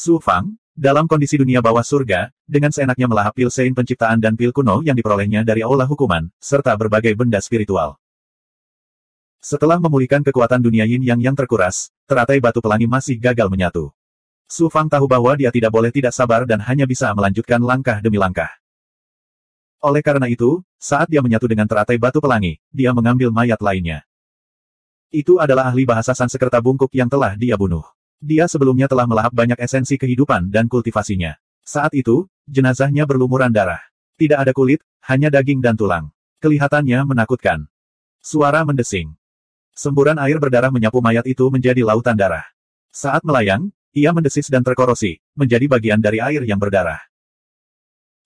Su Fang, dalam kondisi dunia bawah surga, dengan seenaknya melahap pil sein penciptaan dan pil kuno yang diperolehnya dari aula hukuman, serta berbagai benda spiritual. Setelah memulihkan kekuatan dunia yin yang terkuras, teratai batu pelangi masih gagal menyatu. Su Fang tahu bahwa dia tidak boleh tidak sabar dan hanya bisa melanjutkan langkah demi langkah. Oleh karena itu, saat dia menyatu dengan teratai batu pelangi, dia mengambil mayat lainnya. Itu adalah ahli bahasa Sanskerta bungkuk yang telah dia bunuh. Dia sebelumnya telah melahap banyak esensi kehidupan dan kultivasinya. Saat itu, jenazahnya berlumuran darah. Tidak ada kulit, hanya daging dan tulang. Kelihatannya menakutkan. Suara mendesing. Semburan air berdarah menyapu mayat itu menjadi lautan darah. Saat melayang, ia mendesis dan terkorosi, menjadi bagian dari air yang berdarah.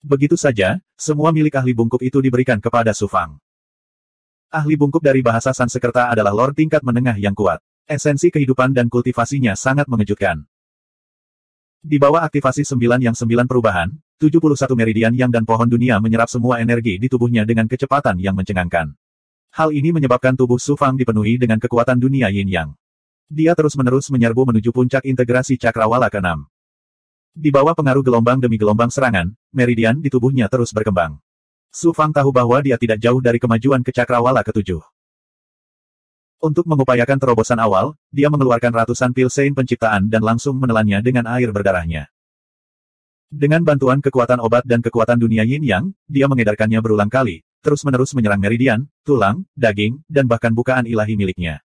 Begitu saja, semua milik ahli bungkuk itu diberikan kepada Su Fang. Ahli bungkuk dari bahasa Sanskerta adalah lord tingkat menengah yang kuat. Esensi kehidupan dan kultivasinya sangat mengejutkan. Di bawah aktivasi 9 yang 9 perubahan, 71 meridian yang dan pohon dunia menyerap semua energi di tubuhnya dengan kecepatan yang mencengangkan. Hal ini menyebabkan tubuh Su Fang dipenuhi dengan kekuatan dunia yin yang. Dia terus-menerus menyerbu menuju puncak integrasi cakrawala ke-6. Di bawah pengaruh gelombang demi gelombang serangan, meridian di tubuhnya terus berkembang. Su Fang tahu bahwa dia tidak jauh dari kemajuan ke cakrawala ke-7. Untuk mengupayakan terobosan awal, dia mengeluarkan ratusan pil sein penciptaan dan langsung menelannya dengan air berdarahnya. Dengan bantuan kekuatan obat dan kekuatan dunia yin yang, dia mengedarkannya berulang kali, terus-menerus menyerang meridian, tulang, daging, dan bahkan bukaan ilahi miliknya.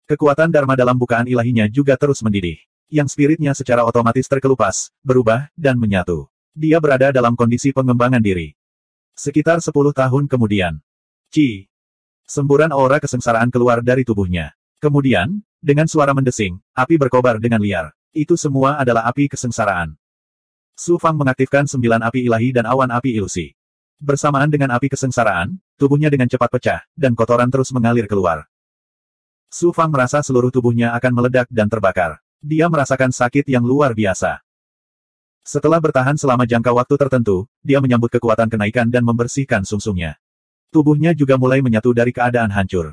Kekuatan Dharma dalam bukaan ilahinya juga terus mendidih. Yang spiritnya secara otomatis terkelupas, berubah, dan menyatu. Dia berada dalam kondisi pengembangan diri. Sekitar 10 tahun kemudian. Ci. Semburan aura kesengsaraan keluar dari tubuhnya. Kemudian, dengan suara mendesing, api berkobar dengan liar. Itu semua adalah api kesengsaraan. Su Fang mengaktifkan 9 api ilahi dan awan api ilusi. Bersamaan dengan api kesengsaraan, tubuhnya dengan cepat pecah, dan kotoran terus mengalir keluar. Su Fang merasa seluruh tubuhnya akan meledak dan terbakar. Dia merasakan sakit yang luar biasa. Setelah bertahan selama jangka waktu tertentu, dia menyambut kekuatan kenaikan dan membersihkan sumsumnya. Tubuhnya juga mulai menyatu dari keadaan hancur.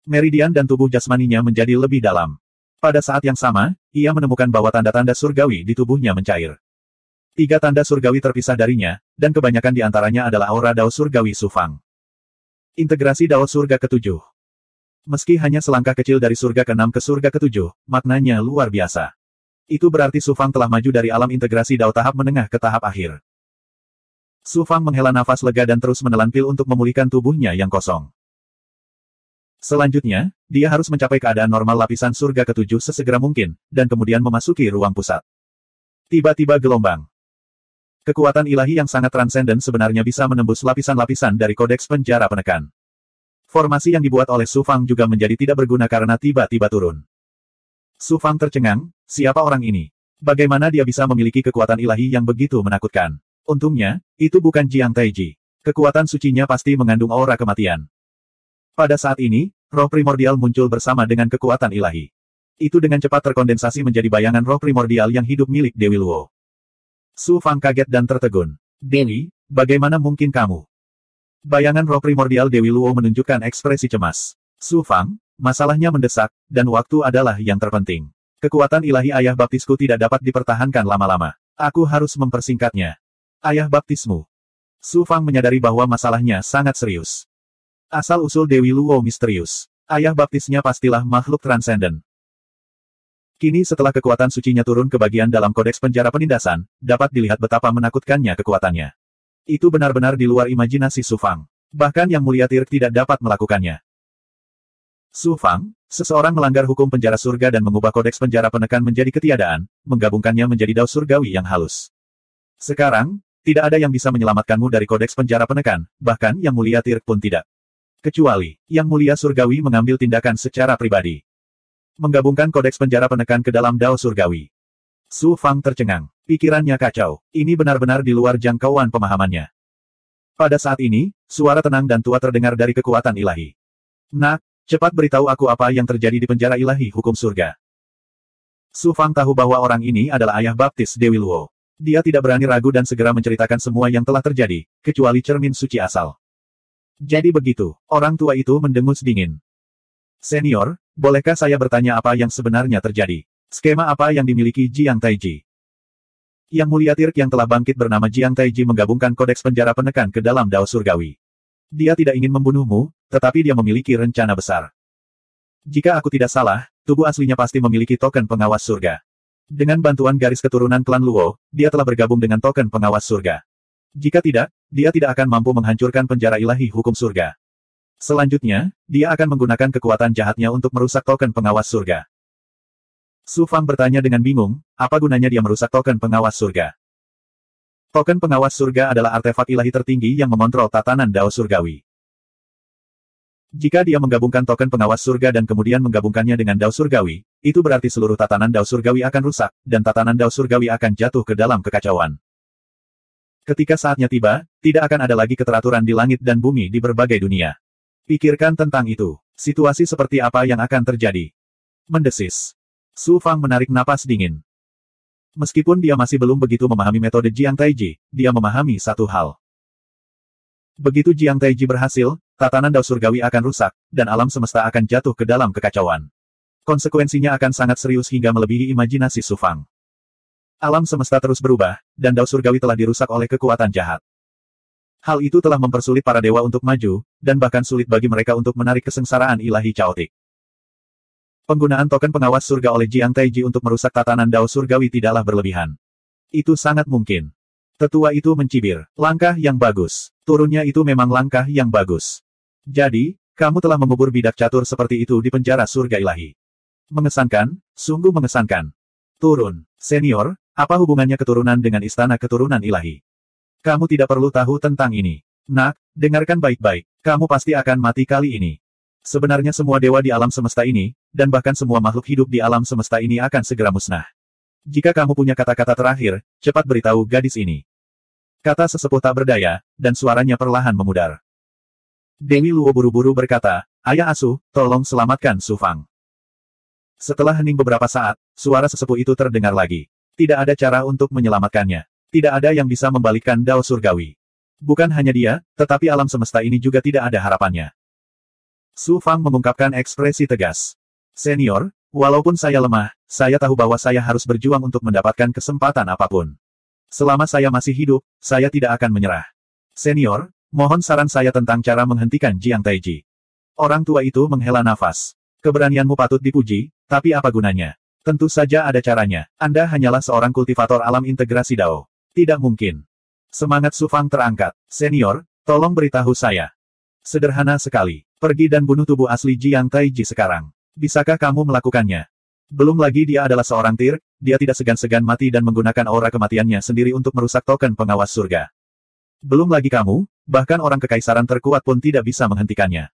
Meridian dan tubuh jasmaninya menjadi lebih dalam. Pada saat yang sama, ia menemukan bahwa tanda-tanda surgawi di tubuhnya mencair. 3 tanda surgawi terpisah darinya, dan kebanyakan di antaranya adalah aura dao surgawi Su Fang. Integrasi dao surga ke-7. Meski hanya selangkah kecil dari surga ke-6 ke surga ke-7, maknanya luar biasa. Itu berarti Su Fang telah maju dari alam integrasi dao tahap menengah ke tahap akhir. Su Fang menghela nafas lega dan terus menelan pil untuk memulihkan tubuhnya yang kosong. Selanjutnya, dia harus mencapai keadaan normal lapisan surga ke-7 sesegera mungkin, dan kemudian memasuki ruang pusat. Tiba-tiba gelombang. Kekuatan ilahi yang sangat transenden sebenarnya bisa menembus lapisan-lapisan dari kodeks penjara penekan. Formasi yang dibuat oleh Su Fang juga menjadi tidak berguna karena tiba-tiba turun. Su Fang tercengang, siapa orang ini? Bagaimana dia bisa memiliki kekuatan ilahi yang begitu menakutkan? Untungnya, itu bukan Jiang Taiji. Kekuatan sucinya pasti mengandung aura kematian. Pada saat ini, roh primordial muncul bersama dengan kekuatan ilahi. Itu dengan cepat terkondensasi menjadi bayangan roh primordial yang hidup milik Dewi Luo. Su Fang kaget dan tertegun. Dewi, bagaimana mungkin kamu? Bayangan roh primordial Dewi Luo menunjukkan ekspresi cemas. Su Fang, masalahnya mendesak, dan waktu adalah yang terpenting. Kekuatan ilahi ayah baptisku tidak dapat dipertahankan lama-lama. Aku harus mempersingkatnya. Ayah baptismu. Su Fang menyadari bahwa masalahnya sangat serius. Asal-usul Dewi Luo misterius. Ayah baptisnya pastilah makhluk transenden. Kini setelah kekuatan sucinya turun ke bagian dalam kodeks penjara penindasan, dapat dilihat betapa menakutkannya kekuatannya. Itu benar-benar di luar imajinasi Su Fang. Bahkan Yang Mulia Tirk tidak dapat melakukannya. Su Fang, seseorang melanggar hukum penjara surga dan mengubah kodeks penjara penekan menjadi ketiadaan, menggabungkannya menjadi dao surgawi yang halus. Sekarang, tidak ada yang bisa menyelamatkanmu dari kodeks penjara penekan, bahkan Yang Mulia Tirk pun tidak. Kecuali, Yang Mulia Surgawi mengambil tindakan secara pribadi. Menggabungkan kodeks penjara penekan ke dalam dao surgawi. Su Fang tercengang. Pikirannya kacau. Ini benar-benar di luar jangkauan pemahamannya. Pada saat ini, suara tenang dan tua terdengar dari kekuatan ilahi. Nak, cepat beritahu aku apa yang terjadi di penjara ilahi hukum surga. Su Fang tahu bahwa orang ini adalah ayah baptis Dewi Luo. Dia tidak berani ragu dan segera menceritakan semua yang telah terjadi, kecuali cermin suci asal. Jadi begitu, orang tua itu mendengus dingin. Senior, bolehkah saya bertanya apa yang sebenarnya terjadi? Skema apa yang dimiliki Jiang Taiji? Yang Mulia Tirk yang telah bangkit bernama Jiang Taiji menggabungkan kodeks penjara penekan ke dalam Dao Surgawi. Dia tidak ingin membunuhmu, tetapi dia memiliki rencana besar. Jika aku tidak salah, tubuh aslinya pasti memiliki token pengawas surga. Dengan bantuan garis keturunan klan Luo, dia telah bergabung dengan token pengawas surga. Jika tidak, dia tidak akan mampu menghancurkan penjara ilahi hukum surga. Selanjutnya, dia akan menggunakan kekuatan jahatnya untuk merusak token pengawas surga. Su Fang bertanya dengan bingung, apa gunanya dia merusak token pengawas surga? Token pengawas surga adalah artefak ilahi tertinggi yang mengontrol tatanan Dao Surgawi. Jika dia menggabungkan token pengawas surga dan kemudian menggabungkannya dengan Dao Surgawi, itu berarti seluruh tatanan Dao Surgawi akan rusak, dan tatanan Dao Surgawi akan jatuh ke dalam kekacauan. Ketika saatnya tiba, tidak akan ada lagi keteraturan di langit dan bumi di berbagai dunia. Pikirkan tentang itu. Situasi seperti apa yang akan terjadi? Mendesis. Su Fang menarik napas dingin. Meskipun dia masih belum begitu memahami metode Jiang Taiji, dia memahami satu hal. Begitu Jiang Taiji berhasil, tatanan Dao Surgawi akan rusak, dan alam semesta akan jatuh ke dalam kekacauan. Konsekuensinya akan sangat serius hingga melebihi imajinasi Su Fang. Alam semesta terus berubah, dan Dao Surgawi telah dirusak oleh kekuatan jahat. Hal itu telah mempersulit para dewa untuk maju, dan bahkan sulit bagi mereka untuk menarik kesengsaraan ilahi caotik. Penggunaan token pengawas surga oleh Jiang Taiji untuk merusak tatanan Dao Surgawi tidaklah berlebihan. Itu sangat mungkin. Tetua itu mencibir. Langkah yang bagus. Turunnya itu memang langkah yang bagus. Jadi, kamu telah mengubur bidak catur seperti itu di penjara surga ilahi. Mengesankan, sungguh mengesankan. Turun, senior, apa hubungannya keturunan dengan istana keturunan ilahi? Kamu tidak perlu tahu tentang ini. Nak, dengarkan baik-baik, kamu pasti akan mati kali ini. Sebenarnya semua dewa di alam semesta ini, dan bahkan semua makhluk hidup di alam semesta ini akan segera musnah. Jika kamu punya kata-kata terakhir, cepat beritahu gadis ini. Kata sesepuh tak berdaya, dan suaranya perlahan memudar. Dewi Luo buru-buru berkata, ayah asuh, tolong selamatkan Su Fang. Setelah hening beberapa saat, suara sesepuh itu terdengar lagi. Tidak ada cara untuk menyelamatkannya. Tidak ada yang bisa membalikkan Dao Surgawi. Bukan hanya dia, tetapi alam semesta ini juga tidak ada harapannya. Su Fang mengungkapkan ekspresi tegas. Senior, walaupun saya lemah, saya tahu bahwa saya harus berjuang untuk mendapatkan kesempatan apapun. Selama saya masih hidup, saya tidak akan menyerah. Senior, mohon saran saya tentang cara menghentikan Jiang Taiji. Orang tua itu menghela nafas. Keberanianmu patut dipuji, tapi apa gunanya? Tentu saja ada caranya. Anda hanyalah seorang kultivator alam integrasi Dao. Tidak mungkin. Semangat Su Fang terangkat. Senior, tolong beritahu saya. Sederhana sekali. Pergi dan bunuh tubuh asli Jiang Taiji sekarang. Bisakah kamu melakukannya? Belum lagi dia adalah seorang Tirk, dia tidak segan-segan mati dan menggunakan aura kematiannya sendiri untuk merusak token pengawas surga. Belum lagi kamu, bahkan orang kekaisaran terkuat pun tidak bisa menghentikannya.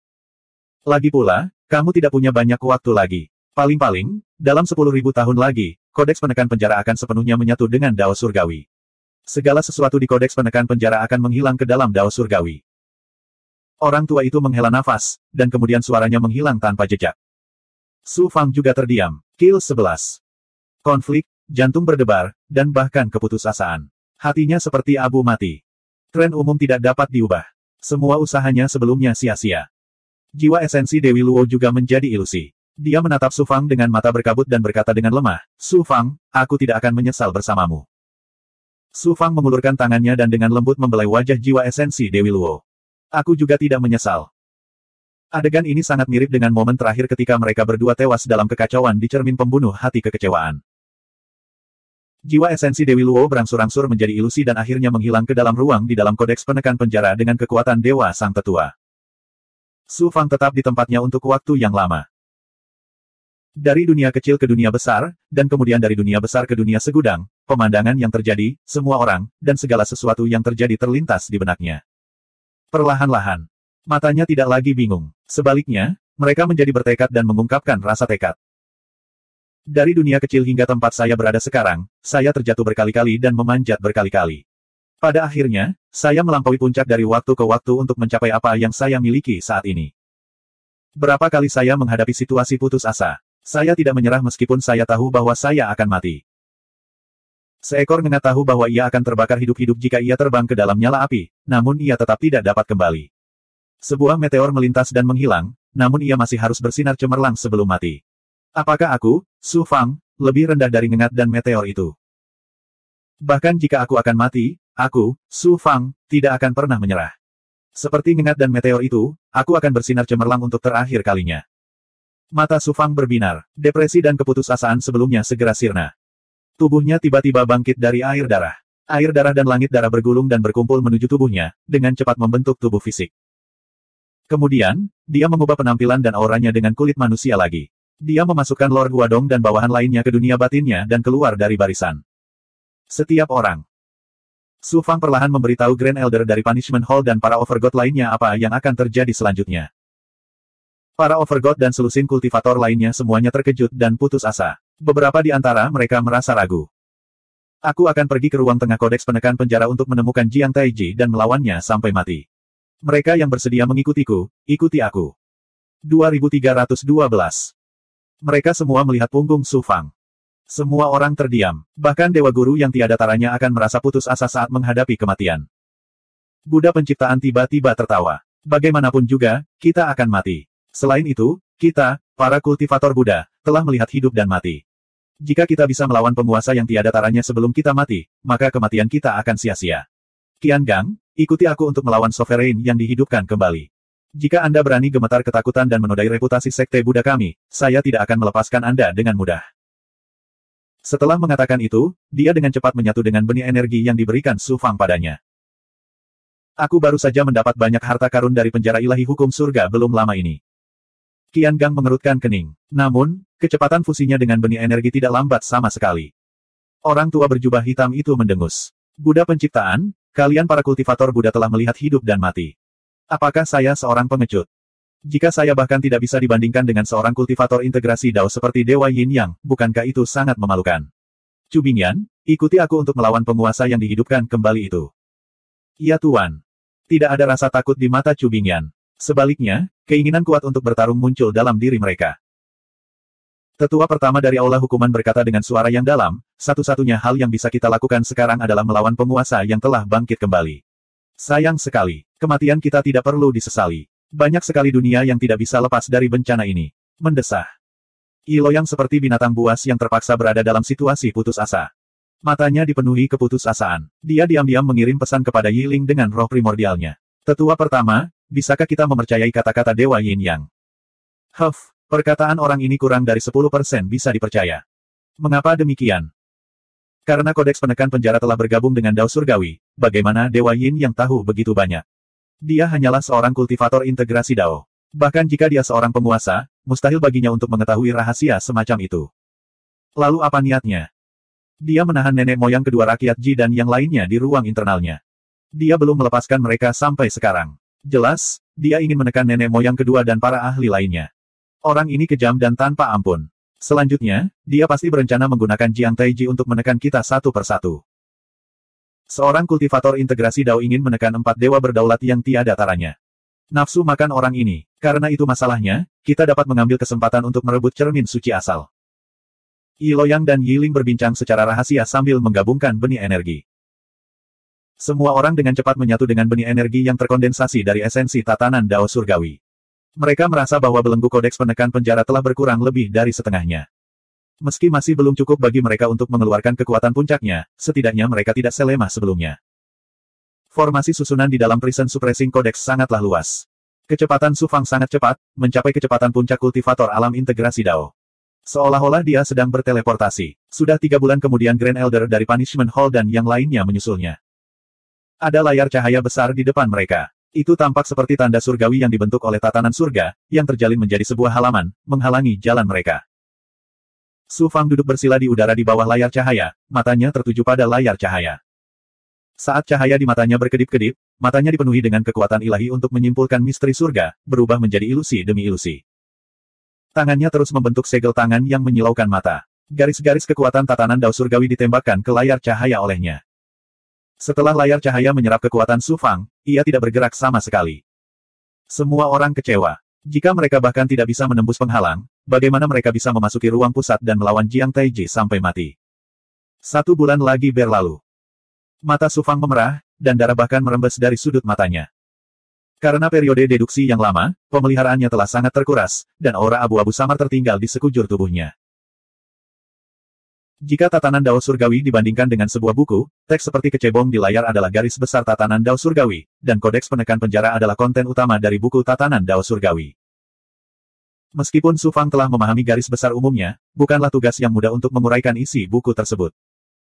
Lagi pula, kamu tidak punya banyak waktu lagi. Paling-paling, dalam 10.000 tahun lagi, kodeks penekan penjara akan sepenuhnya menyatu dengan Dao Surgawi. Segala sesuatu di kodeks penekan penjara akan menghilang ke dalam Dao Surgawi. Orang tua itu menghela nafas, dan kemudian suaranya menghilang tanpa jejak. Su Fang juga terdiam. Kill 11. Konflik, jantung berdebar, dan bahkan keputusasaan. Hatinya seperti abu mati. Tren umum tidak dapat diubah. Semua usahanya sebelumnya sia-sia. Jiwa esensi Dewi Luo juga menjadi ilusi. Dia menatap Su Fang dengan mata berkabut dan berkata dengan lemah, Su Fang, aku tidak akan menyesal bersamamu. Su Fang mengulurkan tangannya dan dengan lembut membelai wajah jiwa esensi Dewi Luo. Aku juga tidak menyesal. Adegan ini sangat mirip dengan momen terakhir ketika mereka berdua tewas dalam kekacauan di cermin pembunuh hati kekecewaan. Jiwa esensi Dewi Luo berangsur-angsur menjadi ilusi dan akhirnya menghilang ke dalam ruang di dalam kodeks penekan penjara dengan kekuatan Dewa Sang Tetua. Su Fang tetap di tempatnya untuk waktu yang lama. Dari dunia kecil ke dunia besar, dan kemudian dari dunia besar ke dunia segudang, pemandangan yang terjadi, semua orang, dan segala sesuatu yang terjadi terlintas di benaknya. Perlahan-lahan. Matanya tidak lagi bingung. Sebaliknya, mereka menjadi bertekad dan mengungkapkan rasa tekad. Dari dunia kecil hingga tempat saya berada sekarang, saya terjatuh berkali-kali dan memanjat berkali-kali. Pada akhirnya, saya melampaui puncak dari waktu ke waktu untuk mencapai apa yang saya miliki saat ini. Berapa kali saya menghadapi situasi putus asa. Saya tidak menyerah meskipun saya tahu bahwa saya akan mati. Seekor ngengat tahu bahwa ia akan terbakar hidup-hidup jika ia terbang ke dalam nyala api, namun ia tetap tidak dapat kembali. Sebuah meteor melintas dan menghilang, namun ia masih harus bersinar cemerlang sebelum mati. Apakah aku, Su Fang, lebih rendah dari ngengat dan meteor itu? Bahkan jika aku akan mati, aku, Su Fang, tidak akan pernah menyerah. Seperti ngengat dan meteor itu, aku akan bersinar cemerlang untuk terakhir kalinya. Mata Su Fang berbinar, depresi dan keputusasaan sebelumnya segera sirna. Tubuhnya tiba-tiba bangkit dari air darah. Air darah dan langit darah bergulung dan berkumpul menuju tubuhnya, dengan cepat membentuk tubuh fisik. Kemudian, dia mengubah penampilan dan auranya dengan kulit manusia lagi. Dia memasukkan Lord Huadong dan bawahan lainnya ke dunia batinnya dan keluar dari barisan. Setiap orang. Su Fang perlahan memberitahu Grand Elder dari Punishment Hall dan para Overgod lainnya apa yang akan terjadi selanjutnya. Para Overgod dan selusin kultivator lainnya semuanya terkejut dan putus asa. Beberapa di antara mereka merasa ragu. Aku akan pergi ke ruang tengah kodeks penekan penjara untuk menemukan Jiang Taiji dan melawannya sampai mati. Mereka yang bersedia mengikutiku, ikuti aku. 2312. Mereka semua melihat punggung Su Fang. Semua orang terdiam. Bahkan Dewa Guru yang tiada taranya akan merasa putus asa saat menghadapi kematian. Buddha penciptaan tiba-tiba tertawa. Bagaimanapun juga, kita akan mati. Selain itu, kita, para kultivator Buddha, telah melihat hidup dan mati. Jika kita bisa melawan penguasa yang tiada taranya sebelum kita mati, maka kematian kita akan sia-sia. Qian Gang, ikuti aku untuk melawan Sovereign yang dihidupkan kembali. Jika Anda berani gemetar ketakutan dan menodai reputasi sekte Buddha kami, saya tidak akan melepaskan Anda dengan mudah. Setelah mengatakan itu, dia dengan cepat menyatu dengan benih energi yang diberikan Su Fang padanya. Aku baru saja mendapat banyak harta karun dari penjara ilahi hukum surga belum lama ini. Qian Gang mengerutkan kening. Namun, kecepatan fusinya dengan benih energi tidak lambat sama sekali. Orang tua berjubah hitam itu mendengus. Buddha penciptaan, kalian para kultivator Buddha telah melihat hidup dan mati. Apakah saya seorang pengecut? Jika saya bahkan tidak bisa dibandingkan dengan seorang kultivator integrasi Dao seperti Dewa Yin Yang, bukankah itu sangat memalukan? Chu Bingyan, ikuti aku untuk melawan penguasa yang dihidupkan kembali itu. Ya Tuan. Tidak ada rasa takut di mata Chu Bingyan. Sebaliknya, keinginan kuat untuk bertarung muncul dalam diri mereka. Tetua pertama dari Aula Hukuman berkata dengan suara yang dalam, satu-satunya hal yang bisa kita lakukan sekarang adalah melawan penguasa yang telah bangkit kembali. Sayang sekali, kematian kita tidak perlu disesali. Banyak sekali dunia yang tidak bisa lepas dari bencana ini. Mendesah. Ilo yang seperti binatang buas yang terpaksa berada dalam situasi putus asa. Matanya dipenuhi keputusasaan. Dia diam-diam mengirim pesan kepada Yiling dengan roh primordialnya. Tetua pertama, bisakah kita mempercayai kata-kata Dewa Yin Yang? Perkataan orang ini kurang dari 10% bisa dipercaya. Mengapa demikian? Karena kodeks penekan penjara telah bergabung dengan Dao Surgawi, bagaimana Dewa Yin Yang tahu begitu banyak? Dia hanyalah seorang kultivator integrasi Dao. Bahkan jika dia seorang penguasa, mustahil baginya untuk mengetahui rahasia semacam itu. Lalu apa niatnya? Dia menahan nenek moyang kedua rakyat Ji dan yang lainnya di ruang internalnya. Dia belum melepaskan mereka sampai sekarang. Jelas, dia ingin menekan nenek moyang kedua dan para ahli lainnya. Orang ini kejam dan tanpa ampun. Selanjutnya, dia pasti berencana menggunakan Jiang Taiji untuk menekan kita satu persatu. Seorang kultivator integrasi Dao ingin menekan 4 dewa berdaulat yang tiada taranya. Nafsu makan orang ini. Karena itu masalahnya, kita dapat mengambil kesempatan untuk merebut cermin suci asal. Yi Loyang dan Yiling berbincang secara rahasia sambil menggabungkan benih energi. Semua orang dengan cepat menyatu dengan benih energi yang terkondensasi dari esensi tatanan Dao Surgawi. Mereka merasa bahwa belenggu kodeks penekan penjara telah berkurang lebih dari setengahnya. Meski masih belum cukup bagi mereka untuk mengeluarkan kekuatan puncaknya, setidaknya mereka tidak selemah sebelumnya. Formasi susunan di dalam Prison Suppressing Codex sangatlah luas. Kecepatan Su Fang sangat cepat, mencapai kecepatan puncak kultivator alam integrasi Dao. Seolah-olah dia sedang berteleportasi. Sudah 3 bulan kemudian Grand Elder dari Punishment Hall dan yang lainnya menyusulnya. Ada layar cahaya besar di depan mereka. Itu tampak seperti tanda surgawi yang dibentuk oleh tatanan surga, yang terjalin menjadi sebuah halaman, menghalangi jalan mereka. Su Fang duduk bersila di udara di bawah layar cahaya, matanya tertuju pada layar cahaya. Saat cahaya di matanya berkedip-kedip, matanya dipenuhi dengan kekuatan ilahi untuk menyimpulkan misteri surga, berubah menjadi ilusi demi ilusi. Tangannya terus membentuk segel tangan yang menyilaukan mata. Garis-garis kekuatan tatanan Dao Surgawi ditembakkan ke layar cahaya olehnya. Setelah layar cahaya menyerap kekuatan Su Fang, ia tidak bergerak sama sekali. Semua orang kecewa. Jika mereka bahkan tidak bisa menembus penghalang, bagaimana mereka bisa memasuki ruang pusat dan melawan Jiang Taiji sampai mati? 1 bulan lagi berlalu. Mata Su Fang memerah, dan darah bahkan merembes dari sudut matanya. Karena periode deduksi yang lama, pemeliharaannya telah sangat terkuras, dan aura abu-abu samar tertinggal di sekujur tubuhnya. Jika tatanan Dao Surgawi dibandingkan dengan sebuah buku, teks seperti kecebong di layar adalah garis besar tatanan Dao Surgawi, dan kodeks penekan penjara adalah konten utama dari buku tatanan Dao Surgawi. Meskipun Su Fang telah memahami garis besar umumnya, bukanlah tugas yang mudah untuk menguraikan isi buku tersebut.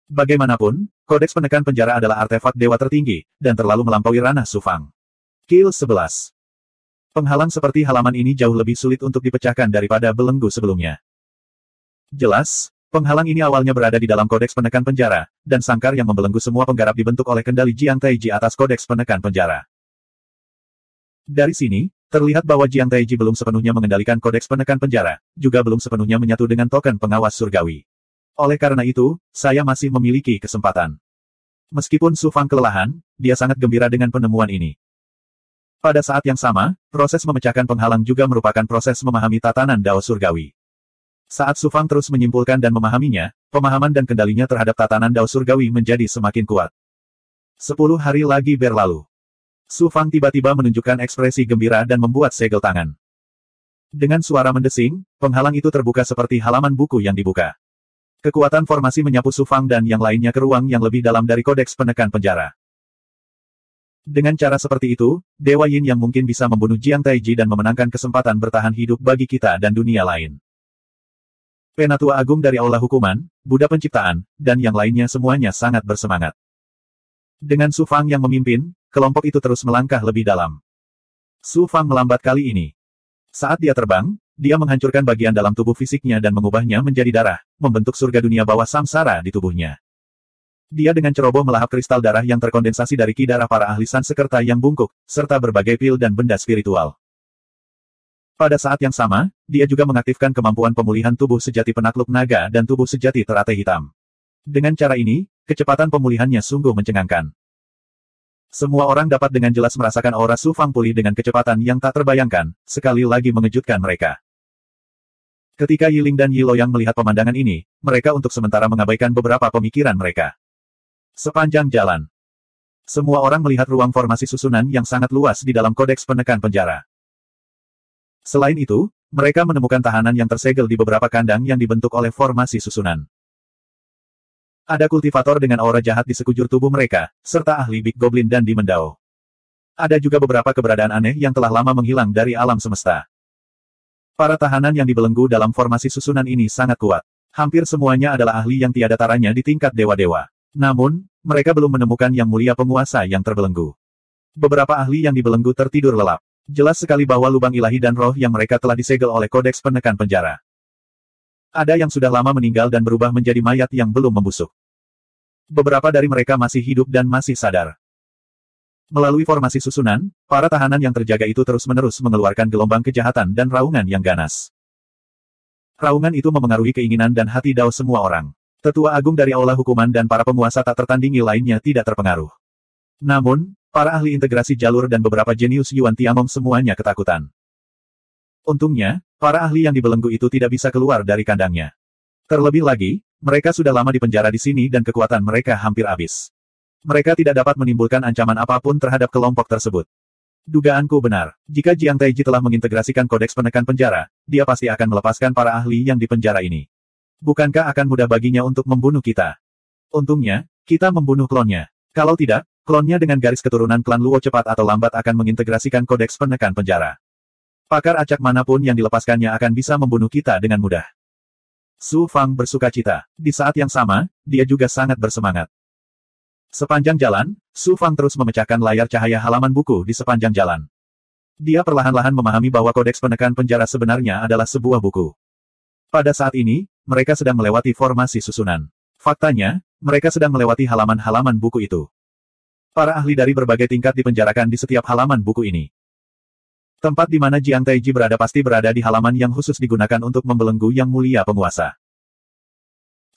Bagaimanapun, kodeks penekan penjara adalah artefak dewa tertinggi, dan terlalu melampaui ranah Su Fang. Kill 11. Penghalang seperti halaman ini jauh lebih sulit untuk dipecahkan daripada belenggu sebelumnya. Jelas, penghalang ini awalnya berada di dalam kodeks penekan penjara, dan sangkar yang membelenggu semua penggarap dibentuk oleh kendali Jiang Taiji atas kodeks penekan penjara. Dari sini, terlihat bahwa Jiang Taiji belum sepenuhnya mengendalikan kodeks penekan penjara, juga belum sepenuhnya menyatu dengan token pengawas surgawi. Oleh karena itu, saya masih memiliki kesempatan. Meskipun Su Fang kelelahan, dia sangat gembira dengan penemuan ini. Pada saat yang sama, proses memecahkan penghalang juga merupakan proses memahami tatanan Dao Surgawi. Saat Su Fang terus menyimpulkan dan memahaminya, pemahaman dan kendalinya terhadap tatanan Dao Surgawi menjadi semakin kuat. 10 hari lagi berlalu. Su Fang tiba-tiba menunjukkan ekspresi gembira dan membuat segel tangan. Dengan suara mendesing, penghalang itu terbuka seperti halaman buku yang dibuka. Kekuatan formasi menyapu Su Fang dan yang lainnya ke ruang yang lebih dalam dari kodeks penekan penjara. Dengan cara seperti itu, Dewa Yin yang mungkin bisa membunuh Jiang Taiji dan memenangkan kesempatan bertahan hidup bagi kita dan dunia lain. Penatua Agung dari Aula Hukuman, Buddha Penciptaan, dan yang lainnya semuanya sangat bersemangat. Dengan Su Fang yang memimpin, kelompok itu terus melangkah lebih dalam. Su Fang melambat kali ini. Saat dia terbang, dia menghancurkan bagian dalam tubuh fisiknya dan mengubahnya menjadi darah, membentuk surga dunia bawah samsara di tubuhnya. Dia dengan ceroboh melahap kristal darah yang terkondensasi dari ki darah para ahli Sansekerta yang bungkuk, serta berbagai pil dan benda spiritual. Pada saat yang sama, dia juga mengaktifkan kemampuan pemulihan tubuh sejati penakluk naga dan tubuh sejati teratai hitam. Dengan cara ini, kecepatan pemulihannya sungguh mencengangkan. Semua orang dapat dengan jelas merasakan aura Su Fang pulih dengan kecepatan yang tak terbayangkan, sekali lagi mengejutkan mereka. Ketika Yiling dan Yiloyang melihat pemandangan ini, mereka untuk sementara mengabaikan beberapa pemikiran mereka. Sepanjang jalan, semua orang melihat ruang formasi susunan yang sangat luas di dalam kodeks penekan penjara. Selain itu, mereka menemukan tahanan yang tersegel di beberapa kandang yang dibentuk oleh formasi susunan. Ada kultivator dengan aura jahat di sekujur tubuh mereka, serta ahli Big Goblin dan Demon Dao. Ada juga beberapa keberadaan aneh yang telah lama menghilang dari alam semesta. Para tahanan yang dibelenggu dalam formasi susunan ini sangat kuat. Hampir semuanya adalah ahli yang tiada taranya di tingkat dewa-dewa. Namun, mereka belum menemukan yang mulia penguasa yang terbelenggu. Beberapa ahli yang dibelenggu tertidur lelap. Jelas sekali bahwa lubang ilahi dan roh yang mereka telah disegel oleh kodeks penekan penjara. Ada yang sudah lama meninggal dan berubah menjadi mayat yang belum membusuk. Beberapa dari mereka masih hidup dan masih sadar. Melalui formasi susunan, para tahanan yang terjaga itu terus-menerus mengeluarkan gelombang kejahatan dan raungan yang ganas. Raungan itu memengaruhi keinginan dan hati Dao semua orang. Tetua Agung dari Aula Hukuman dan para penguasa tak tertandingi lainnya tidak terpengaruh. Namun, para ahli integrasi jalur dan beberapa jenius Yuan Tiangong semuanya ketakutan. Untungnya, para ahli yang dibelenggu itu tidak bisa keluar dari kandangnya. Terlebih lagi, mereka sudah lama di penjara di sini dan kekuatan mereka hampir habis. Mereka tidak dapat menimbulkan ancaman apapun terhadap kelompok tersebut. Dugaanku benar, jika Jiang Taiji telah mengintegrasikan kodeks penekan penjara, dia pasti akan melepaskan para ahli yang di penjara ini. Bukankah akan mudah baginya untuk membunuh kita? Untungnya, kita membunuh klonnya. Kalau tidak, klonnya dengan garis keturunan klan Luo cepat atau lambat akan mengintegrasikan kodeks penekan penjara. Pakar acak manapun yang dilepaskannya akan bisa membunuh kita dengan mudah. Su Fang bersukacita. Di saat yang sama, dia juga sangat bersemangat. Sepanjang jalan, Su Fang terus memecahkan layar cahaya halaman buku di sepanjang jalan. Dia perlahan-lahan memahami bahwa kodeks penekan penjara sebenarnya adalah sebuah buku. Pada saat ini, mereka sedang melewati formasi susunan. Faktanya, mereka sedang melewati halaman-halaman buku itu. Para ahli dari berbagai tingkat dipenjarakan di setiap halaman buku ini. Tempat di mana Jiang Taiji berada pasti berada di halaman yang khusus digunakan untuk membelenggu yang mulia penguasa.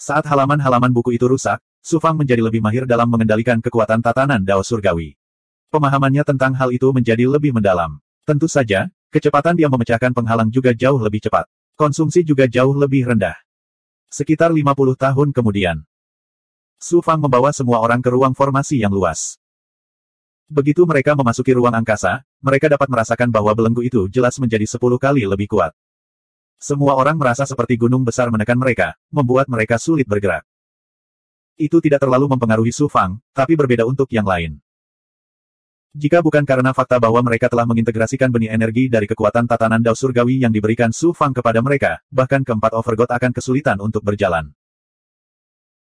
Saat halaman-halaman buku itu rusak, Su Fang menjadi lebih mahir dalam mengendalikan kekuatan tatanan Dao Surgawi. Pemahamannya tentang hal itu menjadi lebih mendalam. Tentu saja, kecepatan dia memecahkan penghalang juga jauh lebih cepat. Konsumsi juga jauh lebih rendah. Sekitar 50 tahun kemudian, Su Fang membawa semua orang ke ruang formasi yang luas. Begitu mereka memasuki ruang angkasa, mereka dapat merasakan bahwa belenggu itu jelas menjadi 10 kali lebih kuat. Semua orang merasa seperti gunung besar menekan mereka, membuat mereka sulit bergerak. Itu tidak terlalu mempengaruhi Su Fang, tapi berbeda untuk yang lain. Jika bukan karena fakta bahwa mereka telah mengintegrasikan benih energi dari kekuatan tatanan Dao Surgawi yang diberikan Su Fang kepada mereka, bahkan keempat Overgod akan kesulitan untuk berjalan.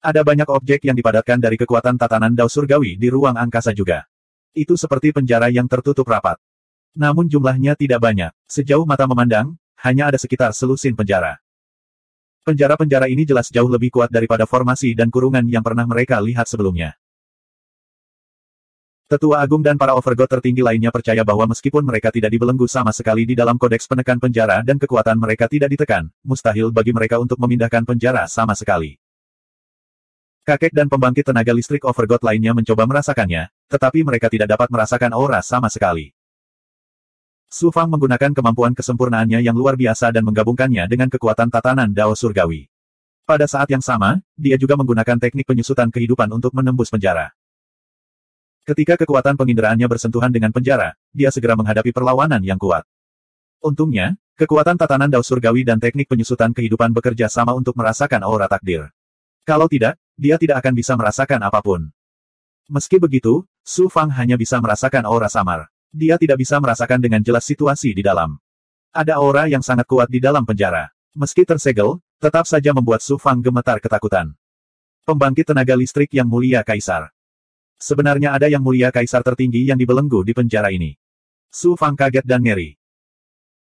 Ada banyak objek yang dipadatkan dari kekuatan tatanan Dao Surgawi di ruang angkasa juga. Itu seperti penjara yang tertutup rapat. Namun jumlahnya tidak banyak. Sejauh mata memandang, hanya ada sekitar selusin penjara. Penjara-penjara ini jelas jauh lebih kuat daripada formasi dan kurungan yang pernah mereka lihat sebelumnya. Tetua Agung dan para Overgod tertinggi lainnya percaya bahwa meskipun mereka tidak dibelenggu sama sekali di dalam kodeks penekan penjara dan kekuatan mereka tidak ditekan, mustahil bagi mereka untuk memindahkan penjara sama sekali. Kakek dan pembangkit tenaga listrik Overgod lainnya mencoba merasakannya, tetapi mereka tidak dapat merasakan aura sama sekali. Su Fang menggunakan kemampuan kesempurnaannya yang luar biasa dan menggabungkannya dengan kekuatan tatanan Dao Surgawi. Pada saat yang sama, dia juga menggunakan teknik penyusutan kehidupan untuk menembus penjara. Ketika kekuatan penginderaannya bersentuhan dengan penjara, dia segera menghadapi perlawanan yang kuat. Untungnya, kekuatan tatanan Dao Surgawi dan teknik penyusutan kehidupan bekerja sama untuk merasakan aura takdir. Kalau tidak, dia tidak akan bisa merasakan apapun. Meski begitu, Su Fang hanya bisa merasakan aura samar. Dia tidak bisa merasakan dengan jelas situasi di dalam. Ada aura yang sangat kuat di dalam penjara. Meski tersegel, tetap saja membuat Su Fang gemetar ketakutan. Pembangkit tenaga listrik yang mulia Kaisar. Sebenarnya ada yang mulia Kaisar tertinggi yang dibelenggu di penjara ini. Su Fang kaget dan ngeri.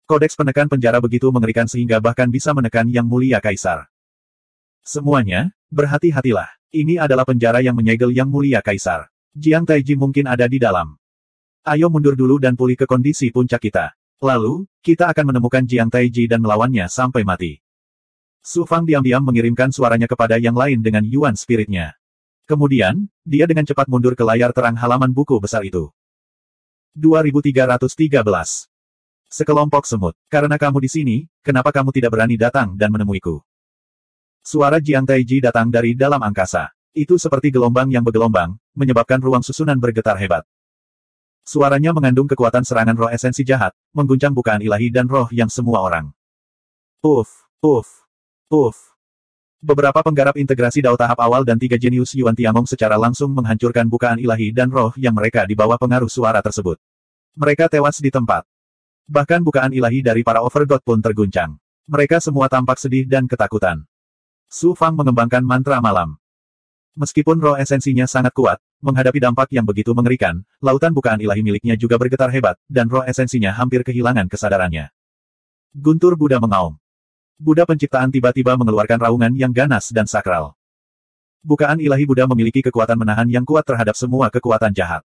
Kodeks penekan penjara begitu mengerikan sehingga bahkan bisa menekan yang mulia Kaisar. Semuanya, berhati-hatilah. Ini adalah penjara yang menyegel yang mulia Kaisar. Jiang Taiji mungkin ada di dalam. Ayo mundur dulu dan pulih ke kondisi puncak kita. Lalu, kita akan menemukan Jiang Taiji dan melawannya sampai mati. Su Fang diam-diam mengirimkan suaranya kepada yang lain dengan Yuan spiritnya. Kemudian, dia dengan cepat mundur ke layar terang halaman buku besar itu. 2313. Sekelompok semut. Karena kamu di sini, kenapa kamu tidak berani datang dan menemuiku? Suara Jiang Taiji datang dari dalam angkasa. Itu seperti gelombang yang bergelombang, menyebabkan ruang susunan bergetar hebat. Suaranya mengandung kekuatan serangan roh esensi jahat, mengguncang bukaan ilahi dan roh yang semua orang. Puff, puff, puff. Beberapa penggarap integrasi Dao tahap awal dan 3 jenius Yuan Tiangong secara langsung menghancurkan bukaan ilahi dan roh yang mereka di bawah pengaruh suara tersebut. Mereka tewas di tempat. Bahkan bukaan ilahi dari para Overgod pun terguncang. Mereka semua tampak sedih dan ketakutan. Su Fang mengembangkan mantra malam. Meskipun roh esensinya sangat kuat, menghadapi dampak yang begitu mengerikan, lautan bukaan ilahi miliknya juga bergetar hebat, dan roh esensinya hampir kehilangan kesadarannya. Guntur Buddha mengaum. Buddha penciptaan tiba-tiba mengeluarkan raungan yang ganas dan sakral. Bukaan ilahi Buddha memiliki kekuatan menahan yang kuat terhadap semua kekuatan jahat.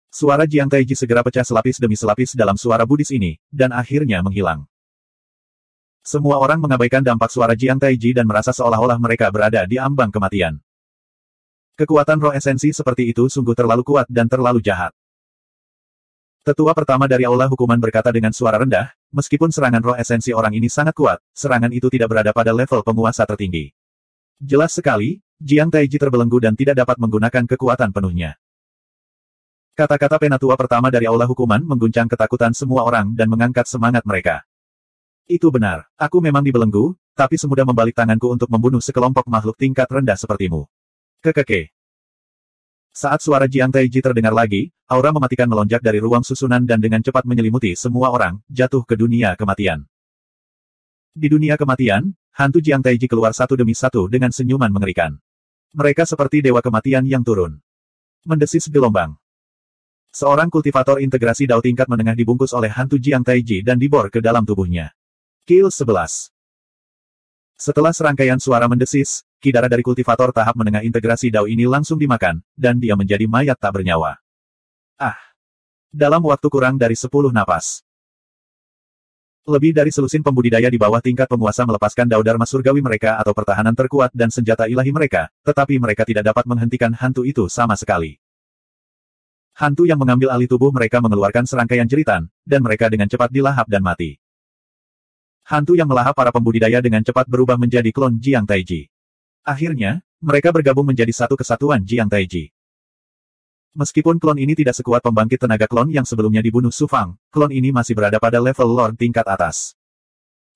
Suara Jiang Taiji segera pecah selapis demi selapis dalam suara Buddhis ini, dan akhirnya menghilang. Semua orang mengabaikan dampak suara Jiang Taiji dan merasa seolah-olah mereka berada di ambang kematian. Kekuatan roh esensi seperti itu sungguh terlalu kuat dan terlalu jahat. Tetua pertama dari Aula Hukuman berkata dengan suara rendah, meskipun serangan roh esensi orang ini sangat kuat, serangan itu tidak berada pada level penguasa tertinggi. Jelas sekali, Jiang Taiji terbelenggu dan tidak dapat menggunakan kekuatan penuhnya. Kata-kata penatua pertama dari Aula Hukuman mengguncang ketakutan semua orang dan mengangkat semangat mereka. Itu benar, aku memang dibelenggu, tapi semudah membalik tanganku untuk membunuh sekelompok makhluk tingkat rendah sepertimu. Kekeke. Saat suara Jiang Taiji terdengar lagi, aura mematikan melonjak dari ruang susunan dan dengan cepat menyelimuti semua orang, jatuh ke dunia kematian. Di dunia kematian, hantu Jiang Taiji keluar satu demi satu dengan senyuman mengerikan. Mereka seperti dewa kematian yang turun. Mendesis gelombang. Seorang kultivator integrasi Dao tingkat menengah dibungkus oleh hantu Jiang Taiji dan dibor ke dalam tubuhnya. Kill 11. Setelah serangkaian suara mendesis, ki darah dari kultivator tahap menengah integrasi Dao ini langsung dimakan, dan dia menjadi mayat tak bernyawa. Ah! Dalam waktu kurang dari 10 napas. Lebih dari selusin pembudidaya di bawah tingkat penguasa melepaskan Dao Dharma Surgawi mereka atau pertahanan terkuat dan senjata ilahi mereka, tetapi mereka tidak dapat menghentikan hantu itu sama sekali. Hantu yang mengambil alih tubuh mereka mengeluarkan serangkaian jeritan, dan mereka dengan cepat dilahap dan mati. Hantu yang melahap para pembudidaya dengan cepat berubah menjadi klon Jiang Taiji. Akhirnya, mereka bergabung menjadi satu kesatuan Jiang Taiji. Meskipun klon ini tidak sekuat pembangkit tenaga klon yang sebelumnya dibunuh Su Fang, klon ini masih berada pada level Lord tingkat atas.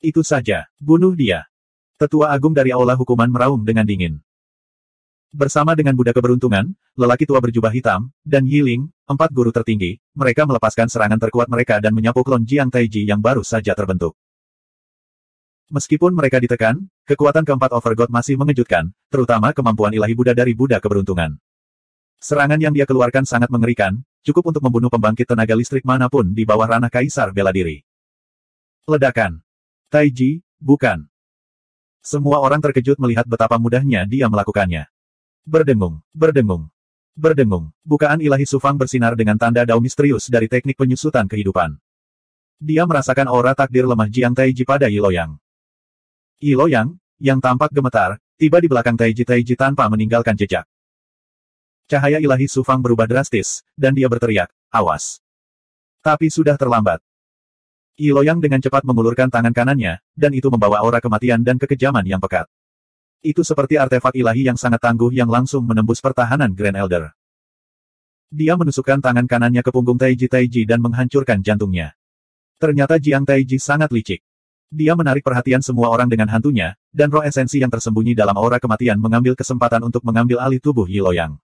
Itu saja, bunuh dia. Tetua Agung dari Aula Hukuman meraung dengan dingin. Bersama dengan Buddha Keberuntungan, lelaki tua berjubah hitam, dan Yiling, 4 guru tertinggi, mereka melepaskan serangan terkuat mereka dan menyapu klon Jiang Taiji yang baru saja terbentuk. Meskipun mereka ditekan, kekuatan keempat Overgod masih mengejutkan, terutama kemampuan ilahi Buddha dari Buddha Keberuntungan. Serangan yang dia keluarkan sangat mengerikan, cukup untuk membunuh pembangkit tenaga listrik manapun di bawah ranah Kaisar Bela Diri. Ledakan. Taiji, bukan. Semua orang terkejut melihat betapa mudahnya dia melakukannya. Berdengung, berdengung, berdengung. Bukaan ilahi Sufang bersinar dengan tanda dao misterius dari teknik penyusutan kehidupan. Dia merasakan aura takdir lemah Jiang Taiji pada Yiloyang. Yiloyang, yang tampak gemetar, tiba di belakang Taiji tanpa meninggalkan jejak. Cahaya ilahi Sufang berubah drastis, dan dia berteriak, awas. Tapi sudah terlambat. Yiloyang dengan cepat mengulurkan tangan kanannya, dan itu membawa aura kematian dan kekejaman yang pekat. Itu seperti artefak ilahi yang sangat tangguh yang langsung menembus pertahanan Grand Elder. Dia menusukkan tangan kanannya ke punggung Taiji dan menghancurkan jantungnya. Ternyata Jiang Taiji sangat licik. Dia menarik perhatian semua orang dengan hantunya, dan roh esensi yang tersembunyi dalam aura kematian mengambil kesempatan untuk mengambil alih tubuh Yiloyang.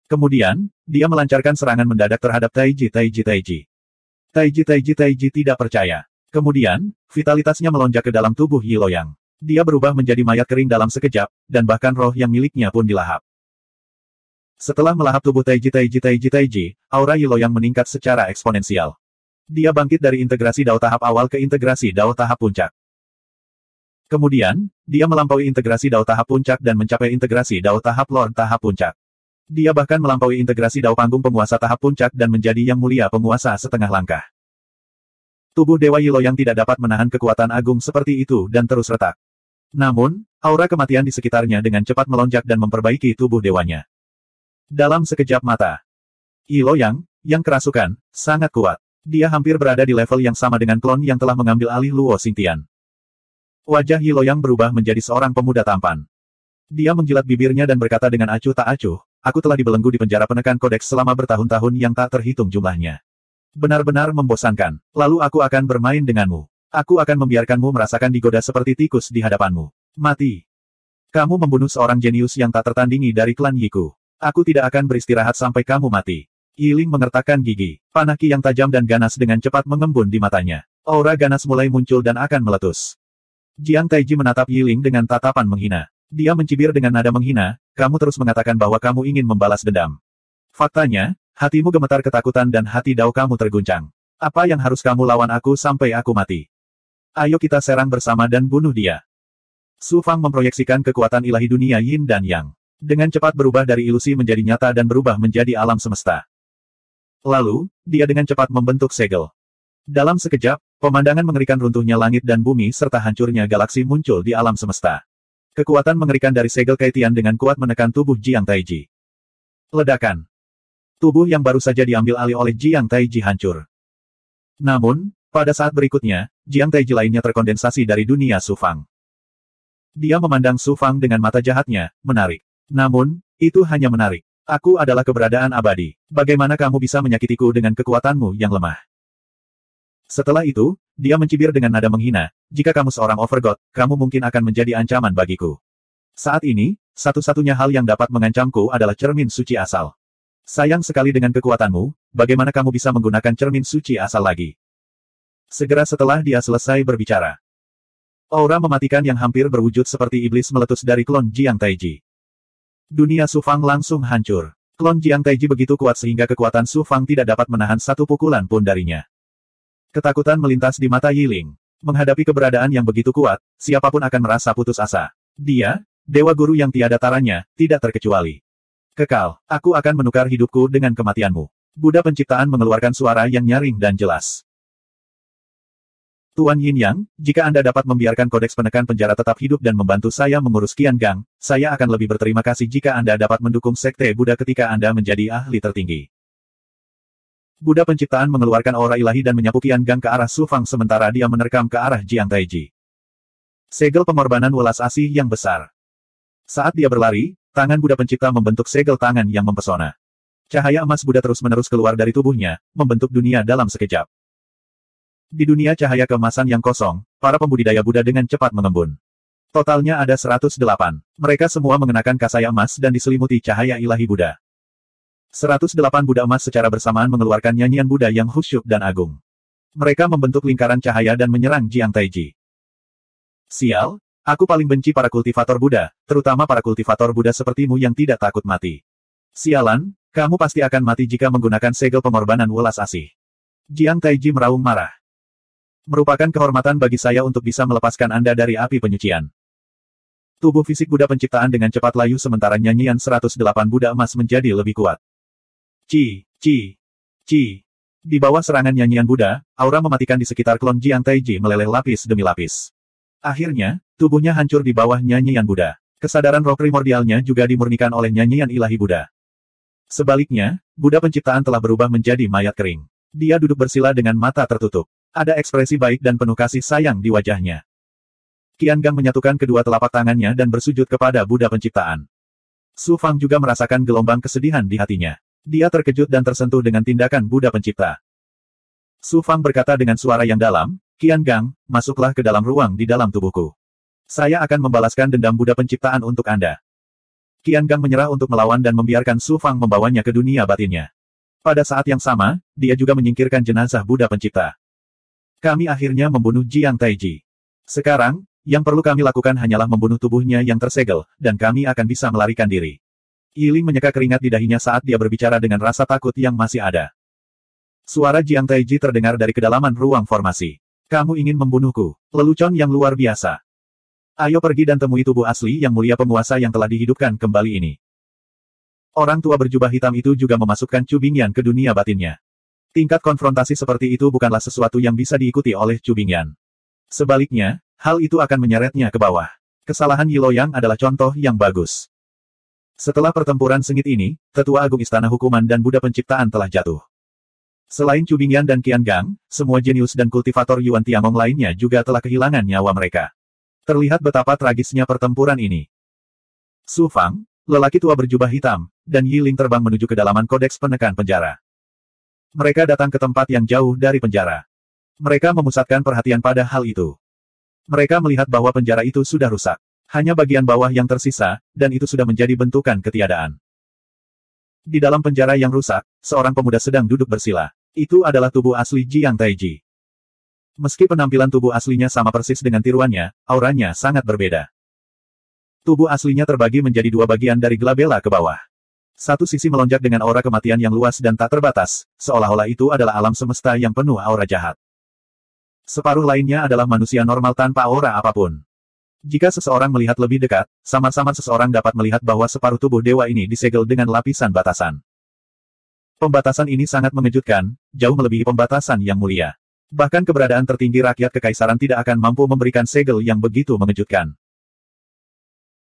Kemudian, dia melancarkan serangan mendadak terhadap Taiji. Taiji tidak percaya. Kemudian, vitalitasnya melonjak ke dalam tubuh Yiloyang. Dia berubah menjadi mayat kering dalam sekejap, dan bahkan roh yang miliknya pun dilahap. Setelah melahap tubuh Taiji, aura Yiloyang meningkat secara eksponensial. Dia bangkit dari integrasi dao tahap awal ke integrasi dao tahap puncak. Kemudian, dia melampaui integrasi dao tahap puncak dan mencapai integrasi dao tahap Lord tahap puncak. Dia bahkan melampaui integrasi dao panggung penguasa tahap puncak dan menjadi yang mulia penguasa setengah langkah. Tubuh Dewa Yiloyang tidak dapat menahan kekuatan agung seperti itu dan terus retak. Namun, aura kematian di sekitarnya dengan cepat melonjak dan memperbaiki tubuh dewanya. Dalam sekejap mata, Yiloyang, yang kerasukan, sangat kuat. Dia hampir berada di level yang sama dengan klon yang telah mengambil alih Luo Xingtian. Wajah Yiloyang berubah menjadi seorang pemuda tampan. Dia menjilat bibirnya dan berkata dengan acuh tak acuh, aku telah dibelenggu di penjara penekan kodeks selama bertahun-tahun yang tak terhitung jumlahnya. Benar-benar membosankan. Lalu aku akan bermain denganmu. Aku akan membiarkanmu merasakan digoda seperti tikus di hadapanmu. Mati. Kamu membunuh seorang jenius yang tak tertandingi dari klan Yiku. Aku tidak akan beristirahat sampai kamu mati. Yiling mengertakkan gigi. Panah ki yang tajam dan ganas dengan cepat mengembun di matanya. Aura ganas mulai muncul dan akan meletus. Jiang Taiji menatap Yiling dengan tatapan menghina. Dia mencibir dengan nada menghina, kamu terus mengatakan bahwa kamu ingin membalas dendam. Faktanya, hatimu gemetar ketakutan dan hati dao kamu terguncang. Apa yang harus kamu lawan aku sampai aku mati? Ayo kita serang bersama dan bunuh dia. Su Fang memproyeksikan kekuatan ilahi dunia Yin dan Yang. Dengan cepat berubah dari ilusi menjadi nyata dan berubah menjadi alam semesta. Lalu, dia dengan cepat membentuk segel. Dalam sekejap, pemandangan mengerikan runtuhnya langit dan bumi serta hancurnya galaksi muncul di alam semesta. Kekuatan mengerikan dari segel Kaitian dengan kuat menekan tubuh Jiang Taiji. Ledakan. Tubuh yang baru saja diambil alih oleh Jiang Taiji hancur. Namun, pada saat berikutnya, Jiang Taiji lainnya terkondensasi dari dunia Su Fang. Dia memandang Su Fang dengan mata jahatnya, menarik. Namun, itu hanya menarik. Aku adalah keberadaan abadi. Bagaimana kamu bisa menyakitiku dengan kekuatanmu yang lemah? Setelah itu, dia mencibir dengan nada menghina, jika kamu seorang Overgod, kamu mungkin akan menjadi ancaman bagiku. Saat ini, satu-satunya hal yang dapat mengancamku adalah cermin suci asal. Sayang sekali dengan kekuatanmu, bagaimana kamu bisa menggunakan cermin suci asal lagi? Segera setelah dia selesai berbicara, aura mematikan yang hampir berwujud seperti iblis meletus dari klon Jiang Taiji. Dunia Su Fang langsung hancur. Klon Jiang Taiji begitu kuat sehingga kekuatan Su Fang tidak dapat menahan satu pukulan pun darinya. Ketakutan melintas di mata Yiling. Menghadapi keberadaan yang begitu kuat, siapapun akan merasa putus asa. Dia, dewa guru yang tiada taranya, tidak terkecuali. Kekal, aku akan menukar hidupku dengan kematianmu. Buddha penciptaan mengeluarkan suara yang nyaring dan jelas. Tuan Yin Yang, jika Anda dapat membiarkan kodeks penekan penjara tetap hidup dan membantu saya mengurus Qian Gang, saya akan lebih berterima kasih jika Anda dapat mendukung Sekte Buddha ketika Anda menjadi ahli tertinggi. Buddha penciptaan mengeluarkan aura ilahi dan menyapu Qian Gang ke arah Su Fang sementara dia menerkam ke arah Jiang Taiji. Segel pengorbanan welas asih yang besar. Saat dia berlari, tangan Buddha pencipta membentuk segel tangan yang mempesona. Cahaya emas Buddha terus-menerus keluar dari tubuhnya, membentuk dunia dalam sekejap. Di dunia cahaya keemasan yang kosong, para pembudidaya Buddha dengan cepat mengembun. Totalnya ada 108. Mereka semua mengenakan kasai emas dan diselimuti cahaya ilahi Buddha. 108 Buddha emas secara bersamaan mengeluarkan nyanyian Buddha yang khusyuk dan agung. Mereka membentuk lingkaran cahaya dan menyerang Jiang Taiji. Sial, aku paling benci para kultivator Buddha, terutama para kultivator Buddha sepertimu yang tidak takut mati. Sialan, kamu pasti akan mati jika menggunakan segel pengorbanan welas asih. Jiang Taiji meraung marah. Merupakan kehormatan bagi saya untuk bisa melepaskan Anda dari api penyucian. Tubuh fisik Buddha penciptaan dengan cepat layu sementara nyanyian 108 Buddha emas menjadi lebih kuat. Ci. Di bawah serangan nyanyian Buddha, aura mematikan di sekitar klon Jiang Taiji meleleh lapis demi lapis. Akhirnya, tubuhnya hancur di bawah nyanyian Buddha. Kesadaran roh primordialnya juga dimurnikan oleh nyanyian ilahi Buddha. Sebaliknya, Buddha penciptaan telah berubah menjadi mayat kering. Dia duduk bersila dengan mata tertutup. Ada ekspresi baik dan penuh kasih sayang di wajahnya. Qiangang menyatukan kedua telapak tangannya dan bersujud kepada Buddha penciptaan. Su Fang juga merasakan gelombang kesedihan di hatinya. Dia terkejut dan tersentuh dengan tindakan Buddha pencipta. Su Fang berkata dengan suara yang dalam, Qiangang, masuklah ke dalam ruang di dalam tubuhku. Saya akan membalaskan dendam Buddha penciptaan untuk Anda. Qiangang menyerah untuk melawan dan membiarkan Su Fang membawanya ke dunia batinnya. Pada saat yang sama, dia juga menyingkirkan jenazah Buddha pencipta. Kami akhirnya membunuh Jiang Taiji. Sekarang, yang perlu kami lakukan hanyalah membunuh tubuhnya yang tersegel, dan kami akan bisa melarikan diri. Yiling menyeka keringat di dahinya saat dia berbicara dengan rasa takut yang masih ada. Suara Jiang Taiji terdengar dari kedalaman ruang formasi. Kamu ingin membunuhku, lelucon yang luar biasa. Ayo pergi dan temui tubuh asli yang mulia penguasa yang telah dihidupkan kembali ini. Orang tua berjubah hitam itu juga memasukkan Chu Bingyan ke dunia batinnya. Tingkat konfrontasi seperti itu bukanlah sesuatu yang bisa diikuti oleh Chu Bingyan. Sebaliknya, hal itu akan menyeretnya ke bawah. Kesalahan Yiloyang adalah contoh yang bagus. Setelah pertempuran sengit ini, Tetua Agung Istana Hukuman dan Buddha Penciptaan telah jatuh. Selain Chu Bingyan dan Qiangang, semua jenius dan kultivator Yuan Tiangong lainnya juga telah kehilangan nyawa mereka. Terlihat betapa tragisnya pertempuran ini. Su Fang, lelaki tua berjubah hitam, dan Yiling terbang menuju kedalaman kodeks penekan penjara. Mereka datang ke tempat yang jauh dari penjara. Mereka memusatkan perhatian pada hal itu. Mereka melihat bahwa penjara itu sudah rusak. Hanya bagian bawah yang tersisa, dan itu sudah menjadi bentukan ketiadaan. Di dalam penjara yang rusak, seorang pemuda sedang duduk bersila. Itu adalah tubuh asli Jiang Taiji. Meski penampilan tubuh aslinya sama persis dengan tiruannya, auranya sangat berbeda. Tubuh aslinya terbagi menjadi dua bagian dari glabella ke bawah. Satu sisi melonjak dengan aura kematian yang luas dan tak terbatas, seolah-olah itu adalah alam semesta yang penuh aura jahat. Separuh lainnya adalah manusia normal tanpa aura apapun. Jika seseorang melihat lebih dekat, samar-samar seseorang dapat melihat bahwa separuh tubuh dewa ini disegel dengan lapisan batasan. Pembatasan ini sangat mengejutkan, jauh melebihi pembatasan yang mulia. Bahkan keberadaan tertinggi rakyat kekaisaran tidak akan mampu memberikan segel yang begitu mengejutkan.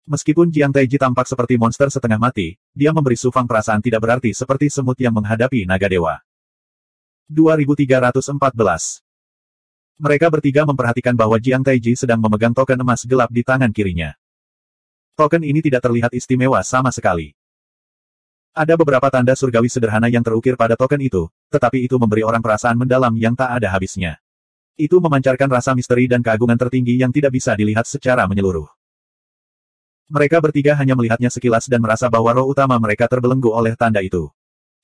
Meskipun Jiang Taiji tampak seperti monster setengah mati, dia memberi Su Fang perasaan tidak berarti seperti semut yang menghadapi naga dewa. 2314. Mereka bertiga memperhatikan bahwa Jiang Taiji sedang memegang token emas gelap di tangan kirinya. Token ini tidak terlihat istimewa sama sekali. Ada beberapa tanda surgawi sederhana yang terukir pada token itu, tetapi itu memberi orang perasaan mendalam yang tak ada habisnya. Itu memancarkan rasa misteri dan keagungan tertinggi yang tidak bisa dilihat secara menyeluruh. Mereka bertiga hanya melihatnya sekilas dan merasa bahwa roh utama mereka terbelenggu oleh tanda itu.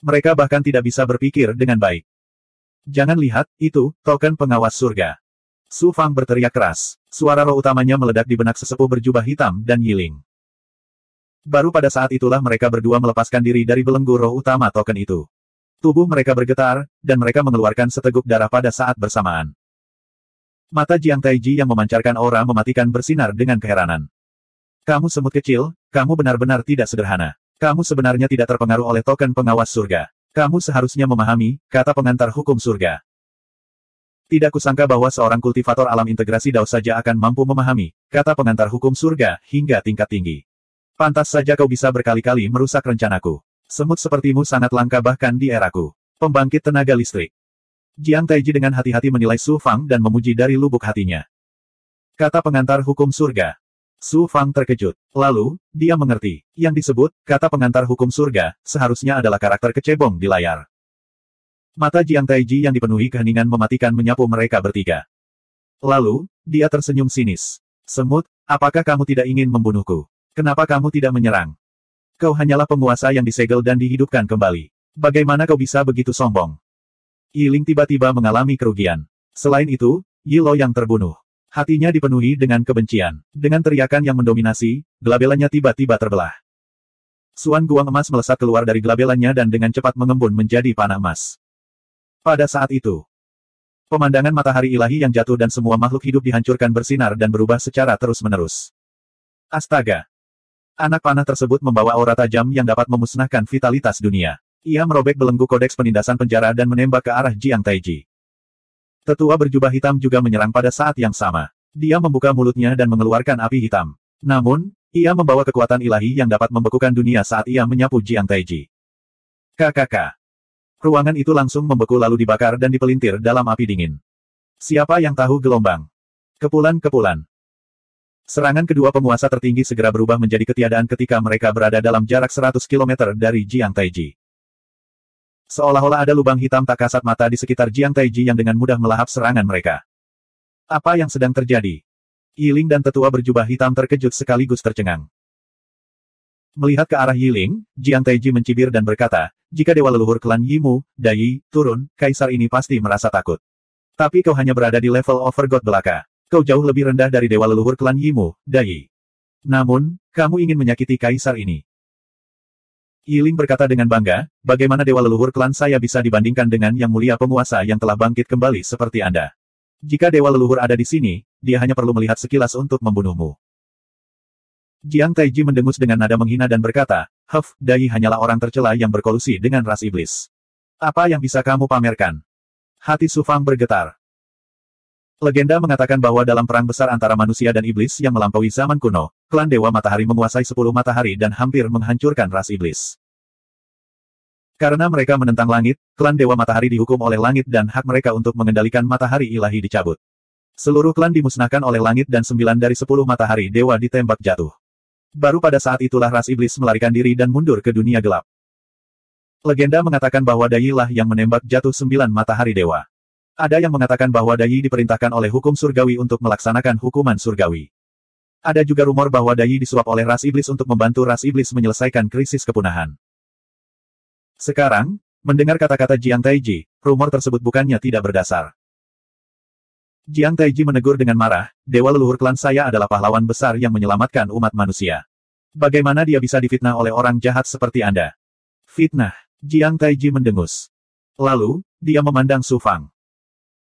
Mereka bahkan tidak bisa berpikir dengan baik. Jangan lihat, itu, token pengawas surga. Su Fang berteriak keras. Suara roh utamanya meledak di benak sesepuh berjubah hitam dan Yiling. Baru pada saat itulah mereka berdua melepaskan diri dari belenggu roh utama token itu. Tubuh mereka bergetar, dan mereka mengeluarkan seteguk darah pada saat bersamaan. Mata Jiang Taiji yang memancarkan aura mematikan bersinar dengan keheranan. Kamu semut kecil, kamu benar-benar tidak sederhana. Kamu sebenarnya tidak terpengaruh oleh token pengawas surga. Kamu seharusnya memahami, kata pengantar hukum surga. Tidak kusangka bahwa seorang kultivator alam integrasi Dao saja akan mampu memahami, kata pengantar hukum surga, hingga tingkat tinggi. Pantas saja kau bisa berkali-kali merusak rencanaku. Semut sepertimu sangat langka bahkan di eraku. Pembangkit tenaga listrik. Jiang Taiji dengan hati-hati menilai Su Fang dan memuji dari lubuk hatinya. Kata pengantar hukum surga. Su Fang terkejut. Lalu, dia mengerti. Yang disebut, kata pengantar hukum surga, seharusnya adalah karakter kecebong di layar. Mata Jiang Taiji yang dipenuhi keheningan mematikan menyapu mereka bertiga. Lalu, dia tersenyum sinis. Semut, apakah kamu tidak ingin membunuhku? Kenapa kamu tidak menyerang? Kau hanyalah penguasa yang disegel dan dihidupkan kembali. Bagaimana kau bisa begitu sombong? Yi Ling tiba-tiba mengalami kerugian. Selain itu, Yi Lo yang terbunuh. Hatinya dipenuhi dengan kebencian. Dengan teriakan yang mendominasi, gelabelannya tiba-tiba terbelah. Suan Guang emas melesat keluar dari gelabelannya dan dengan cepat mengembun menjadi panah emas. Pada saat itu, pemandangan matahari ilahi yang jatuh dan semua makhluk hidup dihancurkan bersinar dan berubah secara terus-menerus. Astaga! Anak panah tersebut membawa aura tajam yang dapat memusnahkan vitalitas dunia. Ia merobek belenggu kodeks penindasan penjara dan menembak ke arah Jiang Taiji. Tetua berjubah hitam juga menyerang pada saat yang sama. Dia membuka mulutnya dan mengeluarkan api hitam. Namun, ia membawa kekuatan ilahi yang dapat membekukan dunia saat ia menyapu Jiang Taiji. KKK. Ruangan itu langsung membeku lalu dibakar dan dipelintir dalam api dingin. Siapa yang tahu gelombang? Kepulan-kepulan. Serangan kedua penguasa tertinggi segera berubah menjadi ketiadaan ketika mereka berada dalam jarak 100 km dari Jiang Taiji. Seolah-olah ada lubang hitam tak kasat mata di sekitar Jiang Taiji yang dengan mudah melahap serangan mereka. Apa yang sedang terjadi? Yi Ling dan tetua berjubah hitam terkejut sekaligus tercengang. Melihat ke arah Yi Ling, Jiang Taiji mencibir dan berkata, jika dewa leluhur klan Yimu, Dai, turun, kaisar ini pasti merasa takut. Tapi kau hanya berada di level Overgod belaka. Kau jauh lebih rendah dari dewa leluhur klan Yimu, Dai. Namun, kamu ingin menyakiti kaisar ini. Yi Ling berkata dengan bangga, bagaimana dewa leluhur klan saya bisa dibandingkan dengan yang mulia penguasa yang telah bangkit kembali seperti Anda. Jika dewa leluhur ada di sini, dia hanya perlu melihat sekilas untuk membunuhmu. Jiang Taiji mendengus dengan nada menghina dan berkata, Dai hanyalah orang tercela yang berkolusi dengan ras iblis. Apa yang bisa kamu pamerkan? Hati Su Fang bergetar. Legenda mengatakan bahwa dalam perang besar antara manusia dan iblis yang melampaui zaman kuno, klan Dewa Matahari menguasai 10 matahari dan hampir menghancurkan ras iblis. Karena mereka menentang langit, klan Dewa Matahari dihukum oleh langit dan hak mereka untuk mengendalikan matahari ilahi dicabut. Seluruh klan dimusnahkan oleh langit dan 9 dari 10 matahari dewa ditembak jatuh. Baru pada saat itulah ras iblis melarikan diri dan mundur ke dunia gelap. Legenda mengatakan bahwa Dai lah yang menembak jatuh 9 matahari dewa. Ada yang mengatakan bahwa Dai diperintahkan oleh hukum surgawi untuk melaksanakan hukuman surgawi. Ada juga rumor bahwa Dai disuap oleh ras iblis untuk membantu ras iblis menyelesaikan krisis kepunahan. Sekarang, mendengar kata-kata Jiang Taiji, rumor tersebut bukannya tidak berdasar. Jiang Taiji menegur dengan marah, dewa leluhur klan saya adalah pahlawan besar yang menyelamatkan umat manusia. Bagaimana dia bisa difitnah oleh orang jahat seperti Anda? Fitnah. Jiang Taiji mendengus. Lalu, dia memandang Su Fang.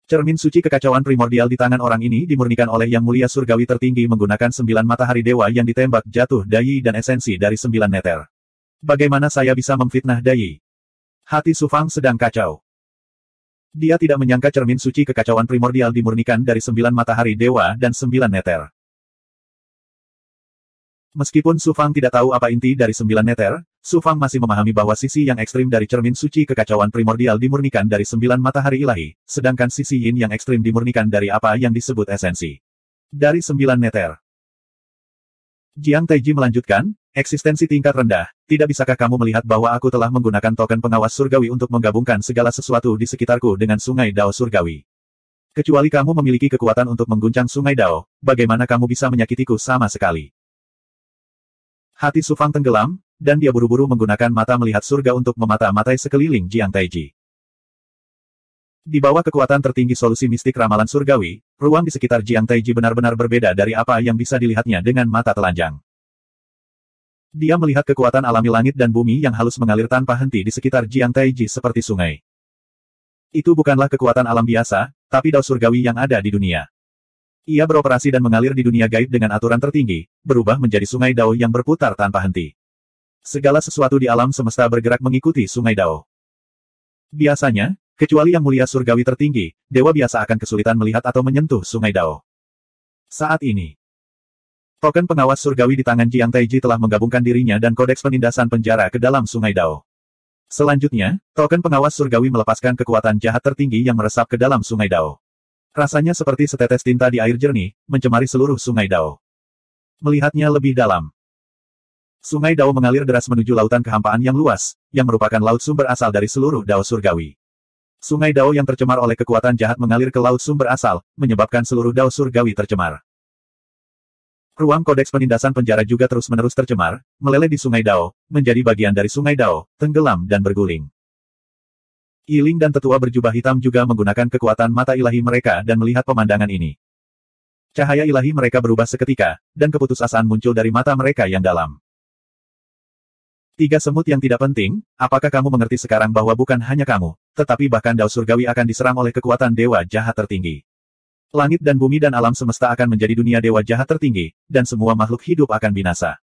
Cermin suci kekacauan primordial di tangan orang ini dimurnikan oleh Yang Mulia Surgawi tertinggi menggunakan 9 matahari dewa yang ditembak jatuh Dai dan esensi dari 9 neter. Bagaimana saya bisa memfitnah Dai? Hati Su Fang sedang kacau. Dia tidak menyangka cermin suci kekacauan primordial dimurnikan dari 9 matahari dewa dan 9 neter. Meskipun Su Fang tidak tahu apa inti dari 9 neter, Su Fang masih memahami bahwa sisi yang ekstrim dari cermin suci kekacauan primordial dimurnikan dari 9 matahari ilahi, sedangkan sisi yin yang ekstrim dimurnikan dari apa yang disebut esensi. Dari 9 neter. Jiang Taiji melanjutkan, eksistensi tingkat rendah, tidak bisakah kamu melihat bahwa aku telah menggunakan token pengawas surgawi untuk menggabungkan segala sesuatu di sekitarku dengan sungai Dao surgawi. Kecuali kamu memiliki kekuatan untuk mengguncang sungai Dao, bagaimana kamu bisa menyakitiku sama sekali? Hati Su Fang tenggelam, dan dia buru-buru menggunakan mata melihat surga untuk memata-matai sekeliling Jiang Taiji. Di bawah kekuatan tertinggi solusi mistik ramalan surgawi, ruang di sekitar Jiang Taiji benar-benar berbeda dari apa yang bisa dilihatnya dengan mata telanjang. Dia melihat kekuatan alami langit dan bumi yang halus mengalir tanpa henti di sekitar Jiang Taiji seperti sungai. Itu bukanlah kekuatan alam biasa, tapi Dao surgawi yang ada di dunia. Ia beroperasi dan mengalir di dunia gaib dengan aturan tertinggi, berubah menjadi sungai Dao yang berputar tanpa henti. Segala sesuatu di alam semesta bergerak mengikuti sungai Dao. Biasanya, kecuali Yang Mulia Surgawi tertinggi, dewa biasa akan kesulitan melihat atau menyentuh sungai Dao. Saat ini, token pengawas surgawi di tangan Jiang Taiji telah menggabungkan dirinya dan kodeks penindasan penjara ke dalam sungai Dao. Selanjutnya, token pengawas surgawi melepaskan kekuatan jahat tertinggi yang meresap ke dalam sungai Dao. Rasanya seperti setetes tinta di air jernih, mencemari seluruh sungai Dao. Melihatnya lebih dalam. Sungai Dao mengalir deras menuju lautan kehampaan yang luas, yang merupakan laut sumber asal dari seluruh Dao surgawi. Sungai Dao yang tercemar oleh kekuatan jahat mengalir ke laut sumber asal, menyebabkan seluruh Dao surgawi tercemar. Ruang kodeks penindasan penjara juga terus-menerus tercemar, meleleh di Sungai Dao, menjadi bagian dari Sungai Dao, tenggelam dan berguling. Yiling dan tetua berjubah hitam juga menggunakan kekuatan mata ilahi mereka dan melihat pemandangan ini. Cahaya ilahi mereka berubah seketika, dan keputusasaan muncul dari mata mereka yang dalam. Tiga semut yang tidak penting, apakah kamu mengerti sekarang bahwa bukan hanya kamu, tetapi bahkan Dao surgawi akan diserang oleh kekuatan dewa jahat tertinggi. Langit dan bumi dan alam semesta akan menjadi dunia dewa jahat tertinggi, dan semua makhluk hidup akan binasa.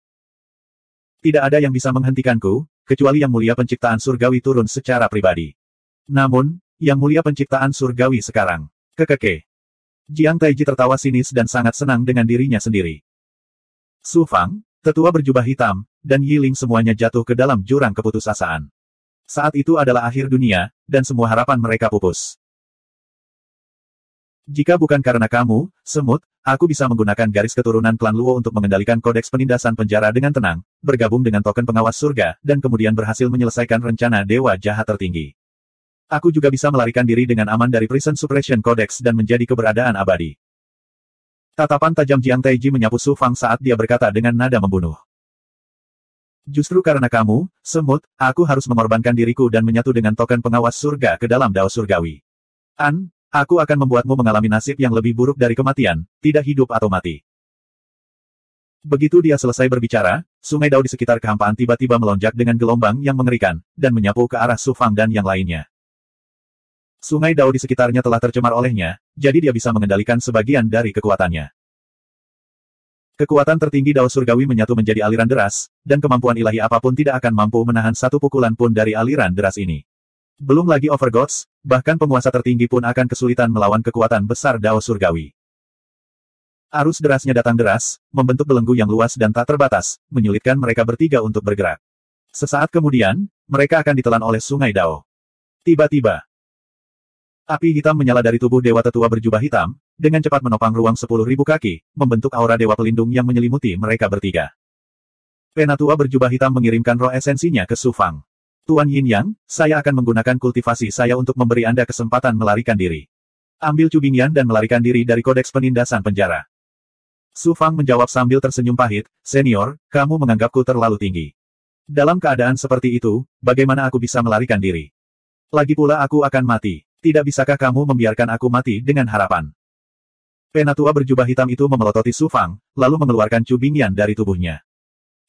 Tidak ada yang bisa menghentikanku, kecuali yang mulia penciptaan surgawi turun secara pribadi. Namun, yang mulia penciptaan surgawi sekarang, kekeke. Jiang Taiji tertawa sinis dan sangat senang dengan dirinya sendiri. Su Fang, tetua berjubah hitam, dan Yiling semuanya jatuh ke dalam jurang keputusasaan. Saat itu adalah akhir dunia, dan semua harapan mereka pupus. Jika bukan karena kamu, semut, aku bisa menggunakan garis keturunan klan Luo untuk mengendalikan kodeks penindasan penjara dengan tenang, bergabung dengan token pengawas surga, dan kemudian berhasil menyelesaikan rencana dewa jahat tertinggi. Aku juga bisa melarikan diri dengan aman dari Prison Suppression Codex dan menjadi keberadaan abadi. Tatapan tajam Jiang Taiji menyapu Su Fang saat dia berkata dengan nada membunuh. Justru karena kamu, semut, aku harus mengorbankan diriku dan menyatu dengan token pengawas surga ke dalam Dao surgawi. Aku akan membuatmu mengalami nasib yang lebih buruk dari kematian, tidak hidup atau mati. Begitu dia selesai berbicara, sungai Dao di sekitar kehampaan tiba-tiba melonjak dengan gelombang yang mengerikan, dan menyapu ke arah Su Fang dan yang lainnya. Sungai Dao di sekitarnya telah tercemar olehnya, jadi dia bisa mengendalikan sebagian dari kekuatannya. Kekuatan tertinggi Dao surgawi menyatu menjadi aliran deras, dan kemampuan ilahi apapun tidak akan mampu menahan satu pukulan pun dari aliran deras ini. Belum lagi Overgods, bahkan penguasa tertinggi pun akan kesulitan melawan kekuatan besar Dao surgawi. Arus derasnya datang deras, membentuk belenggu yang luas dan tak terbatas, menyulitkan mereka bertiga untuk bergerak. Sesaat kemudian, mereka akan ditelan oleh Sungai Dao. Tiba-tiba, api hitam menyala dari tubuh dewa tetua berjubah hitam, dengan cepat menopang ruang 10.000 kaki, membentuk aura dewa pelindung yang menyelimuti mereka bertiga. Penatua berjubah hitam mengirimkan roh esensinya ke Su Fang. Tuan Yin Yang, saya akan menggunakan kultivasi saya untuk memberi Anda kesempatan melarikan diri. Ambil Cubing Yan dan melarikan diri dari kodeks penindasan penjara. Su Fang menjawab sambil tersenyum pahit, Senior, kamu menganggapku terlalu tinggi. Dalam keadaan seperti itu, bagaimana aku bisa melarikan diri? Lagi pula aku akan mati. Tidak bisakah kamu membiarkan aku mati dengan harapan? Penatua berjubah hitam itu memelototi Su Fang, lalu mengeluarkan Cubing Yan dari tubuhnya.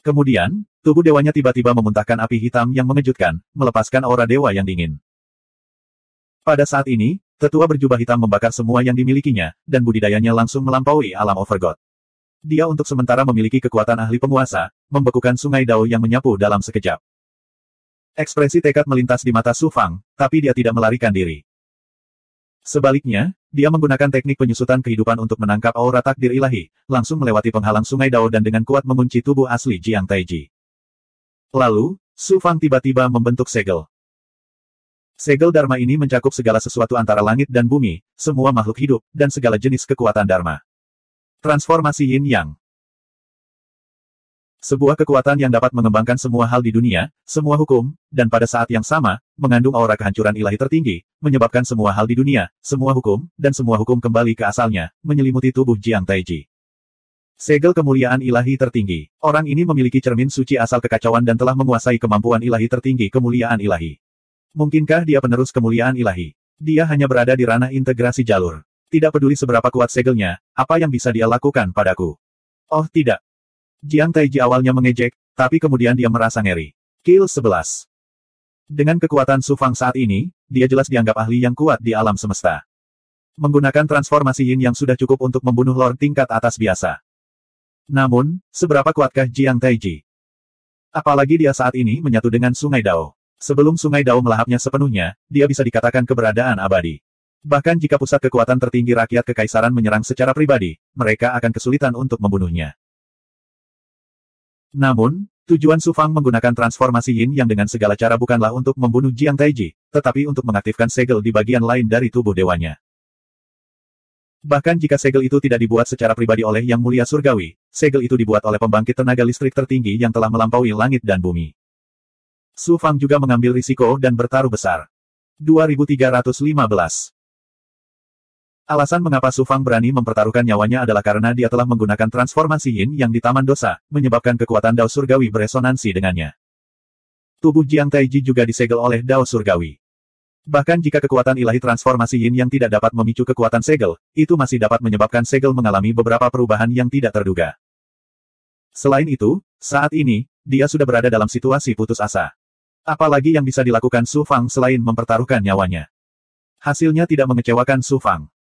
Kemudian, tubuh dewanya tiba-tiba memuntahkan api hitam yang mengejutkan, melepaskan aura dewa yang dingin. Pada saat ini, tetua berjubah hitam membakar semua yang dimilikinya, dan budidayanya langsung melampaui alam Overgod. Dia untuk sementara memiliki kekuatan ahli penguasa, membekukan Sungai Dao yang menyapu dalam sekejap. Ekspresi tekad melintas di mata Su Fang, tapi dia tidak melarikan diri. Sebaliknya, dia menggunakan teknik penyusutan kehidupan untuk menangkap aura takdir ilahi, langsung melewati penghalang Sungai Dao dan dengan kuat mengunci tubuh asli Jiang Taiji. Lalu, Su Fang tiba-tiba membentuk segel. Segel Dharma ini mencakup segala sesuatu antara langit dan bumi, semua makhluk hidup, dan segala jenis kekuatan Dharma. Transformasi Yin Yang. Sebuah kekuatan yang dapat mengembangkan semua hal di dunia, semua hukum, dan pada saat yang sama, mengandung aura kehancuran ilahi tertinggi, menyebabkan semua hal di dunia, semua hukum, dan semua hukum kembali ke asalnya, menyelimuti tubuh Jiang Taiji. Segel kemuliaan ilahi tertinggi. Orang ini memiliki cermin suci asal kekacauan dan telah menguasai kemampuan ilahi tertinggi kemuliaan ilahi. Mungkinkah dia penerus kemuliaan ilahi? Dia hanya berada di ranah integrasi jalur. Tidak peduli seberapa kuat segelnya, apa yang bisa dia lakukan padaku? Oh tidak. Jiang Taiji awalnya mengejek, tapi kemudian dia merasa ngeri. Kill 11. Dengan kekuatan Su Fang saat ini, dia jelas dianggap ahli yang kuat di alam semesta. Menggunakan transformasi Yin yang sudah cukup untuk membunuh Lord tingkat atas biasa. Namun, seberapa kuatkah Jiang Taiji? Apalagi dia saat ini menyatu dengan Sungai Dao. Sebelum Sungai Dao melahapnya sepenuhnya, dia bisa dikatakan keberadaan abadi. Bahkan jika pusat kekuatan tertinggi rakyat kekaisaran menyerang secara pribadi, mereka akan kesulitan untuk membunuhnya. Namun, tujuan Su Fang menggunakan transformasi Yin yang dengan segala cara bukanlah untuk membunuh Jiang Taiji, tetapi untuk mengaktifkan segel di bagian lain dari tubuh dewanya. Bahkan jika segel itu tidak dibuat secara pribadi oleh Yang Mulia Surgawi, segel itu dibuat oleh pembangkit tenaga listrik tertinggi yang telah melampaui langit dan bumi. Su Fang juga mengambil risiko dan bertaruh besar. 2315. Alasan mengapa Su Fang berani mempertaruhkan nyawanya adalah karena dia telah menggunakan transformasi Yin yang di Taman Dosa, menyebabkan kekuatan Dao Surgawi beresonansi dengannya. Tubuh Jiang Taiji juga disegel oleh Dao Surgawi. Bahkan jika kekuatan ilahi transformasi Yin yang tidak dapat memicu kekuatan segel, itu masih dapat menyebabkan segel mengalami beberapa perubahan yang tidak terduga. Selain itu, saat ini, dia sudah berada dalam situasi putus asa. Apalagi yang bisa dilakukan Su Fang selain mempertaruhkan nyawanya? Hasilnya tidak mengecewakan Su Fang.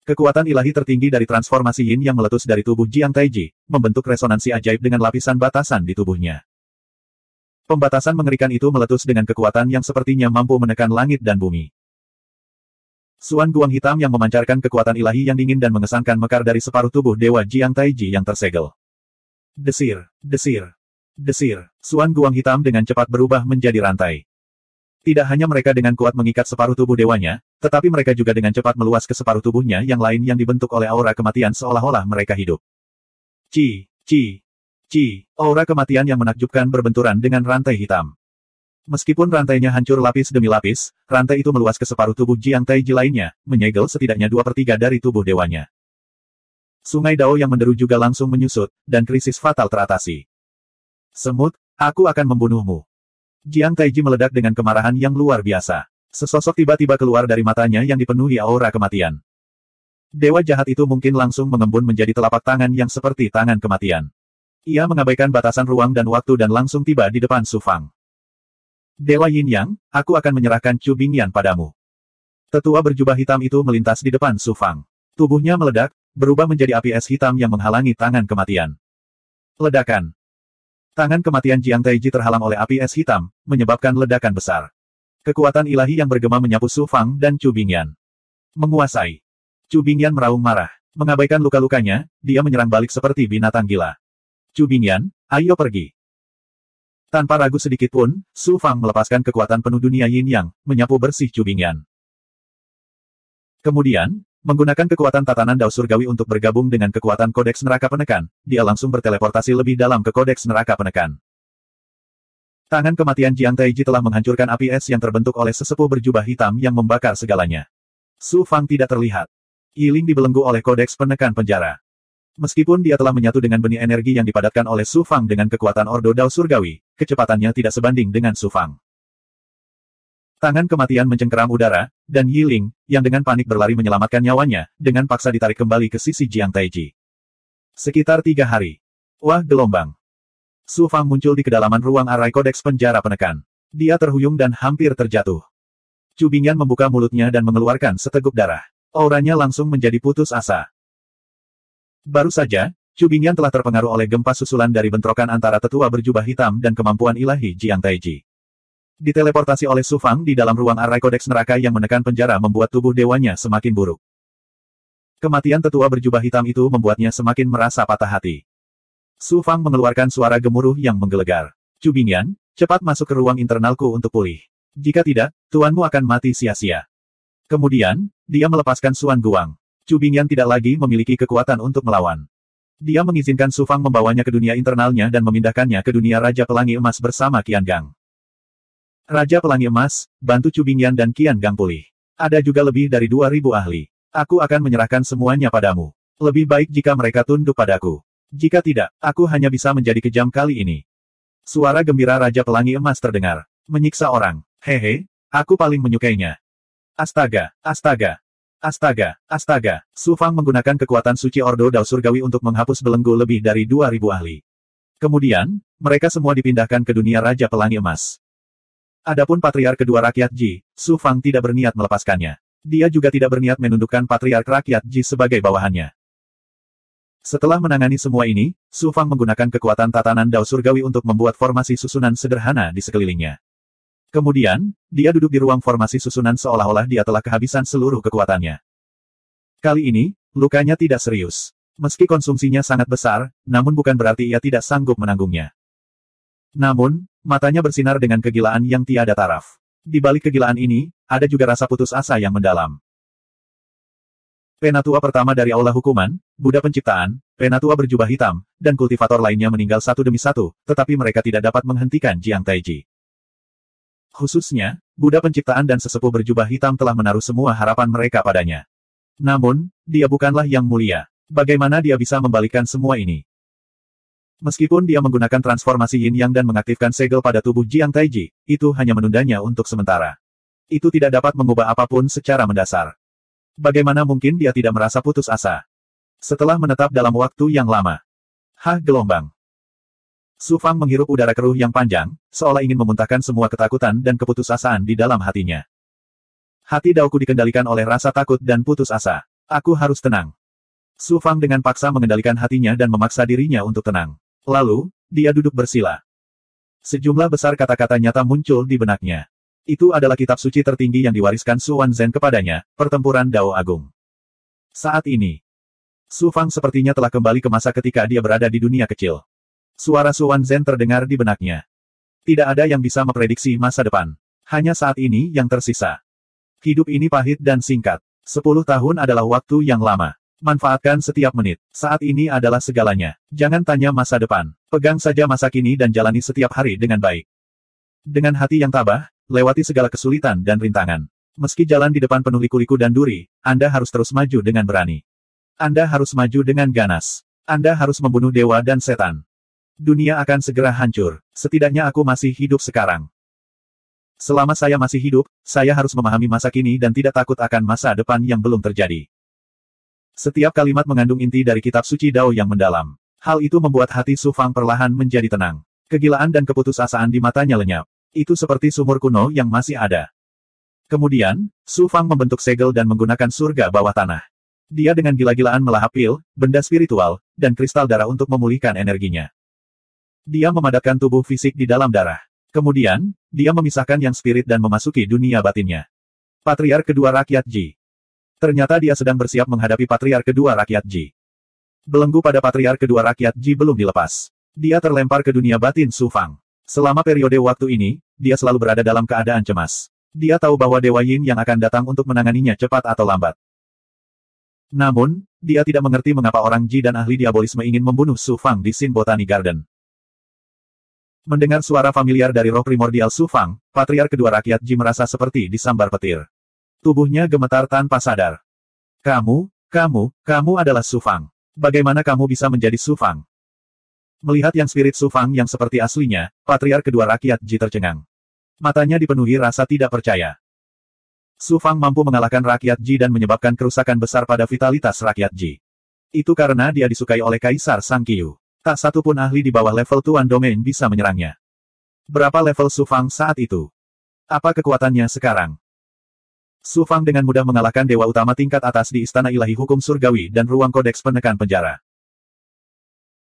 Kekuatan ilahi tertinggi dari transformasi Yin yang meletus dari tubuh Jiang Taiji, membentuk resonansi ajaib dengan lapisan batasan di tubuhnya. Pembatasan mengerikan itu meletus dengan kekuatan yang sepertinya mampu menekan langit dan bumi. Suan Guang hitam yang memancarkan kekuatan ilahi yang dingin dan mengesankan mekar dari separuh tubuh Dewa Jiang Taiji yang tersegel. Desir, desir, desir. Suan Guang hitam dengan cepat berubah menjadi rantai. Tidak hanya mereka dengan kuat mengikat separuh tubuh dewanya, tetapi mereka juga dengan cepat meluas ke separuh tubuhnya yang lain yang dibentuk oleh aura kematian seolah-olah mereka hidup. Ci, ci, ci. Aura kematian yang menakjubkan berbenturan dengan rantai hitam. Meskipun rantainya hancur lapis demi lapis, rantai itu meluas ke separuh tubuh Jiang Taiji lainnya, menyegel setidaknya 2/3 dari tubuh dewanya. Sungai Dao yang menderu juga langsung menyusut, dan krisis fatal teratasi. Semut, aku akan membunuhmu. Jiang Taiji meledak dengan kemarahan yang luar biasa. Sesosok tiba-tiba keluar dari matanya yang dipenuhi aura kematian. Dewa jahat itu mungkin langsung mengembun menjadi telapak tangan yang seperti tangan kematian. Ia mengabaikan batasan ruang dan waktu dan langsung tiba di depan Su Fang. Dewa Yin Yang, aku akan menyerahkan Chu Bingyan padamu. Tetua berjubah hitam itu melintas di depan Su Fang. Tubuhnya meledak, berubah menjadi api es hitam yang menghalangi tangan kematian. Ledakan. Tangan kematian Jiang Taiji terhalang oleh api es hitam, menyebabkan ledakan besar. Kekuatan ilahi yang bergema menyapu Su Fang dan Chu Bingyan. Menguasai. Chu Bingyan meraung marah. Mengabaikan luka-lukanya, dia menyerang balik seperti binatang gila. Chu Bingyan, ayo pergi. Tanpa ragu sedikit pun, Su Fang melepaskan kekuatan penuh dunia Yin Yang, menyapu bersih Chu Bingyan. Kemudian, menggunakan kekuatan tatanan Dao Surgawi untuk bergabung dengan kekuatan kodeks neraka penekan, dia langsung berteleportasi lebih dalam ke kodeks neraka penekan. Tangan kematian Jiang Taiji telah menghancurkan api es yang terbentuk oleh sesepuh berjubah hitam yang membakar segalanya. Su Fang tidak terlihat. Yiling dibelenggu oleh kodeks penekan penjara. Meskipun dia telah menyatu dengan benih energi yang dipadatkan oleh Su Fang dengan kekuatan Ordo Dao Surgawi, kecepatannya tidak sebanding dengan Su Fang. Tangan kematian mencengkeram udara, dan Yiling, yang dengan panik berlari menyelamatkan nyawanya, dengan paksa ditarik kembali ke sisi Jiang Taiji. Sekitar 3 hari. Wah gelombang. Su Fang muncul di kedalaman ruang arai kodeks penjara penekan. Dia terhuyung dan hampir terjatuh. Chu Bingyan membuka mulutnya dan mengeluarkan seteguk darah. Auranya langsung menjadi putus asa. Baru saja, Chu Bingyan telah terpengaruh oleh gempa susulan dari bentrokan antara tetua berjubah hitam dan kemampuan ilahi Jiang Taiji. Diteleportasi oleh Su Fang di dalam ruang arai kodeks neraka yang menekan penjara membuat tubuh dewanya semakin buruk. Kematian tetua berjubah hitam itu membuatnya semakin merasa patah hati. Su Fang mengeluarkan suara gemuruh yang menggelegar. Chu Bingyan, cepat masuk ke ruang internalku untuk pulih. Jika tidak, tuanmu akan mati sia-sia. Kemudian, dia melepaskan Suan Guang. Chu Bingyan tidak lagi memiliki kekuatan untuk melawan. Dia mengizinkan Su Fang membawanya ke dunia internalnya dan memindahkannya ke dunia Raja Pelangi Emas bersama Qian Gang. Raja Pelangi Emas, bantu Chu Bingyan dan Qian Gang pulih. Ada juga lebih dari 2.000 ahli. Aku akan menyerahkan semuanya padamu. Lebih baik jika mereka tunduk padaku. Jika tidak, aku hanya bisa menjadi kejam kali ini. Suara gembira Raja Pelangi Emas terdengar. Menyiksa orang. Hehe, aku paling menyukainya. Astaga, astaga. Astaga, astaga. Su Fang menggunakan kekuatan suci Ordo Dao Surgawi untuk menghapus belenggu lebih dari 2.000 ahli. Kemudian, mereka semua dipindahkan ke dunia Raja Pelangi Emas. Adapun Patriark kedua rakyat Ji, Su Fang tidak berniat melepaskannya. Dia juga tidak berniat menundukkan Patriark rakyat Ji sebagai bawahannya. Setelah menangani semua ini, Su Fang menggunakan kekuatan tatanan Dao Surgawi untuk membuat formasi susunan sederhana di sekelilingnya. Kemudian, dia duduk di ruang formasi susunan seolah-olah dia telah kehabisan seluruh kekuatannya. Kali ini, lukanya tidak serius. Meski konsumsinya sangat besar, namun bukan berarti ia tidak sanggup menanggungnya. Namun, matanya bersinar dengan kegilaan yang tiada taraf. Di balik kegilaan ini, ada juga rasa putus asa yang mendalam. Penatua pertama dari Aula Hukuman, Buddha Penciptaan, Penatua berjubah hitam, dan kultivator lainnya meninggal satu demi satu, tetapi mereka tidak dapat menghentikan Jiang Taiji. Khususnya, Buddha penciptaan dan sesepuh berjubah hitam telah menaruh semua harapan mereka padanya. Namun, dia bukanlah yang mulia. Bagaimana dia bisa membalikkan semua ini? Meskipun dia menggunakan transformasi Yin Yang dan mengaktifkan segel pada tubuh Jiang Taiji, itu hanya menundanya untuk sementara. Itu tidak dapat mengubah apapun secara mendasar. Bagaimana mungkin dia tidak merasa putus asa? Setelah menetap dalam waktu yang lama. Gelombang. Su Fang menghirup udara keruh yang panjang, seolah ingin memuntahkan semua ketakutan dan keputusasaan di dalam hatinya. Hati Daoku dikendalikan oleh rasa takut dan putus asa. Aku harus tenang. Su Fang dengan paksa mengendalikan hatinya dan memaksa dirinya untuk tenang. Lalu, dia duduk bersila. Sejumlah besar kata-kata nyata muncul di benaknya. Itu adalah kitab suci tertinggi yang diwariskan Su Wanzhen kepadanya, Pertempuran Dao Agung. Saat ini, Su Fang sepertinya telah kembali ke masa ketika dia berada di dunia kecil. Suara Su Wanzhen terdengar di benaknya. Tidak ada yang bisa memprediksi masa depan. Hanya saat ini yang tersisa. Hidup ini pahit dan singkat. 10 tahun adalah waktu yang lama. Manfaatkan setiap menit. Saat ini adalah segalanya. Jangan tanya masa depan. Pegang saja masa kini dan jalani setiap hari dengan baik. Dengan hati yang tabah, lewati segala kesulitan dan rintangan. Meski jalan di depan penuh liku-liku dan duri, Anda harus terus maju dengan berani. Anda harus maju dengan ganas. Anda harus membunuh dewa dan setan. Dunia akan segera hancur. Setidaknya aku masih hidup sekarang. Selama saya masih hidup, saya harus memahami masa kini dan tidak takut akan masa depan yang belum terjadi. Setiap kalimat mengandung inti dari kitab suci Dao yang mendalam. Hal itu membuat hati Su Fang perlahan menjadi tenang. Kegilaan dan keputusasaan di matanya lenyap. Itu seperti sumur kuno yang masih ada. Kemudian, Su Fang membentuk segel dan menggunakan surga bawah tanah. Dia dengan gila-gilaan melahap pil, benda spiritual, dan kristal darah untuk memulihkan energinya. Dia memadatkan tubuh fisik di dalam darah. Kemudian, dia memisahkan yang spirit dan memasuki dunia batinnya. Patriark kedua rakyat Ji. Ternyata dia sedang bersiap menghadapi Patriark kedua rakyat Ji. Belenggu pada Patriark kedua rakyat Ji belum dilepas. Dia terlempar ke dunia batin Su Fang. Selama periode waktu ini, dia selalu berada dalam keadaan cemas. Dia tahu bahwa Dewa Yin yang akan datang untuk menanganinya cepat atau lambat. Namun, dia tidak mengerti mengapa orang Ji dan ahli diabolisme ingin membunuh Su Fang di Sin Botany Garden. Mendengar suara familiar dari roh primordial Su Fang, Patriark kedua rakyat Ji merasa seperti disambar petir. Tubuhnya gemetar tanpa sadar. Kamu adalah Su Fang. Bagaimana kamu bisa menjadi Su Fang? Melihat yang spirit Su Fang yang seperti aslinya, Patriark kedua rakyat Ji tercengang. Matanya dipenuhi rasa tidak percaya. Su Fang mampu mengalahkan rakyat Ji dan menyebabkan kerusakan besar pada vitalitas rakyat Ji. Itu karena dia disukai oleh Kaisar Sang Qiu. Tak satu pun ahli di bawah level Tuan Domain bisa menyerangnya. Berapa level Su Fang saat itu? Apa kekuatannya sekarang? Su Fang dengan mudah mengalahkan dewa utama tingkat atas di Istana Ilahi Hukum Surgawi dan ruang kodeks penekan penjara.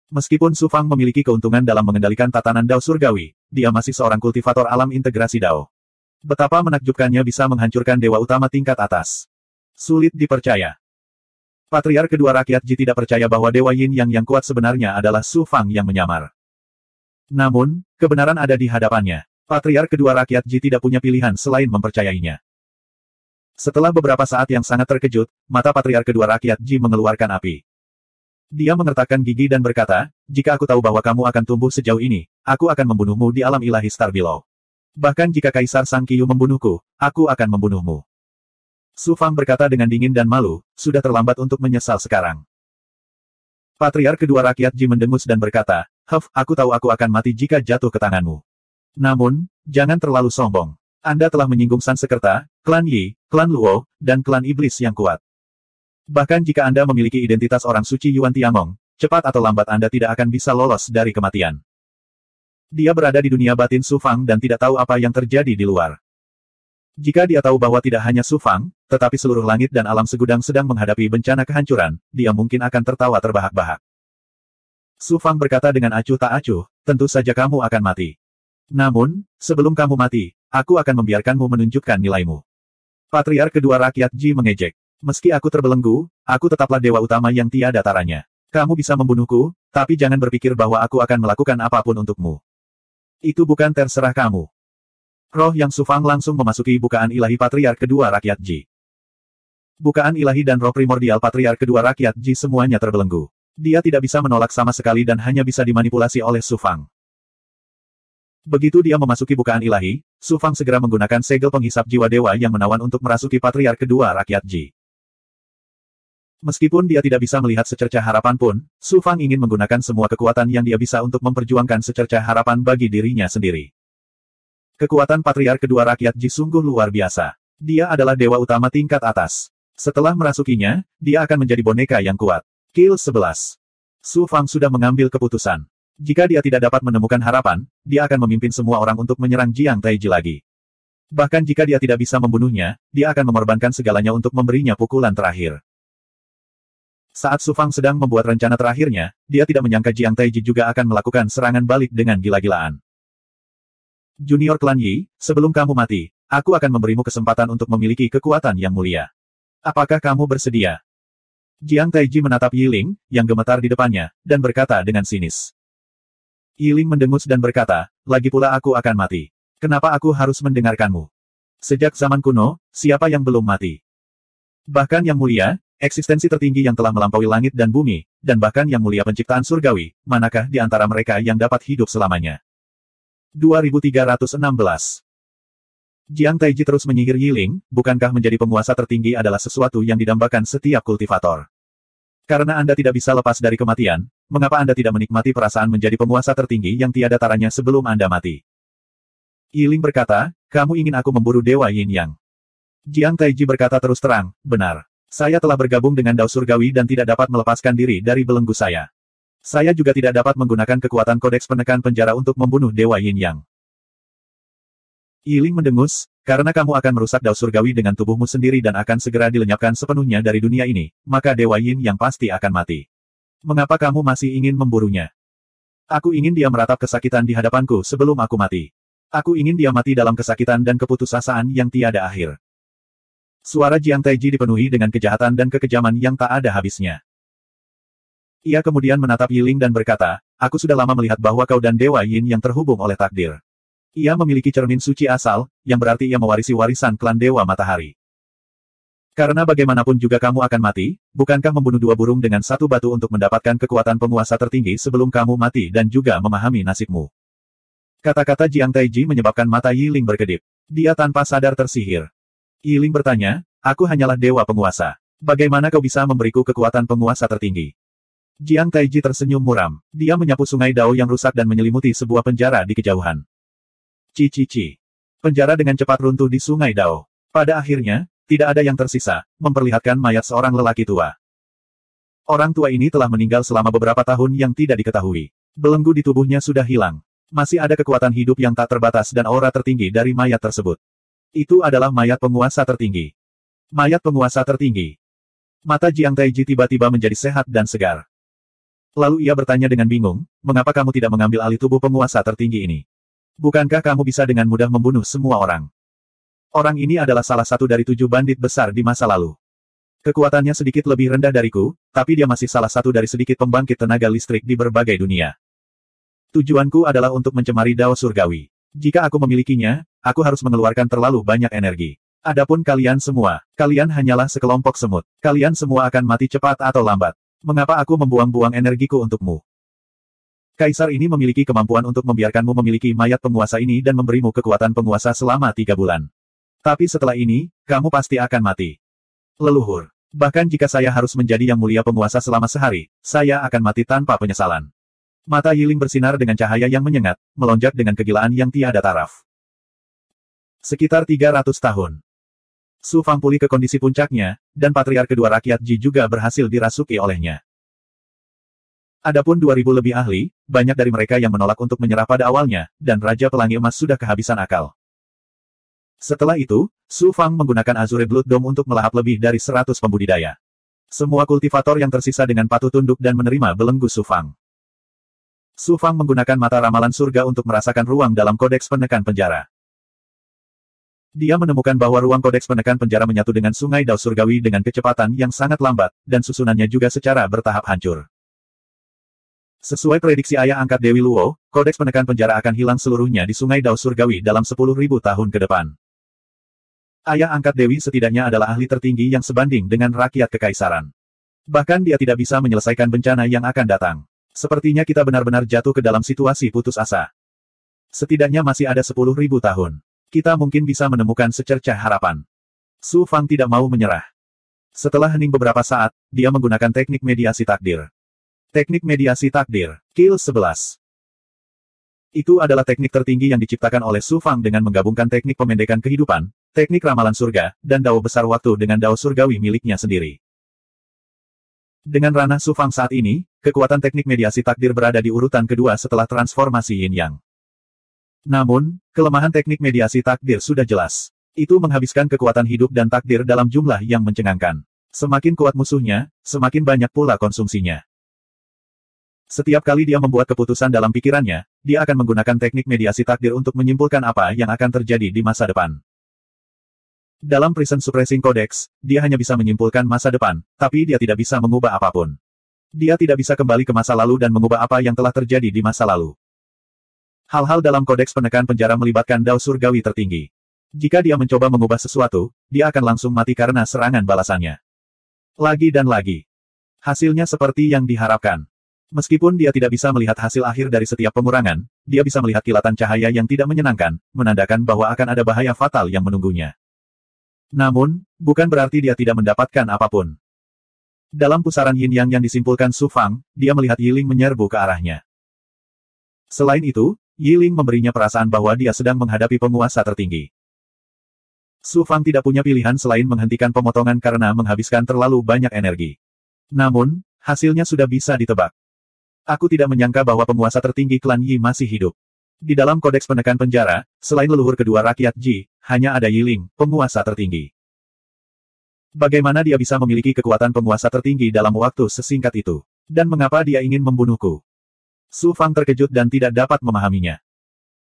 Meskipun Su Fang memiliki keuntungan dalam mengendalikan tatanan Dao Surgawi, dia masih seorang kultivator alam integrasi Dao. Betapa menakjubkannya bisa menghancurkan dewa utama tingkat atas. Sulit dipercaya. Patriark kedua rakyat Ji tidak percaya bahwa Dewa Yin yang kuat sebenarnya adalah Su Fang yang menyamar. Namun, kebenaran ada di hadapannya. Patriark kedua rakyat Ji tidak punya pilihan selain mempercayainya. Setelah beberapa saat yang sangat terkejut, mata Patriark kedua rakyat Ji mengeluarkan api. Dia mengertakkan gigi dan berkata, jika aku tahu bahwa kamu akan tumbuh sejauh ini, aku akan membunuhmu di alam ilahi Star Below. Bahkan jika Kaisar Sang Qiu membunuhku, aku akan membunuhmu. Su Fang berkata dengan dingin dan malu, sudah terlambat untuk menyesal sekarang. Patriark kedua rakyat Ji mendengus dan berkata, aku tahu aku akan mati jika jatuh ke tanganmu. Namun, jangan terlalu sombong. Anda telah menyinggung Sansekerta, klan Yi, klan Luo, dan klan Iblis yang kuat. Bahkan jika Anda memiliki identitas orang suci Yuan Tiangong, cepat atau lambat Anda tidak akan bisa lolos dari kematian. Dia berada di dunia batin Su Fang dan tidak tahu apa yang terjadi di luar. Jika dia tahu bahwa tidak hanya Su Fang, tetapi seluruh langit dan alam segudang sedang menghadapi bencana kehancuran, dia mungkin akan tertawa terbahak-bahak. Su Fang berkata dengan acuh tak acuh, tentu saja kamu akan mati. Namun, sebelum kamu mati, aku akan membiarkanmu menunjukkan nilaimu. Patriark kedua rakyat Ji mengejek. Meski aku terbelenggu, aku tetaplah dewa utama yang tiada taranya. Kamu bisa membunuhku, tapi jangan berpikir bahwa aku akan melakukan apapun untukmu. Itu bukan terserah kamu. Roh yang Su Fang langsung memasuki bukaan ilahi Patriark kedua rakyat Ji. Bukaan ilahi dan roh primordial Patriark kedua rakyat Ji semuanya terbelenggu. Dia tidak bisa menolak sama sekali dan hanya bisa dimanipulasi oleh Su Fang. Begitu dia memasuki bukaan ilahi, Su Fang segera menggunakan segel penghisap jiwa dewa yang menawan untuk merasuki patriark kedua rakyat Ji. Meskipun dia tidak bisa melihat secercah harapan pun, Su Fang ingin menggunakan semua kekuatan yang dia bisa untuk memperjuangkan secercah harapan bagi dirinya sendiri. Kekuatan patriark kedua rakyat Ji sungguh luar biasa. Dia adalah dewa utama tingkat atas. Setelah merasukinya, dia akan menjadi boneka yang kuat. Kill 11. Su Fang sudah mengambil keputusan. Jika dia tidak dapat menemukan harapan, dia akan memimpin semua orang untuk menyerang Jiang Taiji lagi. Bahkan jika dia tidak bisa membunuhnya, dia akan mengorbankan segalanya untuk memberinya pukulan terakhir. Saat Su Fang sedang membuat rencana terakhirnya, dia tidak menyangka Jiang Taiji juga akan melakukan serangan balik dengan gila-gilaan. Junior klan Yi, sebelum kamu mati, aku akan memberimu kesempatan untuk memiliki kekuatan yang mulia. Apakah kamu bersedia? Jiang Taiji menatap Yi Ling, yang gemetar di depannya, dan berkata dengan sinis. Yi Ling mendengus dan berkata, lagi pula aku akan mati. Kenapa aku harus mendengarkanmu? Sejak zaman kuno, siapa yang belum mati? Bahkan yang mulia, eksistensi tertinggi yang telah melampaui langit dan bumi, dan bahkan yang mulia penciptaan surgawi, manakah di antara mereka yang dapat hidup selamanya? 2316. Jiang Taiji terus menyihir Yi Ling, bukankah menjadi penguasa tertinggi adalah sesuatu yang didambakan setiap kultivator? Karena Anda tidak bisa lepas dari kematian, mengapa Anda tidak menikmati perasaan menjadi penguasa tertinggi yang tiada taranya sebelum Anda mati? Yi Ling berkata, kamu ingin aku memburu Dewa Yin Yang. Jiang Taiji berkata terus terang, benar. Saya telah bergabung dengan Dao Surgawi dan tidak dapat melepaskan diri dari belenggu saya. Saya juga tidak dapat menggunakan kekuatan kodeks penekan penjara untuk membunuh Dewa Yin Yang. Yi Ling mendengus, karena kamu akan merusak Dao Surgawi dengan tubuhmu sendiri dan akan segera dilenyapkan sepenuhnya dari dunia ini, maka Dewa Yin Yang pasti akan mati. Mengapa kamu masih ingin memburunya? Aku ingin dia meratap kesakitan di hadapanku sebelum aku mati. Aku ingin dia mati dalam kesakitan dan keputusasaan yang tiada akhir. Suara Jiang Taiji dipenuhi dengan kejahatan dan kekejaman yang tak ada habisnya. Ia kemudian menatap Yi Ling dan berkata, aku sudah lama melihat bahwa kau dan Dewa Yin yang terhubung oleh takdir. Ia memiliki cermin suci asal, yang berarti ia mewarisi warisan klan Dewa Matahari. Karena bagaimanapun juga kamu akan mati, bukankah membunuh dua burung dengan satu batu untuk mendapatkan kekuatan penguasa tertinggi sebelum kamu mati dan juga memahami nasibmu? Kata-kata Jiang Taiji menyebabkan mata Yi Ling berkedip. Dia tanpa sadar tersihir. Yi Ling bertanya, aku hanyalah dewa penguasa. Bagaimana kau bisa memberiku kekuatan penguasa tertinggi? Jiang Taiji tersenyum muram. Dia menyapu sungai Dao yang rusak dan menyelimuti sebuah penjara di kejauhan. Cici. Penjara dengan cepat runtuh di sungai Dao. Pada akhirnya, tidak ada yang tersisa, memperlihatkan mayat seorang lelaki tua. Orang tua ini telah meninggal selama beberapa tahun yang tidak diketahui. Belenggu di tubuhnya sudah hilang. Masih ada kekuatan hidup yang tak terbatas dan aura tertinggi dari mayat tersebut. Itu adalah mayat penguasa tertinggi. Mayat penguasa tertinggi. Mata Jiang Taiji tiba-tiba menjadi sehat dan segar. Lalu ia bertanya dengan bingung, mengapa kamu tidak mengambil alih tubuh penguasa tertinggi ini? Bukankah kamu bisa dengan mudah membunuh semua orang? Orang ini adalah salah satu dari 7 bandit besar di masa lalu. Kekuatannya sedikit lebih rendah dariku, tapi dia masih salah satu dari sedikit pembangkit tenaga listrik di berbagai dunia. Tujuanku adalah untuk mencemari Dao Surgawi. Jika aku memilikinya, aku harus mengeluarkan terlalu banyak energi. Adapun kalian semua, kalian hanyalah sekelompok semut. Kalian semua akan mati cepat atau lambat. Mengapa aku membuang-buang energiku untukmu? Kaisar ini memiliki kemampuan untuk membiarkanmu memiliki mayat penguasa ini dan memberimu kekuatan penguasa selama 3 bulan. Tapi setelah ini, kamu pasti akan mati. Leluhur. Bahkan jika saya harus menjadi yang mulia penguasa selama sehari, saya akan mati tanpa penyesalan. Mata Yi Ling bersinar dengan cahaya yang menyengat, melonjak dengan kegilaan yang tiada taraf. Sekitar 300 tahun. Su Fang pulih ke kondisi puncaknya, dan patriark kedua rakyat Ji juga berhasil dirasuki olehnya. Adapun 2000 lebih ahli, banyak dari mereka yang menolak untuk menyerah pada awalnya, dan Raja Pelangi Emas sudah kehabisan akal. Setelah itu, Su Fang menggunakan Azure Blood Dome untuk melahap lebih dari 100 pembudidaya. Semua kultivator yang tersisa dengan patuh tunduk dan menerima belenggu Su Fang. Su Fang menggunakan mata ramalan surga untuk merasakan ruang dalam kodeks penekan penjara. Dia menemukan bahwa ruang kodeks penekan penjara menyatu dengan sungai Dao Surgawi dengan kecepatan yang sangat lambat, dan susunannya juga secara bertahap hancur. Sesuai prediksi ayah angkat Dewi Luo, kodeks penekan penjara akan hilang seluruhnya di sungai Dao Surgawi dalam 10.000 tahun ke depan. Ayah angkat Dewi setidaknya adalah ahli tertinggi yang sebanding dengan rakyat kekaisaran. Bahkan dia tidak bisa menyelesaikan bencana yang akan datang. Sepertinya kita benar-benar jatuh ke dalam situasi putus asa. Setidaknya masih ada 10.000 tahun. Kita mungkin bisa menemukan secercah harapan. Su Fang tidak mau menyerah. Setelah hening beberapa saat, dia menggunakan teknik mediasi takdir. Teknik mediasi takdir, Kill 11. Itu adalah teknik tertinggi yang diciptakan oleh Su Fang dengan menggabungkan teknik pemendekan kehidupan, teknik ramalan surga, dan dao besar waktu dengan dao surgawi miliknya sendiri. Dengan ranah Su Fang saat ini, kekuatan teknik mediasi takdir berada di urutan kedua setelah transformasi Yin Yang. Namun, kelemahan teknik mediasi takdir sudah jelas. Itu menghabiskan kekuatan hidup dan takdir dalam jumlah yang mencengangkan. Semakin kuat musuhnya, semakin banyak pula konsumsinya. Setiap kali dia membuat keputusan dalam pikirannya, dia akan menggunakan teknik mediasi takdir untuk menyimpulkan apa yang akan terjadi di masa depan. Dalam Prison Suppressing Codex, dia hanya bisa menyimpulkan masa depan, tapi dia tidak bisa mengubah apapun. Dia tidak bisa kembali ke masa lalu dan mengubah apa yang telah terjadi di masa lalu. Hal-hal dalam kodeks penekan penjara melibatkan dao surgawi tertinggi. Jika dia mencoba mengubah sesuatu, dia akan langsung mati karena serangan balasannya. Lagi dan lagi. Hasilnya seperti yang diharapkan. Meskipun dia tidak bisa melihat hasil akhir dari setiap pengurangan, dia bisa melihat kilatan cahaya yang tidak menyenangkan, menandakan bahwa akan ada bahaya fatal yang menunggunya. Namun, bukan berarti dia tidak mendapatkan apapun. Dalam pusaran Yin Yang yang disimpulkan Su Fang, dia melihat Yiling menyerbu ke arahnya. Selain itu, Yiling memberinya perasaan bahwa dia sedang menghadapi penguasa tertinggi. Su Fang tidak punya pilihan selain menghentikan pemotongan karena menghabiskan terlalu banyak energi. Namun, hasilnya sudah bisa ditebak. Aku tidak menyangka bahwa penguasa tertinggi klan Yi masih hidup. Di dalam kodeks penekan penjara, selain leluhur kedua rakyat Ji, hanya ada Yiling, penguasa tertinggi. Bagaimana dia bisa memiliki kekuatan penguasa tertinggi dalam waktu sesingkat itu? Dan mengapa dia ingin membunuhku? Su Fang terkejut dan tidak dapat memahaminya.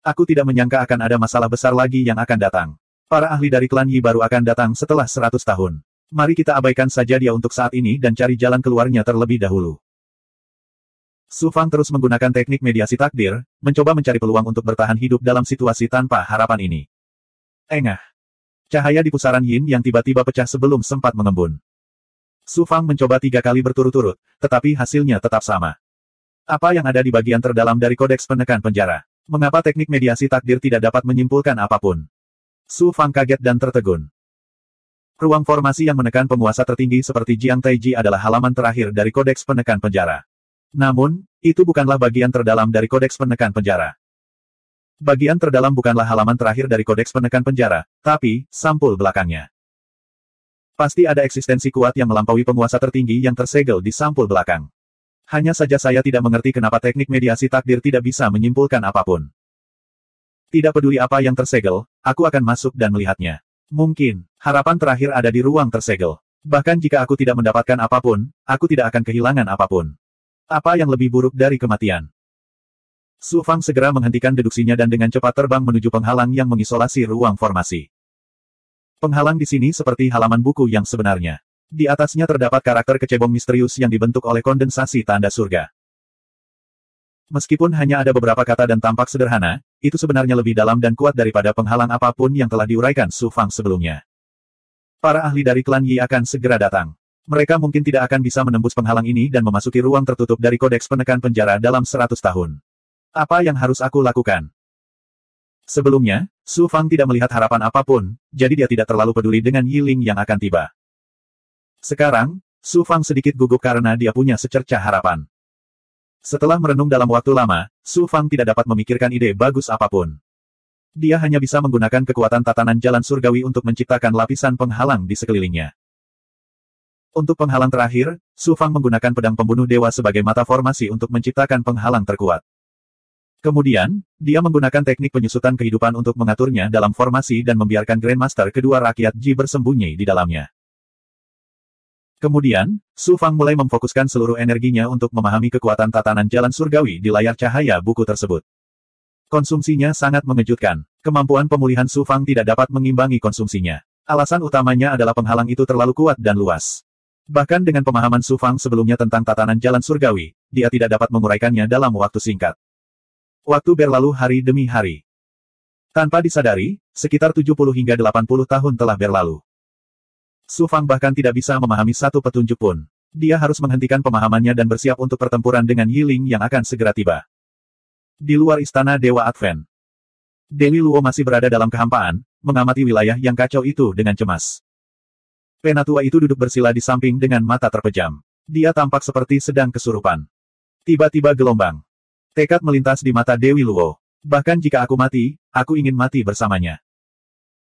Aku tidak menyangka akan ada masalah besar lagi yang akan datang. Para ahli dari klan Yi baru akan datang setelah 100 tahun. Mari kita abaikan saja dia untuk saat ini dan cari jalan keluarnya terlebih dahulu. Su Fang terus menggunakan teknik mediasi takdir, mencoba mencari peluang untuk bertahan hidup dalam situasi tanpa harapan ini. Engah. Cahaya di pusaran Yin yang tiba-tiba pecah sebelum sempat mengembun. Su Fang mencoba 3 kali berturut-turut, tetapi hasilnya tetap sama. Apa yang ada di bagian terdalam dari kodeks penekan penjara? Mengapa teknik mediasi takdir tidak dapat menyimpulkan apapun? Su Fang kaget dan tertegun. Ruang formasi yang menekan penguasa tertinggi seperti Jiang Taiji adalah halaman terakhir dari kodeks penekan penjara. Namun, itu bukanlah bagian terdalam dari kodeks penekan penjara. Bagian terdalam bukanlah halaman terakhir dari kodeks penekan penjara, tapi sampul belakangnya. Pasti ada eksistensi kuat yang melampaui penguasa tertinggi yang tersegel di sampul belakang. Hanya saja saya tidak mengerti kenapa teknik mediasi takdir tidak bisa menyimpulkan apapun. Tidak peduli apa yang tersegel, aku akan masuk dan melihatnya. Mungkin, harapan terakhir ada di ruang tersegel. Bahkan jika aku tidak mendapatkan apapun, aku tidak akan kehilangan apapun. Apa yang lebih buruk dari kematian? Su Fang segera menghentikan deduksinya dan dengan cepat terbang menuju penghalang yang mengisolasi ruang formasi. Penghalang di sini seperti halaman buku yang sebenarnya. Di atasnya terdapat karakter kecebong misterius yang dibentuk oleh kondensasi tanda surga. Meskipun hanya ada beberapa kata dan tampak sederhana, itu sebenarnya lebih dalam dan kuat daripada penghalang apapun yang telah diuraikan Su Fang sebelumnya. Para ahli dari klan Yi akan segera datang. Mereka mungkin tidak akan bisa menembus penghalang ini dan memasuki ruang tertutup dari kodeks penekan penjara dalam 100 tahun. Apa yang harus aku lakukan? Sebelumnya, Su Fang tidak melihat harapan apapun, jadi dia tidak terlalu peduli dengan Yiling yang akan tiba. Sekarang, Su Fang sedikit gugup karena dia punya secercah harapan. Setelah merenung dalam waktu lama, Su Fang tidak dapat memikirkan ide bagus apapun. Dia hanya bisa menggunakan kekuatan tatanan jalan surgawi untuk menciptakan lapisan penghalang di sekelilingnya. Untuk penghalang terakhir, Su Fang menggunakan pedang pembunuh dewa sebagai mata formasi untuk menciptakan penghalang terkuat. Kemudian, dia menggunakan teknik penyusutan kehidupan untuk mengaturnya dalam formasi dan membiarkan Grandmaster kedua rakyat Ji bersembunyi di dalamnya. Kemudian, Su Fang mulai memfokuskan seluruh energinya untuk memahami kekuatan tatanan jalan surgawi di layar cahaya buku tersebut. Konsumsinya sangat mengejutkan. Kemampuan pemulihan Su Fang tidak dapat mengimbangi konsumsinya. Alasan utamanya adalah penghalang itu terlalu kuat dan luas. Bahkan dengan pemahaman Su Fang sebelumnya tentang tatanan jalan surgawi, dia tidak dapat menguraikannya dalam waktu singkat. Waktu berlalu hari demi hari. Tanpa disadari, sekitar 70 hingga 80 tahun telah berlalu. Su Fang bahkan tidak bisa memahami satu petunjuk pun. Dia harus menghentikan pemahamannya dan bersiap untuk pertempuran dengan Yiling yang akan segera tiba. Di luar istana Dewa Advent, Dewi Luo masih berada dalam kehampaan, mengamati wilayah yang kacau itu dengan cemas. Penatua itu duduk bersila di samping dengan mata terpejam. Dia tampak seperti sedang kesurupan. Tiba-tiba gelombang tekad melintas di mata Dewi Luo. Bahkan jika aku mati, aku ingin mati bersamanya.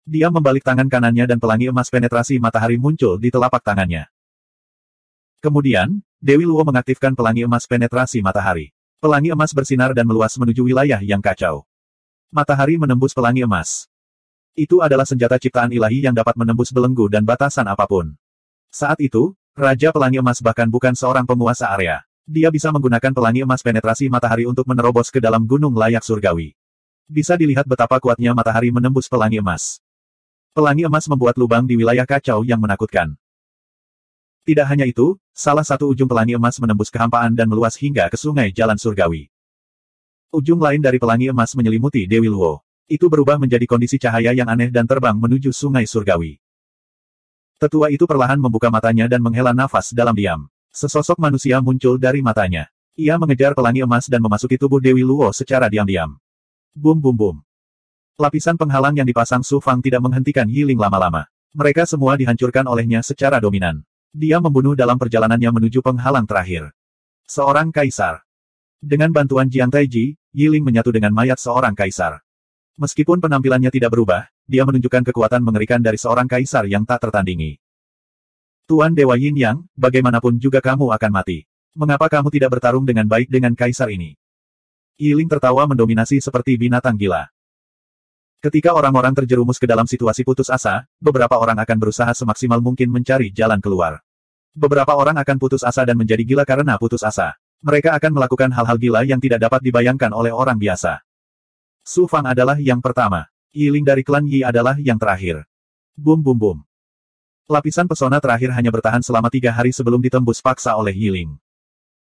Dia membalik tangan kanannya dan pelangi emas penetrasi matahari muncul di telapak tangannya. Kemudian, Dewi Luo mengaktifkan pelangi emas penetrasi matahari. Pelangi emas bersinar dan meluas menuju wilayah yang kacau. Matahari menembus pelangi emas. Itu adalah senjata ciptaan ilahi yang dapat menembus belenggu dan batasan apapun. Saat itu, Raja Pelangi Emas bahkan bukan seorang penguasa area. Dia bisa menggunakan pelangi emas penetrasi matahari untuk menerobos ke dalam gunung layak surgawi. Bisa dilihat betapa kuatnya matahari menembus pelangi emas. Pelangi emas membuat lubang di wilayah kacau yang menakutkan. Tidak hanya itu, salah satu ujung pelangi emas menembus kehampaan dan meluas hingga ke sungai jalan surgawi. Ujung lain dari pelangi emas menyelimuti Dewi Luo. Itu berubah menjadi kondisi cahaya yang aneh dan terbang menuju sungai surgawi. Tetua itu perlahan membuka matanya dan menghela nafas dalam diam. Sesosok manusia muncul dari matanya. Ia mengejar pelangi emas dan memasuki tubuh Dewi Luo secara diam-diam. Bum bum bum. Lapisan penghalang yang dipasang Su Fang tidak menghentikan Yiling lama-lama. Mereka semua dihancurkan olehnya secara dominan. Dia membunuh dalam perjalanannya menuju penghalang terakhir. Seorang kaisar. Dengan bantuan Jiang Taiji, Yiling menyatu dengan mayat seorang kaisar. Meskipun penampilannya tidak berubah, dia menunjukkan kekuatan mengerikan dari seorang kaisar yang tak tertandingi. Tuan Dewa Yin Yang, bagaimanapun juga kamu akan mati. Mengapa kamu tidak bertarung dengan baik dengan kaisar ini? Yiling tertawa mendominasi seperti binatang gila. Ketika orang-orang terjerumus ke dalam situasi putus asa, beberapa orang akan berusaha semaksimal mungkin mencari jalan keluar. Beberapa orang akan putus asa dan menjadi gila karena putus asa. Mereka akan melakukan hal-hal gila yang tidak dapat dibayangkan oleh orang biasa. Su Fang adalah yang pertama. Yiling dari klan Yi adalah yang terakhir. Bum bum bum. Lapisan pesona terakhir hanya bertahan selama 3 hari sebelum ditembus paksa oleh Yiling.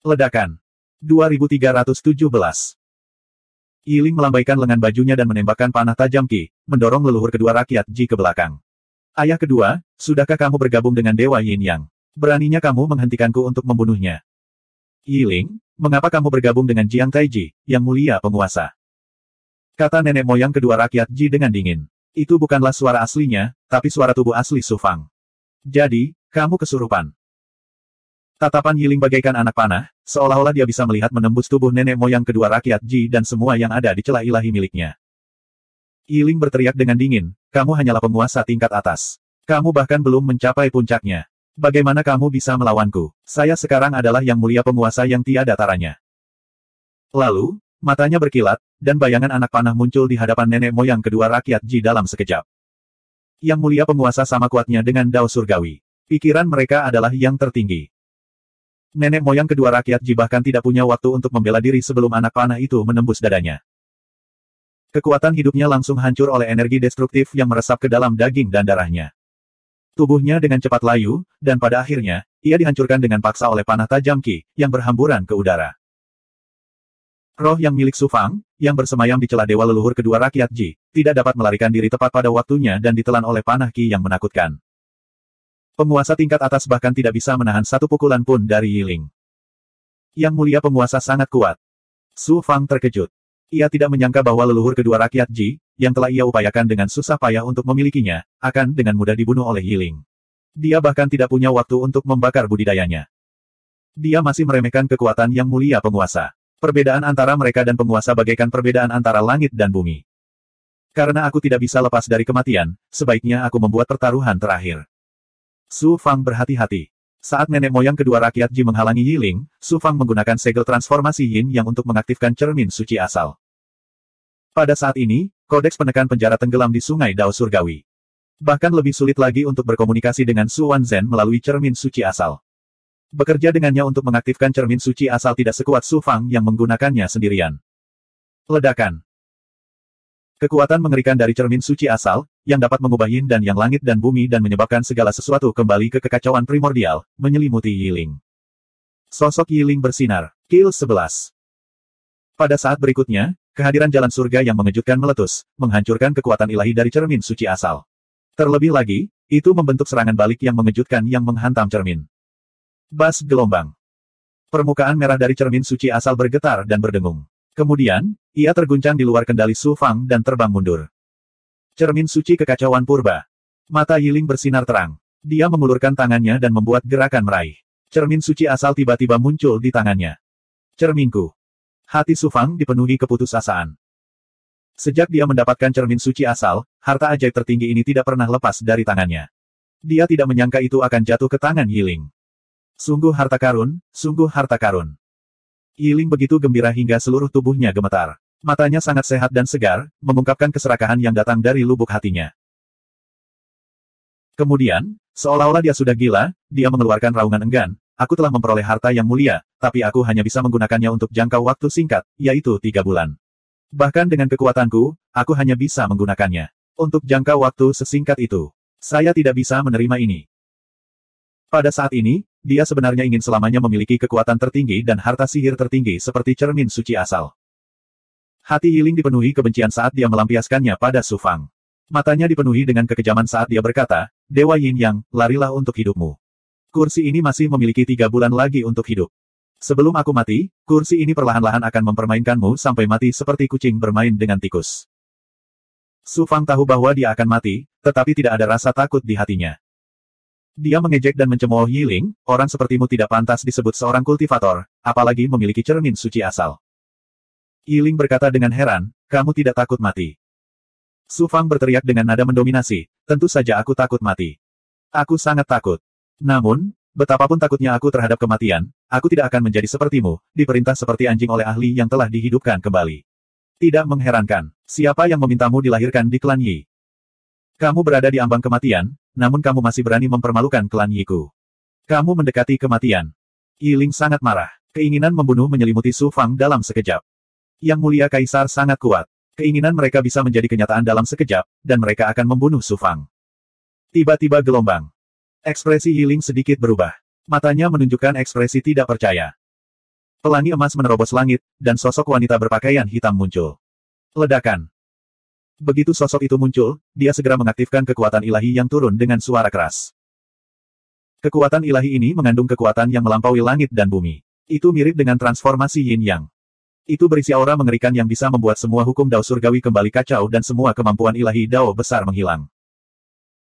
Ledakan. 2317. Yiling melambaikan lengan bajunya dan menembakkan panah tajam Qi, mendorong leluhur kedua rakyat Ji ke belakang. Ayah kedua, sudahkah kamu bergabung dengan Dewa Yin Yang? Beraninya kamu menghentikanku untuk membunuhnya. Yiling, mengapa kamu bergabung dengan Jiang Taiji, yang mulia penguasa? Kata nenek moyang kedua rakyat Ji dengan dingin. Itu bukanlah suara aslinya, tapi suara tubuh asli Su Fang. Jadi, kamu kesurupan. Tatapan Yiling bagaikan anak panah, seolah-olah dia bisa melihat menembus tubuh nenek moyang kedua rakyat Ji dan semua yang ada di celah ilahi miliknya. Yiling berteriak dengan dingin, kamu hanyalah penguasa tingkat atas. Kamu bahkan belum mencapai puncaknya. Bagaimana kamu bisa melawanku? Saya sekarang adalah yang mulia penguasa yang tiada taranya. Lalu, matanya berkilat, dan bayangan anak panah muncul di hadapan nenek moyang kedua rakyat Ji dalam sekejap. Yang mulia penguasa sama kuatnya dengan Dao Surgawi. Pikiran mereka adalah yang tertinggi. Nenek moyang kedua rakyat Ji bahkan tidak punya waktu untuk membela diri sebelum anak panah itu menembus dadanya. Kekuatan hidupnya langsung hancur oleh energi destruktif yang meresap ke dalam daging dan darahnya. Tubuhnya dengan cepat layu, dan pada akhirnya, ia dihancurkan dengan paksa oleh panah tajam Qi, yang berhamburan ke udara. Roh yang milik Su Fang, yang bersemayam di celah dewa leluhur kedua rakyat Ji, tidak dapat melarikan diri tepat pada waktunya dan ditelan oleh panah Qi yang menakutkan. Penguasa tingkat atas bahkan tidak bisa menahan satu pukulan pun dari Yiling. Yang mulia penguasa sangat kuat. Su Fang terkejut. Ia tidak menyangka bahwa leluhur kedua rakyat Ji, yang telah ia upayakan dengan susah payah untuk memilikinya, akan dengan mudah dibunuh oleh Yiling. Dia bahkan tidak punya waktu untuk membakar budidayanya. Dia masih meremehkan kekuatan yang mulia penguasa. Perbedaan antara mereka dan penguasa bagaikan perbedaan antara langit dan bumi. Karena aku tidak bisa lepas dari kematian, sebaiknya aku membuat pertaruhan terakhir. Su Fang berhati-hati. Saat nenek moyang kedua rakyat Ji menghalangi Yiling, Su Fang menggunakan segel transformasi Yin yang untuk mengaktifkan cermin suci asal. Pada saat ini, kodeks penekan penjara tenggelam di sungai Dao Surgawi. Bahkan lebih sulit lagi untuk berkomunikasi dengan Su Wanzhen melalui cermin suci asal. Bekerja dengannya untuk mengaktifkan cermin suci asal tidak sekuat Su Fang yang menggunakannya sendirian. Ledakan. Kekuatan mengerikan dari cermin suci asal, yang dapat mengubah yin dan yang langit dan bumi dan menyebabkan segala sesuatu kembali ke kekacauan primordial, menyelimuti Yiling. Sosok Yiling bersinar. Kill 11. Pada saat berikutnya, kehadiran jalan surga yang mengejutkan meletus, menghancurkan kekuatan ilahi dari cermin suci asal. Terlebih lagi, itu membentuk serangan balik yang mengejutkan yang menghantam cermin. Bas gelombang. Permukaan merah dari cermin suci asal bergetar dan berdengung. Kemudian, ia terguncang di luar kendali Su Fang dan terbang mundur. Cermin suci kekacauan purba. Mata Yiling bersinar terang. Dia mengulurkan tangannya dan membuat gerakan meraih. Cermin suci asal tiba-tiba muncul di tangannya. Cerminku. Hati Su Fang dipenuhi keputusasaan. Sejak dia mendapatkan cermin suci asal, harta ajaib tertinggi ini tidak pernah lepas dari tangannya. Dia tidak menyangka itu akan jatuh ke tangan Yiling. Sungguh harta karun, sungguh harta karun. Yiling begitu gembira hingga seluruh tubuhnya gemetar. Matanya sangat sehat dan segar, mengungkapkan keserakahan yang datang dari lubuk hatinya. Kemudian, seolah-olah dia sudah gila, dia mengeluarkan raungan enggan. Aku telah memperoleh harta yang mulia, tapi aku hanya bisa menggunakannya untuk jangka waktu singkat, yaitu 3 bulan. Bahkan dengan kekuatanku, aku hanya bisa menggunakannya. Untuk jangka waktu sesingkat itu, saya tidak bisa menerima ini. Pada saat ini, dia sebenarnya ingin selamanya memiliki kekuatan tertinggi dan harta sihir tertinggi seperti cermin suci asal. Hati Yiling dipenuhi kebencian saat dia melampiaskannya pada Su Fang. Matanya dipenuhi dengan kekejaman saat dia berkata, Dewa Yin Yang, larilah untuk hidupmu. Kursi ini masih memiliki 3 bulan lagi untuk hidup. Sebelum aku mati, kursi ini perlahan-lahan akan mempermainkanmu sampai mati seperti kucing bermain dengan tikus. Su Fang tahu bahwa dia akan mati, tetapi tidak ada rasa takut di hatinya. Dia mengejek dan mencemooh Yiling, orang sepertimu tidak pantas disebut seorang kultivator, apalagi memiliki cermin suci asal. Yiling berkata dengan heran, kamu tidak takut mati. Su Fang berteriak dengan nada mendominasi, tentu saja aku takut mati. Aku sangat takut. Namun, betapapun takutnya aku terhadap kematian, aku tidak akan menjadi sepertimu, diperintah seperti anjing oleh ahli yang telah dihidupkan kembali. Tidak mengherankan, siapa yang memintamu dilahirkan di klan Yi? Kamu berada di ambang kematian, namun kamu masih berani mempermalukan klan Yi-ku. Kamu mendekati kematian. Yiling sangat marah. Keinginan membunuh menyelimuti Su Fang dalam sekejap. Yang mulia Kaisar sangat kuat. Keinginan mereka bisa menjadi kenyataan dalam sekejap, dan mereka akan membunuh Su Fang. Tiba-tiba gelombang. Ekspresi Yiling sedikit berubah. Matanya menunjukkan ekspresi tidak percaya. Pelangi emas menerobos langit, dan sosok wanita berpakaian hitam muncul. Ledakan. Begitu sosok itu muncul, dia segera mengaktifkan kekuatan ilahi yang turun dengan suara keras. Kekuatan ilahi ini mengandung kekuatan yang melampaui langit dan bumi. Itu mirip dengan transformasi Yin Yang. Itu berisi aura mengerikan yang bisa membuat semua hukum Dao surgawi kembali kacau dan semua kemampuan ilahi Dao besar menghilang.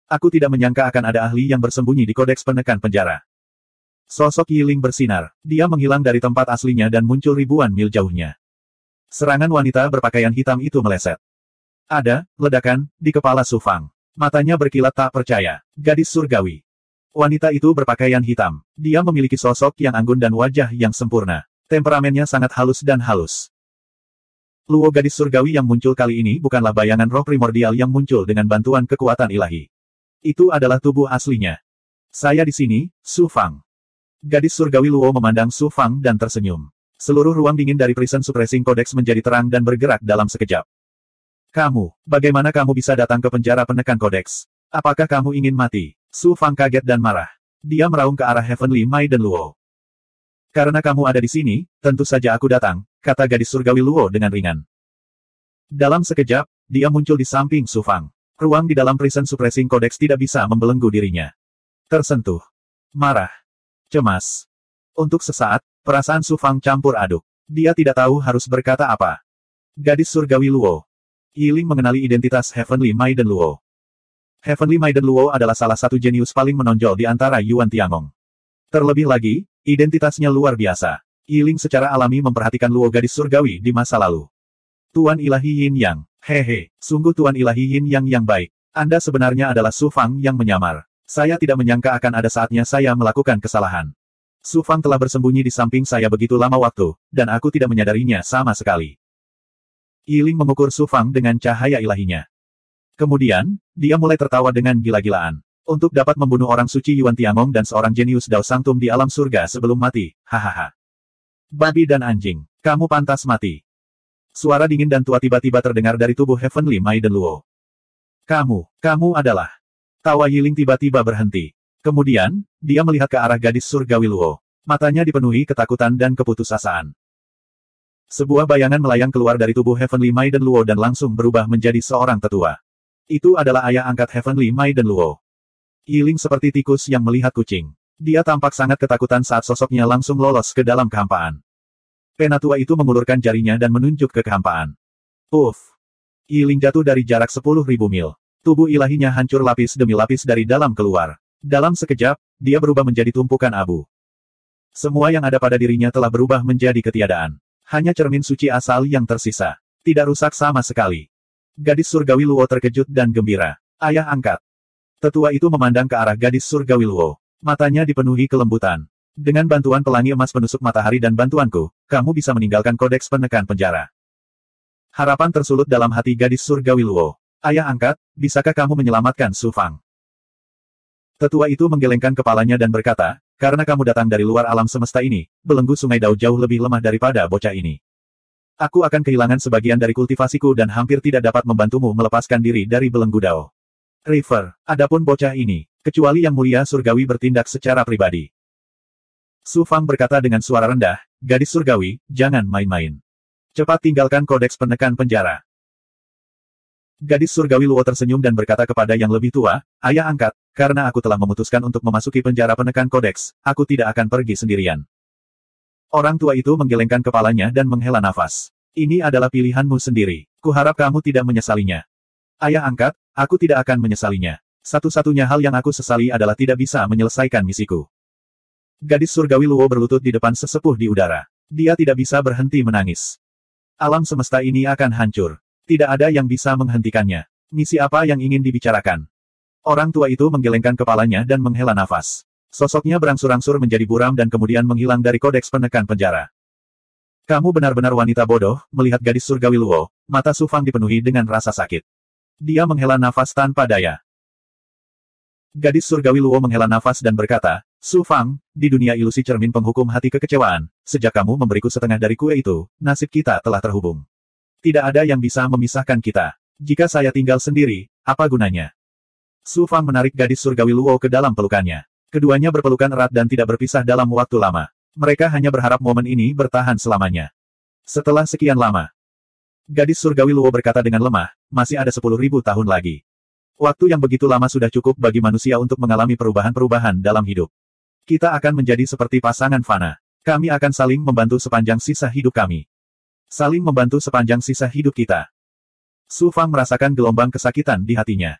Aku tidak menyangka akan ada ahli yang bersembunyi di kodeks penekan penjara. Sosok Yiling bersinar. Dia menghilang dari tempat aslinya dan muncul ribuan mil jauhnya. Serangan wanita berpakaian hitam itu meleset. Ada ledakan di kepala Su Fang. Matanya berkilat tak percaya. Gadis surgawi. Wanita itu berpakaian hitam. Dia memiliki sosok yang anggun dan wajah yang sempurna. Temperamennya sangat halus dan halus. Luo gadis surgawi yang muncul kali ini bukanlah bayangan roh primordial yang muncul dengan bantuan kekuatan ilahi. Itu adalah tubuh aslinya. Saya di sini, Su Fang. Gadis surgawi Luo memandang Su Fang dan tersenyum. Seluruh ruang dingin dari Prison Suppressing Codex menjadi terang dan bergerak dalam sekejap. Kamu, bagaimana kamu bisa datang ke penjara penekan kodeks? Apakah kamu ingin mati? Su Fang kaget dan marah. Dia meraung ke arah Heavenly Maiden Luo. Karena kamu ada di sini, tentu saja aku datang, kata gadis surgawi Luo dengan ringan. Dalam sekejap, dia muncul di samping Su Fang. Ruang di dalam Prison Suppressing Codex tidak bisa membelenggu dirinya. Tersentuh. Marah. Cemas. Untuk sesaat, perasaan Su Fang campur aduk. Dia tidak tahu harus berkata apa. Gadis surgawi Luo. Yiling mengenali identitas Heavenly Maiden Luo. Heavenly Maiden Luo adalah salah satu jenius paling menonjol di antara Yuan Tiangong. Terlebih lagi, identitasnya luar biasa. Yiling secara alami memperhatikan Luo gadis surgawi di masa lalu. Tuan Ilahi Yin Yang. Hehe, sungguh Tuan Ilahi Yin Yang yang baik. Anda sebenarnya adalah Su Fang yang menyamar. Saya tidak menyangka akan ada saatnya saya melakukan kesalahan. Su Fang telah bersembunyi di samping saya begitu lama waktu, dan aku tidak menyadarinya sama sekali. Yiling mengukur Su Fang dengan cahaya ilahinya. Kemudian, dia mulai tertawa dengan gila-gilaan. Untuk dapat membunuh orang suci Yuan Tiangong dan seorang jenius Dao Sanctum di alam surga sebelum mati, hahaha. Babi dan anjing, kamu pantas mati. Suara dingin dan tua tiba-tiba terdengar dari tubuh Heavenly Maiden Luo. Kamu adalah... Tawa Yiling tiba-tiba berhenti. Kemudian, dia melihat ke arah gadis surgawi Luo. Matanya dipenuhi ketakutan dan keputusasaan. Sebuah bayangan melayang keluar dari tubuh Heavenly Maiden Luo dan langsung berubah menjadi seorang tetua. Itu adalah ayah angkat Heavenly Maiden Luo. Yiling seperti tikus yang melihat kucing. Dia tampak sangat ketakutan saat sosoknya langsung lolos ke dalam kehampaan. Penatua itu mengulurkan jarinya dan menunjuk ke kehampaan. Puff! Yiling jatuh dari jarak 10.000 mil. Tubuh ilahinya hancur lapis demi lapis dari dalam keluar. Dalam sekejap, dia berubah menjadi tumpukan abu. Semua yang ada pada dirinya telah berubah menjadi ketiadaan. Hanya cermin suci asal yang tersisa. Tidak rusak sama sekali. Gadis surgawi Luo terkejut dan gembira. Ayah angkat. Tetua itu memandang ke arah gadis surgawi Luo. Matanya dipenuhi kelembutan. Dengan bantuan pelangi emas penusuk matahari dan bantuanku, kamu bisa meninggalkan kodeks penekan penjara. Harapan tersulut dalam hati gadis surgawi Luo. Ayah angkat, bisakah kamu menyelamatkan Su Fang? Tetua itu menggelengkan kepalanya dan berkata, karena kamu datang dari luar alam semesta ini, belenggu sungai Dao jauh lebih lemah daripada bocah ini. Aku akan kehilangan sebagian dari kultivasiku dan hampir tidak dapat membantumu melepaskan diri dari belenggu Dao. River, adapun bocah ini, kecuali yang mulia surgawi bertindak secara pribadi. Su Fang berkata dengan suara rendah, gadis surgawi, jangan main-main. Cepat tinggalkan kodeks penekan penjara. Gadis surgawi Luo tersenyum dan berkata kepada yang lebih tua, ayah angkat, karena aku telah memutuskan untuk memasuki penjara penekan kodeks, aku tidak akan pergi sendirian. Orang tua itu menggelengkan kepalanya dan menghela nafas. Ini adalah pilihanmu sendiri. Kuharap kamu tidak menyesalinya. Ayah angkat, aku tidak akan menyesalinya. Satu-satunya hal yang aku sesali adalah tidak bisa menyelesaikan misiku. Gadis surgawi Luo berlutut di depan sesepuh di udara. Dia tidak bisa berhenti menangis. Alam semesta ini akan hancur. Tidak ada yang bisa menghentikannya. Misi apa yang ingin dibicarakan? Orang tua itu menggelengkan kepalanya dan menghela nafas. Sosoknya berangsur-angsur menjadi buram dan kemudian menghilang dari kodeks penekan penjara. Kamu benar-benar wanita bodoh, melihat gadis surgawi Luo, mata Su Fang dipenuhi dengan rasa sakit. Dia menghela nafas tanpa daya. Gadis surgawi Luo menghela nafas dan berkata, Su Fang, di dunia ilusi cermin penghukum hati kekecewaan, sejak kamu memberiku setengah dari kue itu, nasib kita telah terhubung. Tidak ada yang bisa memisahkan kita. Jika saya tinggal sendiri, apa gunanya? Su Fang menarik gadis surgawi Luo ke dalam pelukannya. Keduanya berpelukan erat dan tidak berpisah dalam waktu lama. Mereka hanya berharap momen ini bertahan selamanya. Setelah sekian lama, gadis surgawi Luo berkata dengan lemah, masih ada 10.000 tahun lagi. Waktu yang begitu lama sudah cukup bagi manusia untuk mengalami perubahan-perubahan dalam hidup. Kita akan menjadi seperti pasangan fana. Kami akan saling membantu sepanjang sisa hidup kami. Saling membantu sepanjang sisa hidup kita. Su Fang merasakan gelombang kesakitan di hatinya.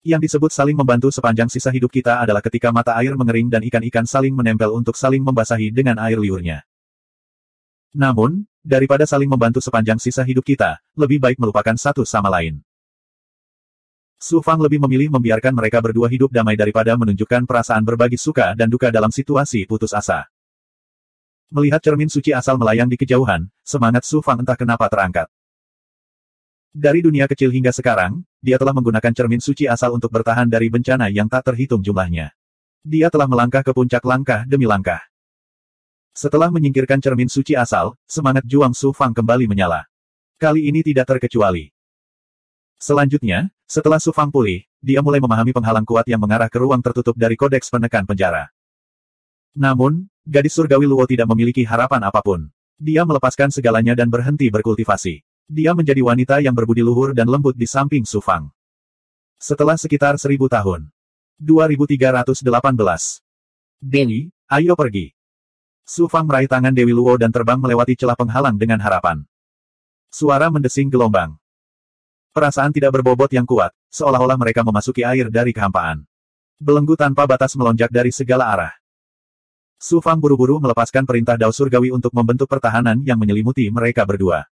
Yang disebut saling membantu sepanjang sisa hidup kita adalah ketika mata air mengering dan ikan-ikan saling menempel untuk saling membasahi dengan air liurnya. Namun, daripada saling membantu sepanjang sisa hidup kita, lebih baik melupakan satu sama lain. Su Fang lebih memilih membiarkan mereka berdua hidup damai daripada menunjukkan perasaan berbagi suka dan duka dalam situasi putus asa. Melihat cermin suci asal melayang di kejauhan, semangat Su Fang entah kenapa terangkat. Dari dunia kecil hingga sekarang, dia telah menggunakan cermin suci asal untuk bertahan dari bencana yang tak terhitung jumlahnya. Dia telah melangkah ke puncak langkah demi langkah. Setelah menyingkirkan cermin suci asal, semangat juang Su Fang kembali menyala. Kali ini tidak terkecuali. Selanjutnya, setelah Su Fang pulih, dia mulai memahami penghalang kuat yang mengarah ke ruang tertutup dari kodeks penekan penjara. Namun, gadis surgawi Luo tidak memiliki harapan apapun. Dia melepaskan segalanya dan berhenti berkultivasi. Dia menjadi wanita yang berbudi luhur dan lembut di samping Su Fang. Setelah sekitar 1000 tahun. 2318. Dewi, ayo pergi. Su Fang meraih tangan Dewi Luo dan terbang melewati celah penghalang dengan harapan. Suara mendesing gelombang. Perasaan tidak berbobot yang kuat, seolah-olah mereka memasuki air dari kehampaan. Belenggu tanpa batas melonjak dari segala arah. Su Fang buru-buru melepaskan perintah Dao Surgawi untuk membentuk pertahanan yang menyelimuti mereka berdua.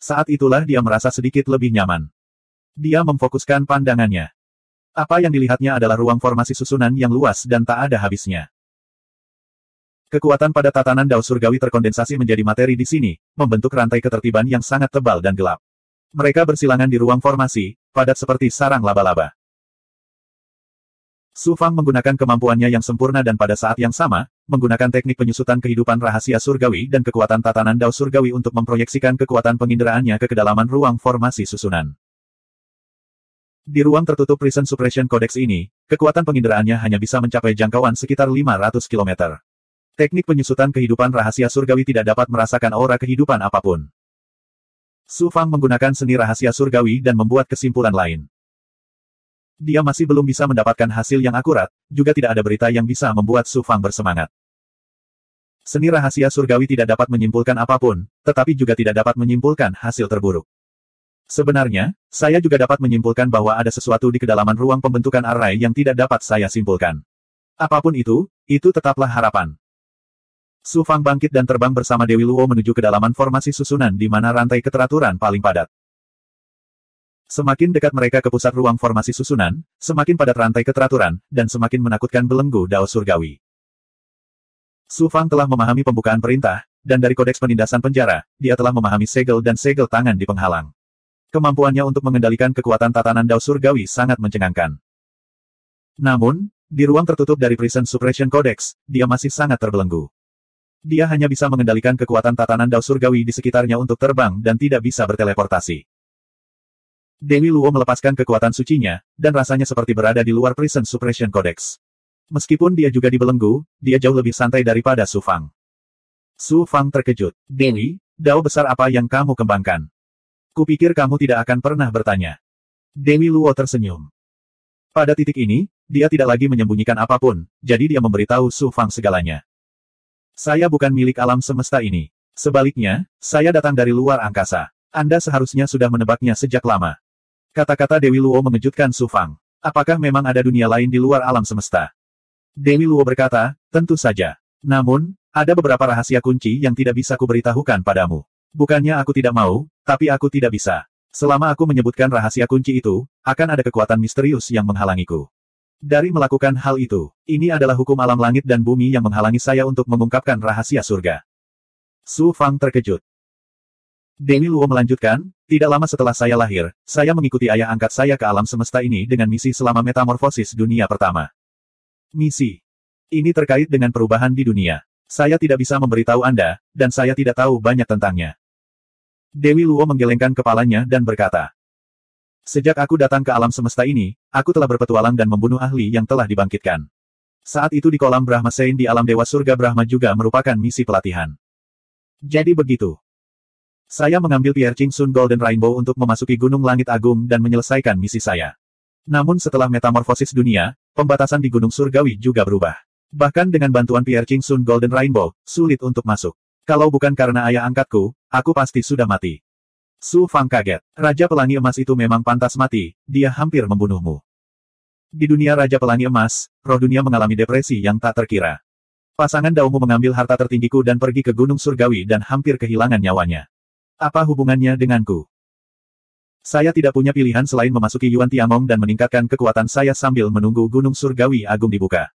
Saat itulah dia merasa sedikit lebih nyaman. Dia memfokuskan pandangannya. Apa yang dilihatnya adalah ruang formasi susunan yang luas dan tak ada habisnya. Kekuatan pada tatanan Dao Surgawi terkondensasi menjadi materi di sini, membentuk rantai ketertiban yang sangat tebal dan gelap. Mereka bersilangan di ruang formasi, padat seperti sarang laba-laba. Su Fang menggunakan kemampuannya yang sempurna dan pada saat yang sama, menggunakan teknik penyusutan kehidupan rahasia surgawi dan kekuatan tatanan Dao Surgawi untuk memproyeksikan kekuatan penginderaannya ke kedalaman ruang formasi susunan. Di ruang tertutup Prison Suppression Codex ini, kekuatan penginderaannya hanya bisa mencapai jangkauan sekitar 500 km. Teknik penyusutan kehidupan rahasia surgawi tidak dapat merasakan aura kehidupan apapun. Su Fang menggunakan seni rahasia surgawi dan membuat kesimpulan lain. Dia masih belum bisa mendapatkan hasil yang akurat, juga tidak ada berita yang bisa membuat Su Fang bersemangat. Seni rahasia surgawi tidak dapat menyimpulkan apapun, tetapi juga tidak dapat menyimpulkan hasil terburuk. Sebenarnya, saya juga dapat menyimpulkan bahwa ada sesuatu di kedalaman ruang pembentukan array yang tidak dapat saya simpulkan. Apapun itu tetaplah harapan. Su Fang bangkit dan terbang bersama Dewi Luo menuju kedalaman formasi susunan di mana rantai keteraturan paling padat. Semakin dekat mereka ke pusat ruang formasi susunan, semakin padat rantai keteraturan, dan semakin menakutkan belenggu Dao Surgawi. Su Fang telah memahami pembukaan perintah, dan dari kodeks penindasan penjara, dia telah memahami segel dan segel tangan di penghalang. Kemampuannya untuk mengendalikan kekuatan tatanan Dao Surgawi sangat mencengangkan. Namun, di ruang tertutup dari Prison Suppression Codex, dia masih sangat terbelenggu. Dia hanya bisa mengendalikan kekuatan tatanan Dao Surgawi di sekitarnya untuk terbang dan tidak bisa berteleportasi. Dewi Luo melepaskan kekuatan sucinya, dan rasanya seperti berada di luar Prison Suppression Codex. Meskipun dia juga dibelenggu, dia jauh lebih santai daripada Su Fang. Su Fang terkejut. Dewi, Dao besar apa yang kamu kembangkan? Kupikir kamu tidak akan pernah bertanya. Dewi Luo tersenyum. Pada titik ini, dia tidak lagi menyembunyikan apapun, jadi dia memberitahu Su Fang segalanya. Saya bukan milik alam semesta ini. Sebaliknya, saya datang dari luar angkasa. Anda seharusnya sudah menebaknya sejak lama. Kata-kata Dewi Luo mengejutkan Su Fang. Apakah memang ada dunia lain di luar alam semesta? Dewi Luo berkata, tentu saja. Namun, ada beberapa rahasia kunci yang tidak bisa kuberitahukan padamu. Bukannya aku tidak mau, tapi aku tidak bisa. Selama aku menyebutkan rahasia kunci itu, akan ada kekuatan misterius yang menghalangiku. Dari melakukan hal itu, ini adalah hukum alam langit dan bumi yang menghalangi saya untuk mengungkapkan rahasia surga. Su Fang terkejut. Dewi Luo melanjutkan, tidak lama setelah saya lahir, saya mengikuti ayah angkat saya ke alam semesta ini dengan misi selama metamorfosis dunia pertama. Misi ini terkait dengan perubahan di dunia. Saya tidak bisa memberitahu Anda, dan saya tidak tahu banyak tentangnya. Dewi Luo menggelengkan kepalanya dan berkata, sejak aku datang ke alam semesta ini, aku telah berpetualang dan membunuh ahli yang telah dibangkitkan. Saat itu di kolam Brahma Sein di alam Dewa Surga Brahma juga merupakan misi pelatihan. Jadi begitu. Saya mengambil Piercing Sun Golden Rainbow untuk memasuki Gunung Langit Agung dan menyelesaikan misi saya. Namun setelah metamorfosis dunia, pembatasan di Gunung Surgawi juga berubah. Bahkan dengan bantuan Piercing Sun Golden Rainbow, sulit untuk masuk. Kalau bukan karena ayah angkatku, aku pasti sudah mati. Su Fang kaget. Raja Pelangi Emas itu memang pantas mati, dia hampir membunuhmu. Di dunia Raja Pelangi Emas, roh dunia mengalami depresi yang tak terkira. Pasangan Daomu mengambil harta tertinggiku dan pergi ke Gunung Surgawi dan hampir kehilangan nyawanya. Apa hubungannya denganku? Saya tidak punya pilihan selain memasuki Yuan Tiangong dan meningkatkan kekuatan saya sambil menunggu Gunung Surgawi Agung dibuka.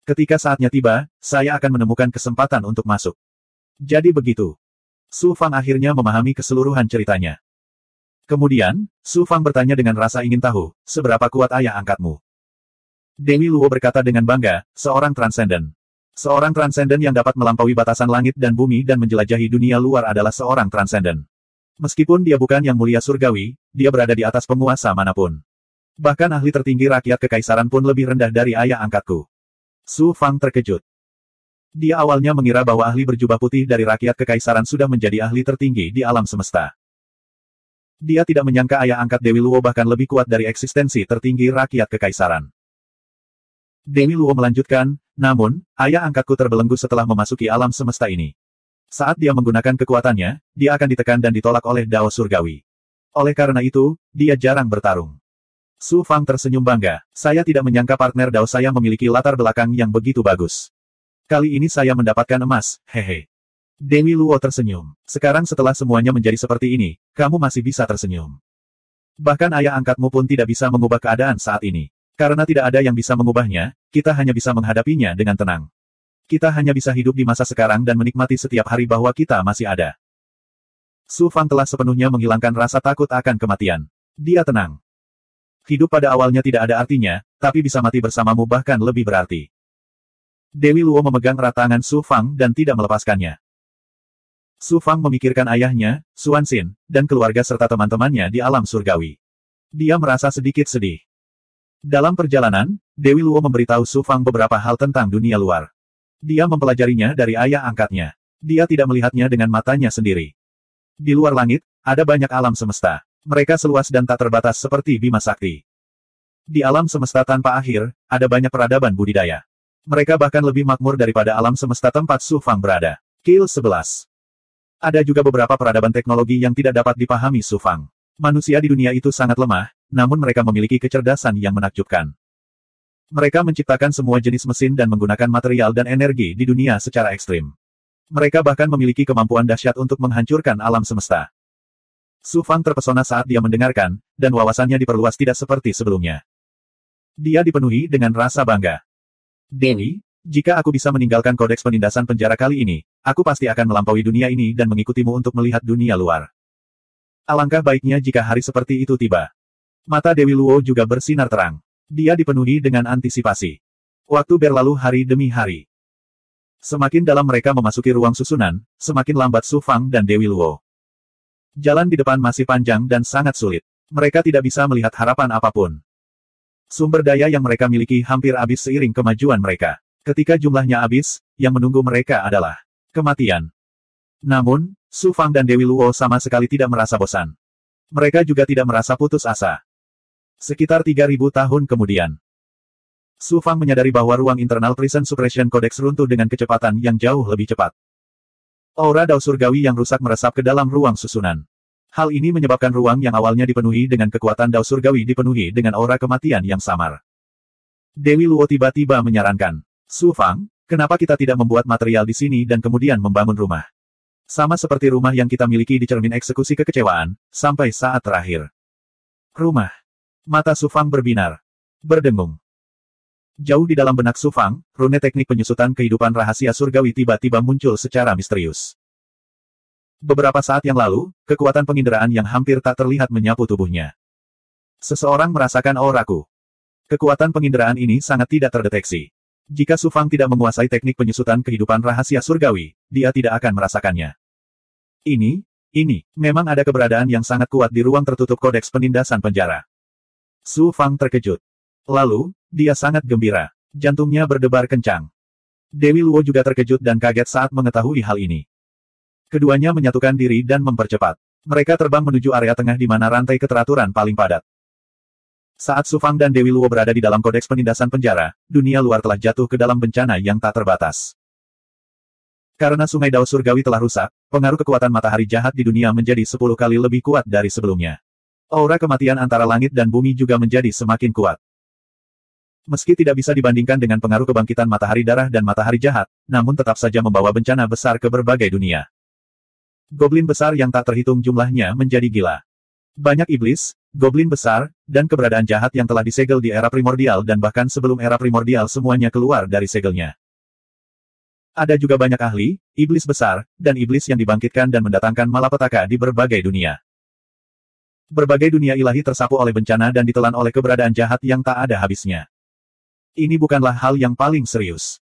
Ketika saatnya tiba, saya akan menemukan kesempatan untuk masuk. Jadi begitu. Su Fang akhirnya memahami keseluruhan ceritanya. Kemudian, Su Fang bertanya dengan rasa ingin tahu, seberapa kuat ayah angkatmu? Dewi Luo berkata dengan bangga, seorang transenden. Seorang transenden yang dapat melampaui batasan langit dan bumi dan menjelajahi dunia luar adalah seorang transenden. Meskipun dia bukan yang mulia surgawi, dia berada di atas penguasa manapun. Bahkan ahli tertinggi rakyat kekaisaran pun lebih rendah dari ayah angkatku. Su Fang terkejut. Dia awalnya mengira bahwa ahli berjubah putih dari rakyat kekaisaran sudah menjadi ahli tertinggi di alam semesta. Dia tidak menyangka ayah angkat Dewi Luo bahkan lebih kuat dari eksistensi tertinggi rakyat kekaisaran. Dewi Luo melanjutkan, namun, ayah angkatku terbelenggu setelah memasuki alam semesta ini. Saat dia menggunakan kekuatannya, dia akan ditekan dan ditolak oleh Dao Surgawi. Oleh karena itu, dia jarang bertarung. Su Fang tersenyum bangga, saya tidak menyangka partner Dao saya memiliki latar belakang yang begitu bagus. Kali ini saya mendapatkan emas, hehe. Dewi Luo tersenyum. Sekarang setelah semuanya menjadi seperti ini, kamu masih bisa tersenyum. Bahkan ayah angkatmu pun tidak bisa mengubah keadaan saat ini. Karena tidak ada yang bisa mengubahnya, kita hanya bisa menghadapinya dengan tenang. Kita hanya bisa hidup di masa sekarang dan menikmati setiap hari bahwa kita masih ada. Su Fang telah sepenuhnya menghilangkan rasa takut akan kematian. Dia tenang. Hidup pada awalnya tidak ada artinya, tapi bisa mati bersamamu bahkan lebih berarti. Dewi Luo memegang erat tangan Su Fang dan tidak melepaskannya. Su Fang memikirkan ayahnya, Suan Xin, dan keluarga serta teman-temannya di alam surgawi. Dia merasa sedikit sedih. Dalam perjalanan, Dewi Luo memberitahu Su Fang beberapa hal tentang dunia luar. Dia mempelajarinya dari ayah angkatnya. Dia tidak melihatnya dengan matanya sendiri. Di luar langit, ada banyak alam semesta. Mereka seluas dan tak terbatas seperti Bima Sakti. Di alam semesta tanpa akhir, ada banyak peradaban budidaya. Mereka bahkan lebih makmur daripada alam semesta tempat Su Fang berada. Kill 11. Ada juga beberapa peradaban teknologi yang tidak dapat dipahami Su Fang. Manusia di dunia itu sangat lemah, namun mereka memiliki kecerdasan yang menakjubkan. Mereka menciptakan semua jenis mesin dan menggunakan material dan energi di dunia secara ekstrim. Mereka bahkan memiliki kemampuan dahsyat untuk menghancurkan alam semesta. Su Fang terpesona saat dia mendengarkan, dan wawasannya diperluas tidak seperti sebelumnya. Dia dipenuhi dengan rasa bangga. Dewi, jika aku bisa meninggalkan kodeks penindasan penjara kali ini, aku pasti akan melampaui dunia ini dan mengikutimu untuk melihat dunia luar. Alangkah baiknya jika hari seperti itu tiba. Mata Dewi Luo juga bersinar terang. Dia dipenuhi dengan antisipasi. Waktu berlalu hari demi hari. Semakin dalam mereka memasuki ruang susunan, semakin lambat Su Fang dan Dewi Luo. Jalan di depan masih panjang dan sangat sulit. Mereka tidak bisa melihat harapan apapun. Sumber daya yang mereka miliki hampir habis seiring kemajuan mereka. Ketika jumlahnya habis, yang menunggu mereka adalah kematian. Namun, Su Fang dan Dewi Luo sama sekali tidak merasa bosan. Mereka juga tidak merasa putus asa. Sekitar 3.000 tahun kemudian, Su Fang menyadari bahwa ruang internal Prison Suppression Codex runtuh dengan kecepatan yang jauh lebih cepat. Aura dao surgawi yang rusak meresap ke dalam ruang susunan. Hal ini menyebabkan ruang yang awalnya dipenuhi dengan kekuatan dao surgawi dipenuhi dengan aura kematian yang samar. Dewi Luo tiba-tiba menyarankan, Su Fang, kenapa kita tidak membuat material di sini dan kemudian membangun rumah? Sama seperti rumah yang kita miliki di cermin eksekusi kekecewaan, sampai saat terakhir. Rumah. Mata Su Fang berbinar. Berdengung. Jauh di dalam benak Su Fang, rune teknik penyusutan kehidupan rahasia surgawi tiba-tiba muncul secara misterius. Beberapa saat yang lalu, kekuatan penginderaan yang hampir tak terlihat menyapu tubuhnya. Seseorang merasakan auraku. Kekuatan penginderaan ini sangat tidak terdeteksi. Jika Su Fang tidak menguasai teknik penyusutan kehidupan rahasia surgawi, dia tidak akan merasakannya. Ini, memang ada keberadaan yang sangat kuat di ruang tertutup kodeks penindasan penjara. Su Fang terkejut. Lalu, dia sangat gembira. Jantungnya berdebar kencang. Dewi Luo juga terkejut dan kaget saat mengetahui hal ini. Keduanya menyatukan diri dan mempercepat. Mereka terbang menuju area tengah di mana rantai keteraturan paling padat. Saat Su Fang dan Dewi Luo berada di dalam kodeks penindasan penjara, dunia luar telah jatuh ke dalam bencana yang tak terbatas. Karena sungai dao surgawi telah rusak, pengaruh kekuatan matahari jahat di dunia menjadi 10 kali lebih kuat dari sebelumnya. Aura kematian antara langit dan bumi juga menjadi semakin kuat. Meski tidak bisa dibandingkan dengan pengaruh kebangkitan matahari darah dan matahari jahat, namun tetap saja membawa bencana besar ke berbagai dunia. Goblin besar yang tak terhitung jumlahnya menjadi gila. Banyak iblis, goblin besar, dan keberadaan jahat yang telah disegel di era primordial dan bahkan sebelum era primordial semuanya keluar dari segelnya. Ada juga banyak ahli, iblis besar, dan iblis yang dibangkitkan dan mendatangkan malapetaka di berbagai dunia. Berbagai dunia ilahi tersapu oleh bencana dan ditelan oleh keberadaan jahat yang tak ada habisnya. Ini bukanlah hal yang paling serius.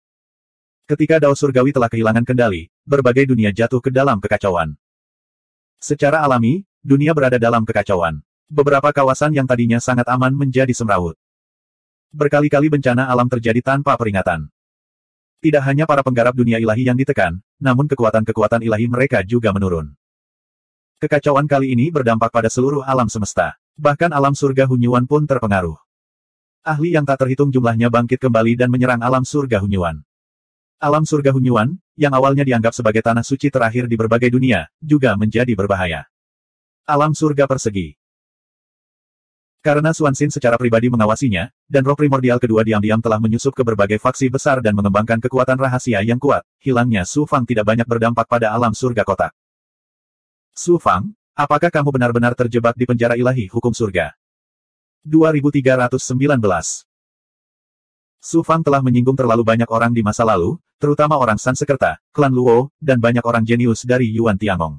Ketika dao surgawi telah kehilangan kendali, berbagai dunia jatuh ke dalam kekacauan. Secara alami, dunia berada dalam kekacauan. Beberapa kawasan yang tadinya sangat aman menjadi semrawut. Berkali-kali bencana alam terjadi tanpa peringatan. Tidak hanya para penggarap dunia ilahi yang ditekan, namun kekuatan-kekuatan ilahi mereka juga menurun. Kekacauan kali ini berdampak pada seluruh alam semesta. Bahkan alam surga Hunyuan pun terpengaruh. Ahli yang tak terhitung jumlahnya bangkit kembali dan menyerang alam surga Hunyuan. Alam surga Hunyuan, yang awalnya dianggap sebagai tanah suci terakhir di berbagai dunia, juga menjadi berbahaya. Alam surga persegi. Karena Xuanxin secara pribadi mengawasinya, dan roh primordial kedua diam-diam telah menyusup ke berbagai faksi besar dan mengembangkan kekuatan rahasia yang kuat, hilangnya Su Fang tidak banyak berdampak pada alam surga kotak. Su Fang, apakah kamu benar-benar terjebak di penjara ilahi hukum surga? 2319. Su Fang telah menyinggung terlalu banyak orang di masa lalu, terutama orang Sansekerta, klan Luo, dan banyak orang jenius dari Yuan Tiangong.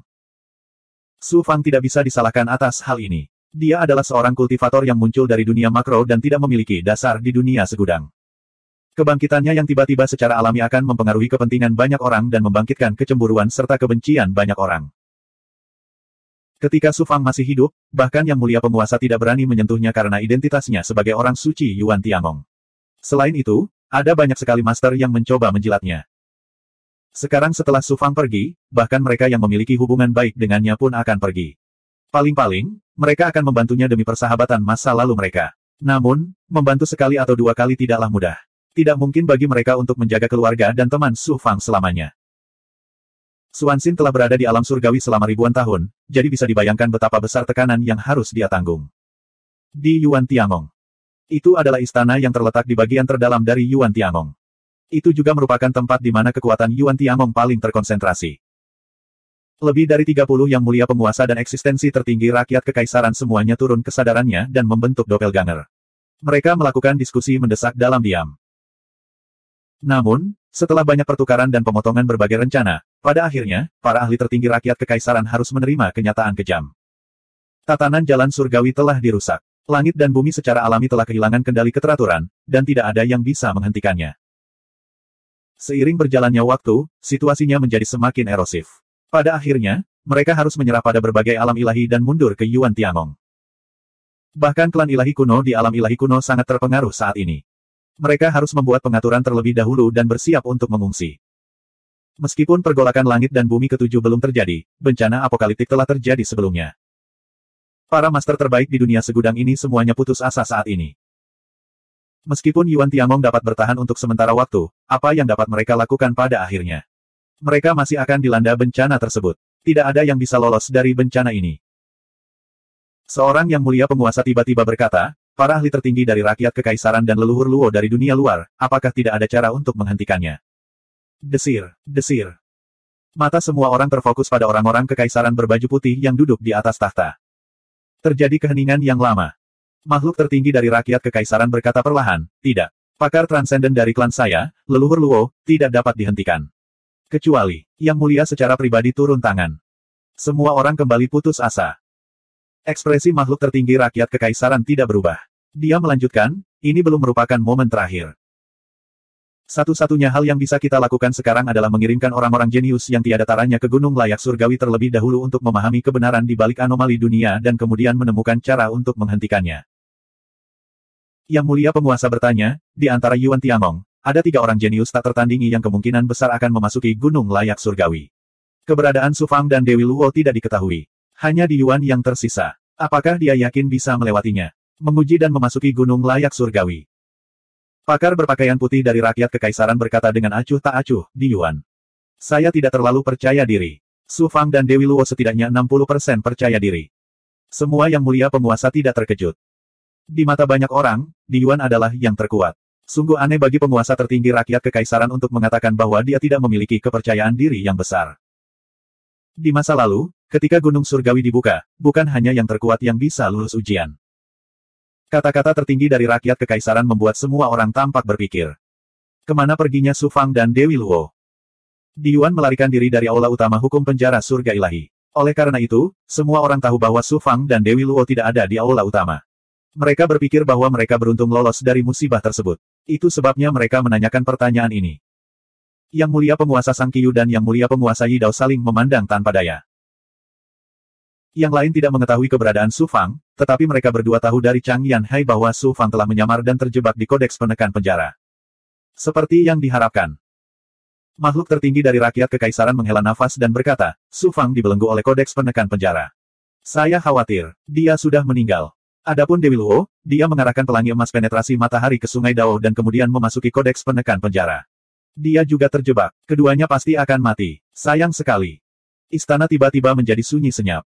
Su Fang tidak bisa disalahkan atas hal ini. Dia adalah seorang kultivator yang muncul dari dunia makro dan tidak memiliki dasar di dunia segudang. Kebangkitannya yang tiba-tiba secara alami akan mempengaruhi kepentingan banyak orang dan membangkitkan kecemburuan serta kebencian banyak orang. Ketika Su Fang masih hidup, bahkan Yang Mulia Penguasa tidak berani menyentuhnya karena identitasnya sebagai orang suci Yuan Tiangong. Selain itu, ada banyak sekali master yang mencoba menjilatnya. Sekarang setelah Su Fang pergi, bahkan mereka yang memiliki hubungan baik dengannya pun akan pergi. Paling-paling, mereka akan membantunya demi persahabatan masa lalu mereka. Namun, membantu sekali atau dua kali tidaklah mudah. Tidak mungkin bagi mereka untuk menjaga keluarga dan teman Su Fang selamanya. Xuanxin telah berada di alam surgawi selama ribuan tahun, jadi bisa dibayangkan betapa besar tekanan yang harus dia tanggung. Di Yuan Tiangong. Itu adalah istana yang terletak di bagian terdalam dari Yuan Tiangong. Itu juga merupakan tempat di mana kekuatan Yuan Tiangong paling terkonsentrasi. Lebih dari 30 yang mulia penguasa dan eksistensi tertinggi rakyat kekaisaran semuanya turun kesadarannya dan membentuk doppelganger. Mereka melakukan diskusi mendesak dalam diam. Namun, setelah banyak pertukaran dan pemotongan berbagai rencana, pada akhirnya, para ahli tertinggi rakyat kekaisaran harus menerima kenyataan kejam. Tatanan jalan surgawi telah dirusak. Langit dan bumi secara alami telah kehilangan kendali keteraturan, dan tidak ada yang bisa menghentikannya. Seiring berjalannya waktu, situasinya menjadi semakin erosif. Pada akhirnya, mereka harus menyerah pada berbagai alam ilahi dan mundur ke Yuan Tiangong. Bahkan klan ilahi kuno di alam ilahi kuno sangat terpengaruh saat ini. Mereka harus membuat pengaturan terlebih dahulu dan bersiap untuk mengungsi. Meskipun pergolakan langit dan bumi ketujuh belum terjadi, bencana apokaliptik telah terjadi sebelumnya. Para master terbaik di dunia segudang ini semuanya putus asa saat ini. Meskipun Yuan Tiangong dapat bertahan untuk sementara waktu, apa yang dapat mereka lakukan pada akhirnya? Mereka masih akan dilanda bencana tersebut. Tidak ada yang bisa lolos dari bencana ini. Seorang yang mulia penguasa tiba-tiba berkata, para ahli tertinggi dari rakyat kekaisaran dan leluhur Luo dari dunia luar, apakah tidak ada cara untuk menghentikannya? Desir, desir. Mata semua orang terfokus pada orang-orang kekaisaran berbaju putih yang duduk di atas tahta. Terjadi keheningan yang lama. Makhluk tertinggi dari rakyat kekaisaran berkata perlahan, tidak. Pakar transenden dari klan saya, leluhur Luo, tidak dapat dihentikan. Kecuali, yang mulia secara pribadi turun tangan. Semua orang kembali putus asa. Ekspresi makhluk tertinggi rakyat kekaisaran tidak berubah. Dia melanjutkan, ini belum merupakan momen terakhir. Satu-satunya hal yang bisa kita lakukan sekarang adalah mengirimkan orang-orang jenius yang tiada taranya ke gunung layak surgawi terlebih dahulu untuk memahami kebenaran di balik anomali dunia dan kemudian menemukan cara untuk menghentikannya. Yang mulia penguasa bertanya, di antara Yuan Tiangong, ada 3 orang jenius tak tertandingi yang kemungkinan besar akan memasuki gunung layak surgawi. Keberadaan Su Fang dan Dewi Luo tidak diketahui. Hanya di Yuan yang tersisa. Apakah dia yakin bisa melewatinya? Menguji dan memasuki gunung layak surgawi. Pakar berpakaian putih dari rakyat kekaisaran berkata dengan acuh tak acuh, di Yuan. Saya tidak terlalu percaya diri. Su Fang dan Dewi Luo setidaknya 60% percaya diri. Semua yang mulia penguasa tidak terkejut. Di mata banyak orang, di Yuan adalah yang terkuat. Sungguh aneh bagi penguasa tertinggi rakyat kekaisaran untuk mengatakan bahwa dia tidak memiliki kepercayaan diri yang besar. Di masa lalu, ketika gunung surgawi dibuka, bukan hanya yang terkuat yang bisa lulus ujian. Kata-kata tertinggi dari rakyat kekaisaran membuat semua orang tampak berpikir. Kemana perginya Su Fang dan Dewi Luo? Di Yuan melarikan diri dari aula utama hukum penjara surga ilahi. Oleh karena itu, semua orang tahu bahwa Su Fang dan Dewi Luo tidak ada di aula utama. Mereka berpikir bahwa mereka beruntung lolos dari musibah tersebut. Itu sebabnya mereka menanyakan pertanyaan ini. Yang mulia penguasa Sang Qiyu dan yang mulia penguasa Yi Dao saling memandang tanpa daya. Yang lain tidak mengetahui keberadaan Su Fang, tetapi mereka berdua tahu dari Chang Yanhai bahwa Su Fang telah menyamar dan terjebak di kodeks penekan penjara. Seperti yang diharapkan. Makhluk tertinggi dari rakyat kekaisaran menghela nafas dan berkata, Su Fang dibelenggu oleh kodeks penekan penjara. Saya khawatir, dia sudah meninggal. Adapun Dewi Luo, dia mengarahkan pelangi emas penetrasi matahari ke Sungai Dao dan kemudian memasuki kodeks penekan penjara. Dia juga terjebak. Keduanya pasti akan mati. Sayang sekali. Istana tiba-tiba menjadi sunyi senyap.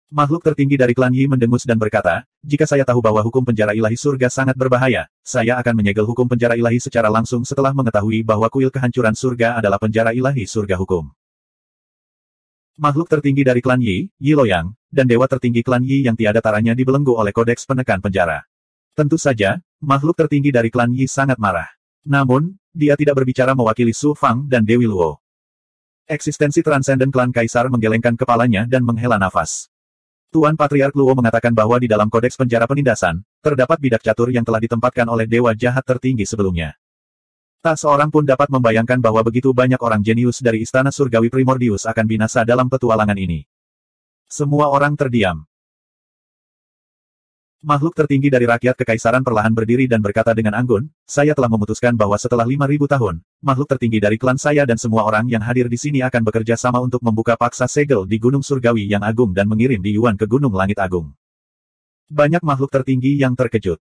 Makhluk tertinggi dari klan Yi mendengus dan berkata, jika saya tahu bahwa hukum penjara ilahi surga sangat berbahaya, saya akan menyegel hukum penjara ilahi secara langsung setelah mengetahui bahwa kuil kehancuran surga adalah penjara ilahi surga hukum. Makhluk tertinggi dari klan Yi, Yi Loyang, dan dewa tertinggi klan Yi yang tiada taranya dibelenggu oleh kodeks penekan penjara. Tentu saja, makhluk tertinggi dari klan Yi sangat marah. Namun, dia tidak berbicara mewakili Su Fang dan Dewi Luo. Eksistensi transenden klan kaisar menggelengkan kepalanya dan menghela nafas. Tuan Patriark Luo mengatakan bahwa di dalam kodeks penjara penindasan, terdapat bidak catur yang telah ditempatkan oleh dewa jahat tertinggi sebelumnya. Tak seorang pun dapat membayangkan bahwa begitu banyak orang jenius dari istana surgawi Primordius akan binasa dalam petualangan ini. Semua orang terdiam. Makhluk tertinggi dari rakyat kekaisaran perlahan berdiri dan berkata dengan anggun, saya telah memutuskan bahwa setelah 5.000 tahun, makhluk tertinggi dari klan saya dan semua orang yang hadir di sini akan bekerja sama untuk membuka paksa segel di Gunung Surgawi yang agung dan mengirim di Yuan ke Gunung Langit Agung. Banyak makhluk tertinggi yang terkejut.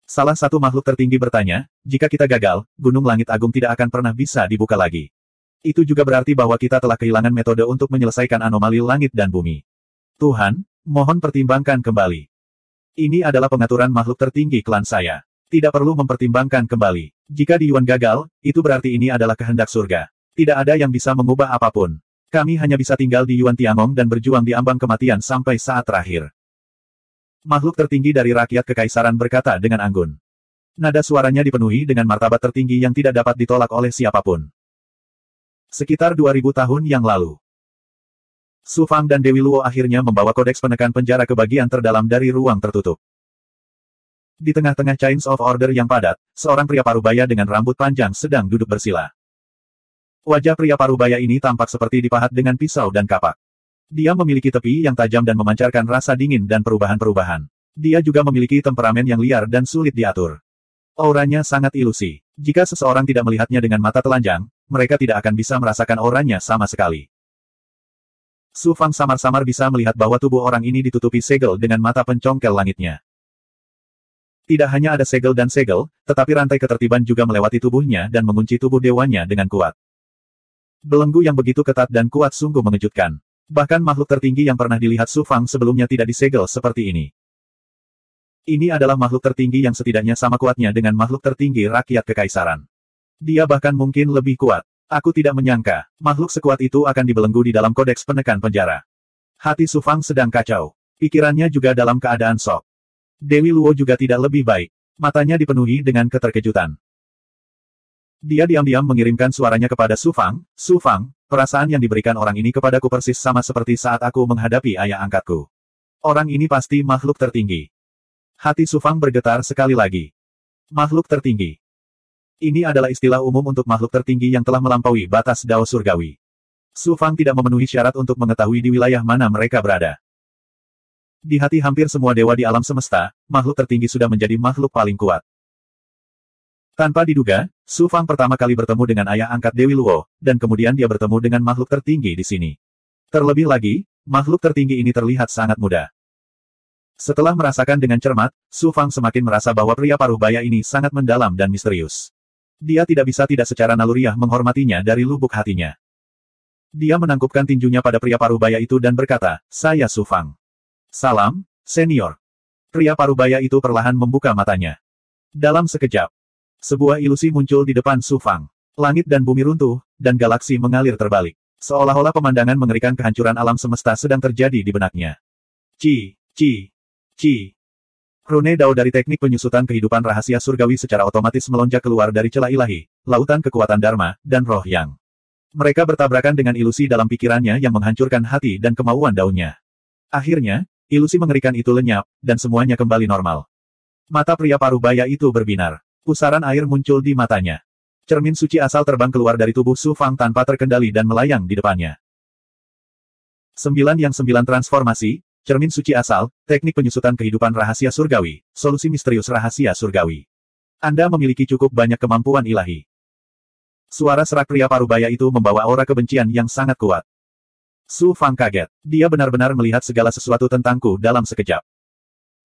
Salah satu makhluk tertinggi bertanya, jika kita gagal, Gunung Langit Agung tidak akan pernah bisa dibuka lagi. Itu juga berarti bahwa kita telah kehilangan metode untuk menyelesaikan anomali langit dan bumi. Tuhan, mohon pertimbangkan kembali. Ini adalah pengaturan makhluk tertinggi klan saya. Tidak perlu mempertimbangkan kembali. Jika di Yuan gagal, itu berarti ini adalah kehendak surga. Tidak ada yang bisa mengubah apapun. Kami hanya bisa tinggal di Yuan Tiangong dan berjuang di ambang kematian sampai saat terakhir. Makhluk tertinggi dari rakyat kekaisaran berkata dengan anggun. Nada suaranya dipenuhi dengan martabat tertinggi yang tidak dapat ditolak oleh siapapun. Sekitar 2000 tahun yang lalu, Su Fang dan Dewi Luo akhirnya membawa kodeks penekan penjara ke bagian terdalam dari ruang tertutup. Di tengah-tengah Chains of Order yang padat, seorang pria parubaya dengan rambut panjang sedang duduk bersila. Wajah pria parubaya ini tampak seperti dipahat dengan pisau dan kapak. Dia memiliki tepi yang tajam dan memancarkan rasa dingin dan perubahan-perubahan. Dia juga memiliki temperamen yang liar dan sulit diatur. Auranya sangat ilusi. Jika seseorang tidak melihatnya dengan mata telanjang, mereka tidak akan bisa merasakan auranya sama sekali. Su Fang samar-samar bisa melihat bahwa tubuh orang ini ditutupi segel dengan mata pencongkel langitnya. Tidak hanya ada segel dan segel, tetapi rantai ketertiban juga melewati tubuhnya dan mengunci tubuh dewanya dengan kuat. Belenggu yang begitu ketat dan kuat sungguh mengejutkan. Bahkan makhluk tertinggi yang pernah dilihat Su Fang sebelumnya tidak disegel seperti ini. Ini adalah makhluk tertinggi yang setidaknya sama kuatnya dengan makhluk tertinggi rakyat kekaisaran. Dia bahkan mungkin lebih kuat. Aku tidak menyangka, makhluk sekuat itu akan dibelenggu di dalam kodeks penekan penjara. Hati Su Fang sedang kacau. Pikirannya juga dalam keadaan shock. Dewi Luo juga tidak lebih baik. Matanya dipenuhi dengan keterkejutan. Dia diam-diam mengirimkan suaranya kepada Su Fang. Su Fang, perasaan yang diberikan orang ini kepadaku persis sama seperti saat aku menghadapi ayah angkatku. Orang ini pasti makhluk tertinggi. Hati Su Fang bergetar sekali lagi. Makhluk tertinggi. Ini adalah istilah umum untuk makhluk tertinggi yang telah melampaui batas Dao Surgawi. Su Fang tidak memenuhi syarat untuk mengetahui di wilayah mana mereka berada. Di hati hampir semua dewa di alam semesta, makhluk tertinggi sudah menjadi makhluk paling kuat. Tanpa diduga, Su Fang pertama kali bertemu dengan ayah angkat Dewi Luo, dan kemudian dia bertemu dengan makhluk tertinggi di sini. Terlebih lagi, makhluk tertinggi ini terlihat sangat muda. Setelah merasakan dengan cermat, Su Fang semakin merasa bahwa pria parubaya ini sangat mendalam dan misterius. Dia tidak bisa tidak secara naluriah menghormatinya dari lubuk hatinya. Dia menangkupkan tinjunya pada pria parubaya itu dan berkata, "Saya Su Fang." "Salam, senior." Pria parubaya itu perlahan membuka matanya. Dalam sekejap, sebuah ilusi muncul di depan Su Fang. Langit dan bumi runtuh, dan galaksi mengalir terbalik. Seolah-olah pemandangan mengerikan kehancuran alam semesta sedang terjadi di benaknya. Ci. Rune Dao dari teknik penyusutan kehidupan rahasia surgawi secara otomatis melonjak keluar dari celah ilahi, lautan kekuatan Dharma, dan roh yang. Mereka bertabrakan dengan ilusi dalam pikirannya yang menghancurkan hati dan kemauan daunnya. Akhirnya, ilusi mengerikan itu lenyap, dan semuanya kembali normal. Mata pria parubaya itu berbinar. Pusaran air muncul di matanya. Cermin suci asal terbang keluar dari tubuh Su Fang tanpa terkendali dan melayang di depannya. 9 yang 9 transformasi, cermin suci asal, teknik penyusutan kehidupan rahasia surgawi, solusi misterius rahasia surgawi. Anda memiliki cukup banyak kemampuan ilahi. Suara serak pria parubaya itu membawa aura kebencian yang sangat kuat. Su Fang kaget. Dia benar-benar melihat segala sesuatu tentangku dalam sekejap.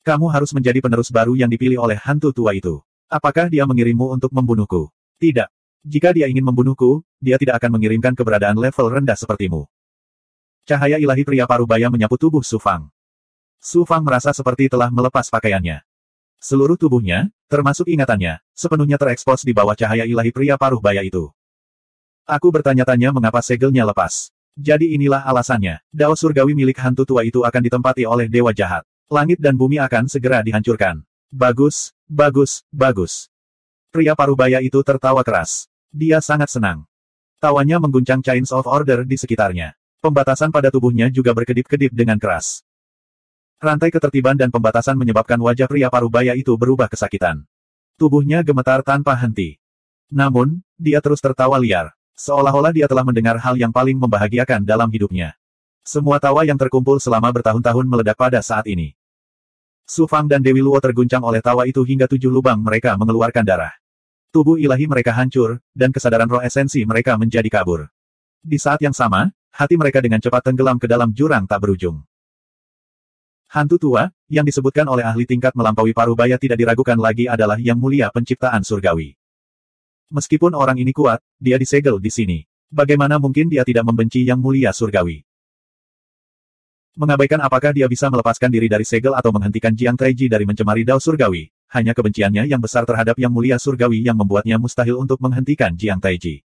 Kamu harus menjadi penerus baru yang dipilih oleh hantu tua itu. Apakah dia mengirimmu untuk membunuhku? Tidak. Jika dia ingin membunuhku, dia tidak akan mengirimkan keberadaan level rendah sepertimu. Cahaya ilahi pria parubaya menyapu tubuh Su Fang. Su Fang merasa seperti telah melepas pakaiannya. Seluruh tubuhnya, termasuk ingatannya, sepenuhnya terekspos di bawah cahaya ilahi pria parubaya itu. Aku bertanya-tanya mengapa segelnya lepas. Jadi inilah alasannya. Dao surgawi milik hantu tua itu akan ditempati oleh dewa jahat. Langit dan bumi akan segera dihancurkan. Bagus. Pria parubaya itu tertawa keras. Dia sangat senang. Tawanya mengguncang Chains of Order di sekitarnya. Pembatasan pada tubuhnya juga berkedip-kedip dengan keras. Rantai ketertiban dan pembatasan menyebabkan wajah pria parubaya itu berubah kesakitan. Tubuhnya gemetar tanpa henti. Namun, dia terus tertawa liar. Seolah-olah dia telah mendengar hal yang paling membahagiakan dalam hidupnya. Semua tawa yang terkumpul selama bertahun-tahun meledak pada saat ini. Su Fang dan Dewi Luo terguncang oleh tawa itu hingga 7 lubang mereka mengeluarkan darah. Tubuh ilahi mereka hancur, dan kesadaran roh esensi mereka menjadi kabur. Di saat yang sama, hati mereka dengan cepat tenggelam ke dalam jurang tak berujung. Hantu tua, yang disebutkan oleh ahli tingkat melampaui parubaya tidak diragukan lagi adalah Yang Mulia Penciptaan Surgawi. Meskipun orang ini kuat, dia disegel di sini. Bagaimana mungkin dia tidak membenci Yang Mulia Surgawi? Mengabaikan apakah dia bisa melepaskan diri dari segel atau menghentikan Jiang Taiji dari mencemari Dao Surgawi, hanya kebenciannya yang besar terhadap Yang Mulia Surgawi yang membuatnya mustahil untuk menghentikan Jiang Taiji.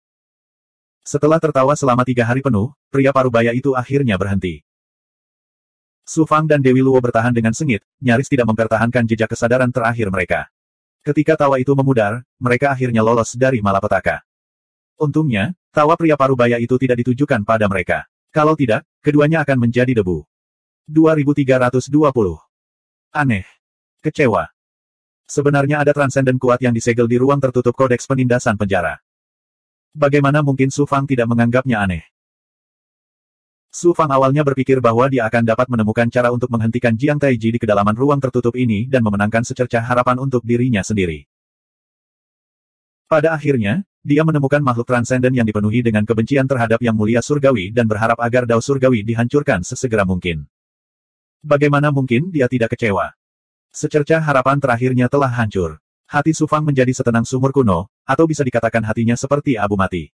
Setelah tertawa selama 3 hari penuh, pria parubaya itu akhirnya berhenti. Su Fang dan Dewi Luo bertahan dengan sengit, nyaris tidak mempertahankan jejak kesadaran terakhir mereka. Ketika tawa itu memudar, mereka akhirnya lolos dari malapetaka. Untungnya, tawa pria parubaya itu tidak ditujukan pada mereka. Kalau tidak, keduanya akan menjadi debu. 2320. Aneh. Kecewa. Sebenarnya ada transenden kuat yang disegel di ruang tertutup kodeks penindasan penjara. Bagaimana mungkin Su Fang tidak menganggapnya aneh? Su Fang awalnya berpikir bahwa dia akan dapat menemukan cara untuk menghentikan Jiang Taiji di kedalaman ruang tertutup ini dan memenangkan secercah harapan untuk dirinya sendiri. Pada akhirnya, dia menemukan makhluk transenden yang dipenuhi dengan kebencian terhadap Yang Mulia Surgawi dan berharap agar Dao Surgawi dihancurkan sesegera mungkin. Bagaimana mungkin dia tidak kecewa? Secercah harapan terakhirnya telah hancur. Hati Su Fang menjadi setenang sumur kuno, atau bisa dikatakan hatinya seperti abu mati.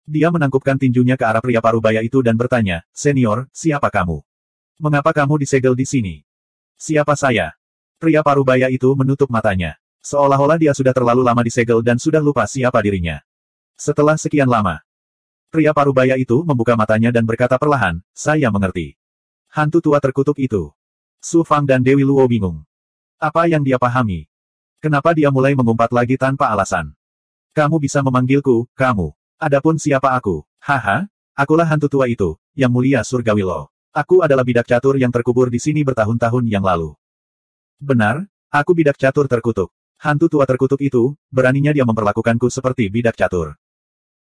Dia menangkupkan tinjunya ke arah pria parubaya itu dan bertanya, "Senior, siapa kamu? Mengapa kamu disegel di sini?" "Siapa saya?" Pria parubaya itu menutup matanya. Seolah-olah dia sudah terlalu lama disegel dan sudah lupa siapa dirinya. Setelah sekian lama, pria parubaya itu membuka matanya dan berkata perlahan, "Saya mengerti." Hantu tua terkutuk itu. Su Fang dan Dewi Luo bingung. Apa yang dia pahami? Kenapa dia mulai mengumpat lagi tanpa alasan? "Kamu bisa memanggilku, kamu. Adapun siapa aku? Haha, akulah hantu tua itu, Yang Mulia Surgawi Lo. Aku adalah bidak catur yang terkubur di sini bertahun-tahun yang lalu." "Benar, aku bidak catur terkutuk." Hantu tua terkutuk itu, beraninya dia memperlakukanku seperti bidak catur.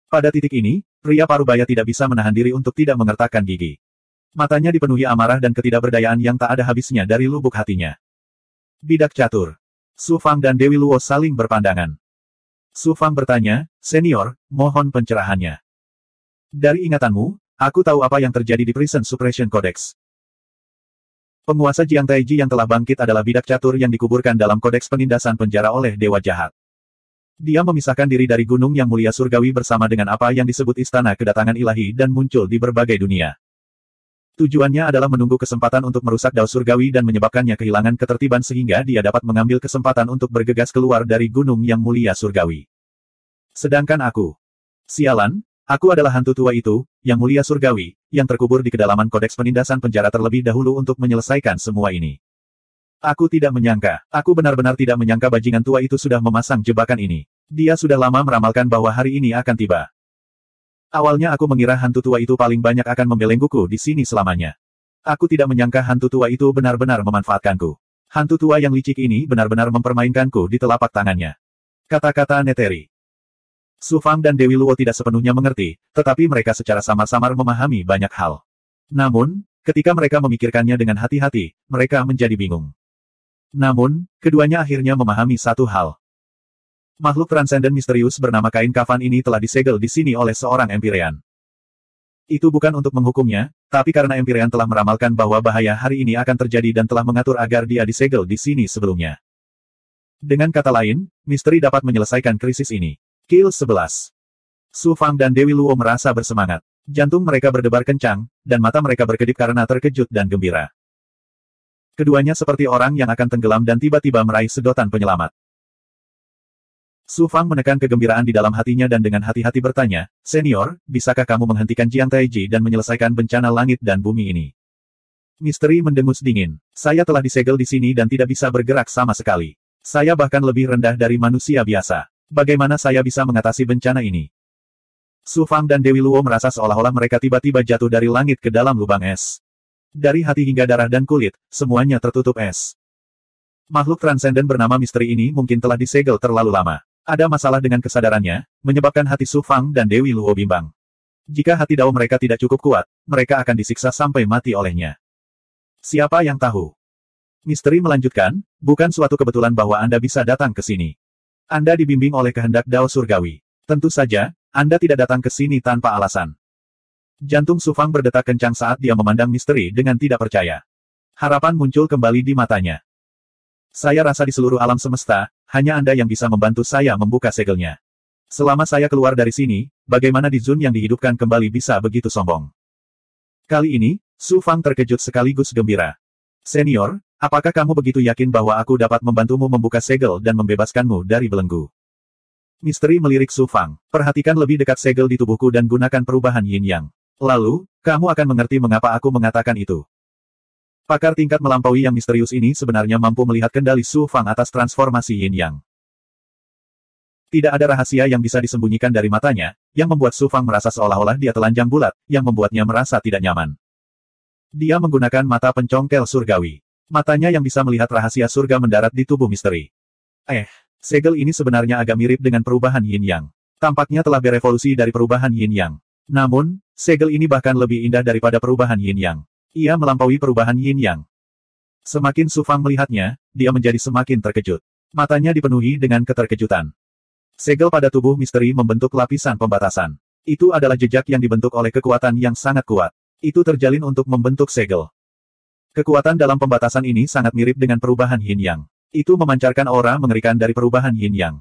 Pada titik ini, pria parubaya tidak bisa menahan diri untuk tidak mengertakkan gigi. Matanya dipenuhi amarah dan ketidakberdayaan yang tak ada habisnya dari lubuk hatinya. Bidak catur. Su Fang dan Dewi Luo saling berpandangan. Su Fang bertanya, "Senior, mohon pencerahannya." "Dari ingatanmu, aku tahu apa yang terjadi di Prison Suppression Codex. Penguasa Jiang Taiji yang telah bangkit adalah bidak catur yang dikuburkan dalam kodeks penindasan penjara oleh Dewa Jahat. Dia memisahkan diri dari Gunung Yang Mulia Surgawi bersama dengan apa yang disebut Istana Kedatangan Ilahi dan muncul di berbagai dunia. Tujuannya adalah menunggu kesempatan untuk merusak Dao Surgawi dan menyebabkannya kehilangan ketertiban sehingga dia dapat mengambil kesempatan untuk bergegas keluar dari Gunung Yang Mulia Surgawi. Sedangkan aku. Sialan, aku adalah hantu tua itu, Yang Mulia Surgawi, yang terkubur di kedalaman kodeks penindasan penjara terlebih dahulu untuk menyelesaikan semua ini. Aku tidak menyangka, aku benar-benar tidak menyangka bajingan tua itu sudah memasang jebakan ini. Dia sudah lama meramalkan bahwa hari ini akan tiba. Awalnya aku mengira hantu tua itu paling banyak akan membelengguku di sini selamanya. Aku tidak menyangka hantu tua itu benar-benar memanfaatkanku. Hantu tua yang licik ini benar-benar mempermainkanku di telapak tangannya. Kata-kata Neteri. Su Fang dan Dewi Luo tidak sepenuhnya mengerti, tetapi mereka secara samar-samar memahami banyak hal. Namun, ketika mereka memikirkannya dengan hati-hati, mereka menjadi bingung. Namun, keduanya akhirnya memahami satu hal. Makhluk transenden misterius bernama kain kafan ini telah disegel di sini oleh seorang Empyrean. Itu bukan untuk menghukumnya, tapi karena Empyrean telah meramalkan bahwa bahaya hari ini akan terjadi dan telah mengatur agar dia disegel di sini sebelumnya. Dengan kata lain, misteri dapat menyelesaikan krisis ini. Kill 11. Su Fang dan Dewi Luo merasa bersemangat. Jantung mereka berdebar kencang, dan mata mereka berkedip karena terkejut dan gembira. Keduanya seperti orang yang akan tenggelam dan tiba-tiba meraih sedotan penyelamat. Su Fang menekan kegembiraan di dalam hatinya dan dengan hati-hati bertanya, "Senior, bisakah kamu menghentikan Jiang Taiji dan menyelesaikan bencana langit dan bumi ini?" Misteri mendengus dingin. "Saya telah disegel di sini dan tidak bisa bergerak sama sekali. Saya bahkan lebih rendah dari manusia biasa. Bagaimana saya bisa mengatasi bencana ini?" Su Fang dan Dewi Luo merasa seolah-olah mereka tiba-tiba jatuh dari langit ke dalam lubang es. Dari hati hingga darah dan kulit, semuanya tertutup es. Makhluk transenden bernama misteri ini mungkin telah disegel terlalu lama. Ada masalah dengan kesadarannya, menyebabkan hati Su Fang dan Dewi Luo bimbang. Jika hati Dao mereka tidak cukup kuat, mereka akan disiksa sampai mati olehnya. Siapa yang tahu? Misteri melanjutkan, bukan suatu kebetulan bahwa Anda bisa datang ke sini. Anda dibimbing oleh kehendak Dao Surgawi. Tentu saja, Anda tidak datang ke sini tanpa alasan. Jantung Su Fang berdetak kencang saat dia memandang misteri dengan tidak percaya. Harapan muncul kembali di matanya. Saya rasa di seluruh alam semesta, hanya Anda yang bisa membantu saya membuka segelnya. Selama saya keluar dari sini, bagaimana di Zun yang dihidupkan kembali bisa begitu sombong? Kali ini, Su Fang terkejut sekaligus gembira. Senior, apakah kamu begitu yakin bahwa aku dapat membantumu membuka segel dan membebaskanmu dari belenggu? Misteri melirik Su Fang. Perhatikan lebih dekat segel di tubuhku dan gunakan perubahan Yin Yang. Lalu, kamu akan mengerti mengapa aku mengatakan itu. Pakar tingkat melampaui yang misterius ini sebenarnya mampu melihat kendali Su Fang atas transformasi Yin Yang. Tidak ada rahasia yang bisa disembunyikan dari matanya, yang membuat Su Fang merasa seolah-olah dia telanjang bulat, yang membuatnya merasa tidak nyaman. Dia menggunakan mata pencongkel surgawi. Matanya yang bisa melihat rahasia surga mendarat di tubuh misteri. Segel ini sebenarnya agak mirip dengan perubahan Yin Yang. Tampaknya telah berevolusi dari perubahan Yin Yang. Namun, segel ini bahkan lebih indah daripada perubahan Yin Yang. Ia melampaui perubahan Yin Yang. Semakin Su Fang melihatnya, dia menjadi semakin terkejut. Matanya dipenuhi dengan keterkejutan. Segel pada tubuh misteri membentuk lapisan pembatasan. Itu adalah jejak yang dibentuk oleh kekuatan yang sangat kuat. Itu terjalin untuk membentuk segel. Kekuatan dalam pembatasan ini sangat mirip dengan perubahan Yin Yang. Itu memancarkan aura mengerikan dari perubahan Yin Yang.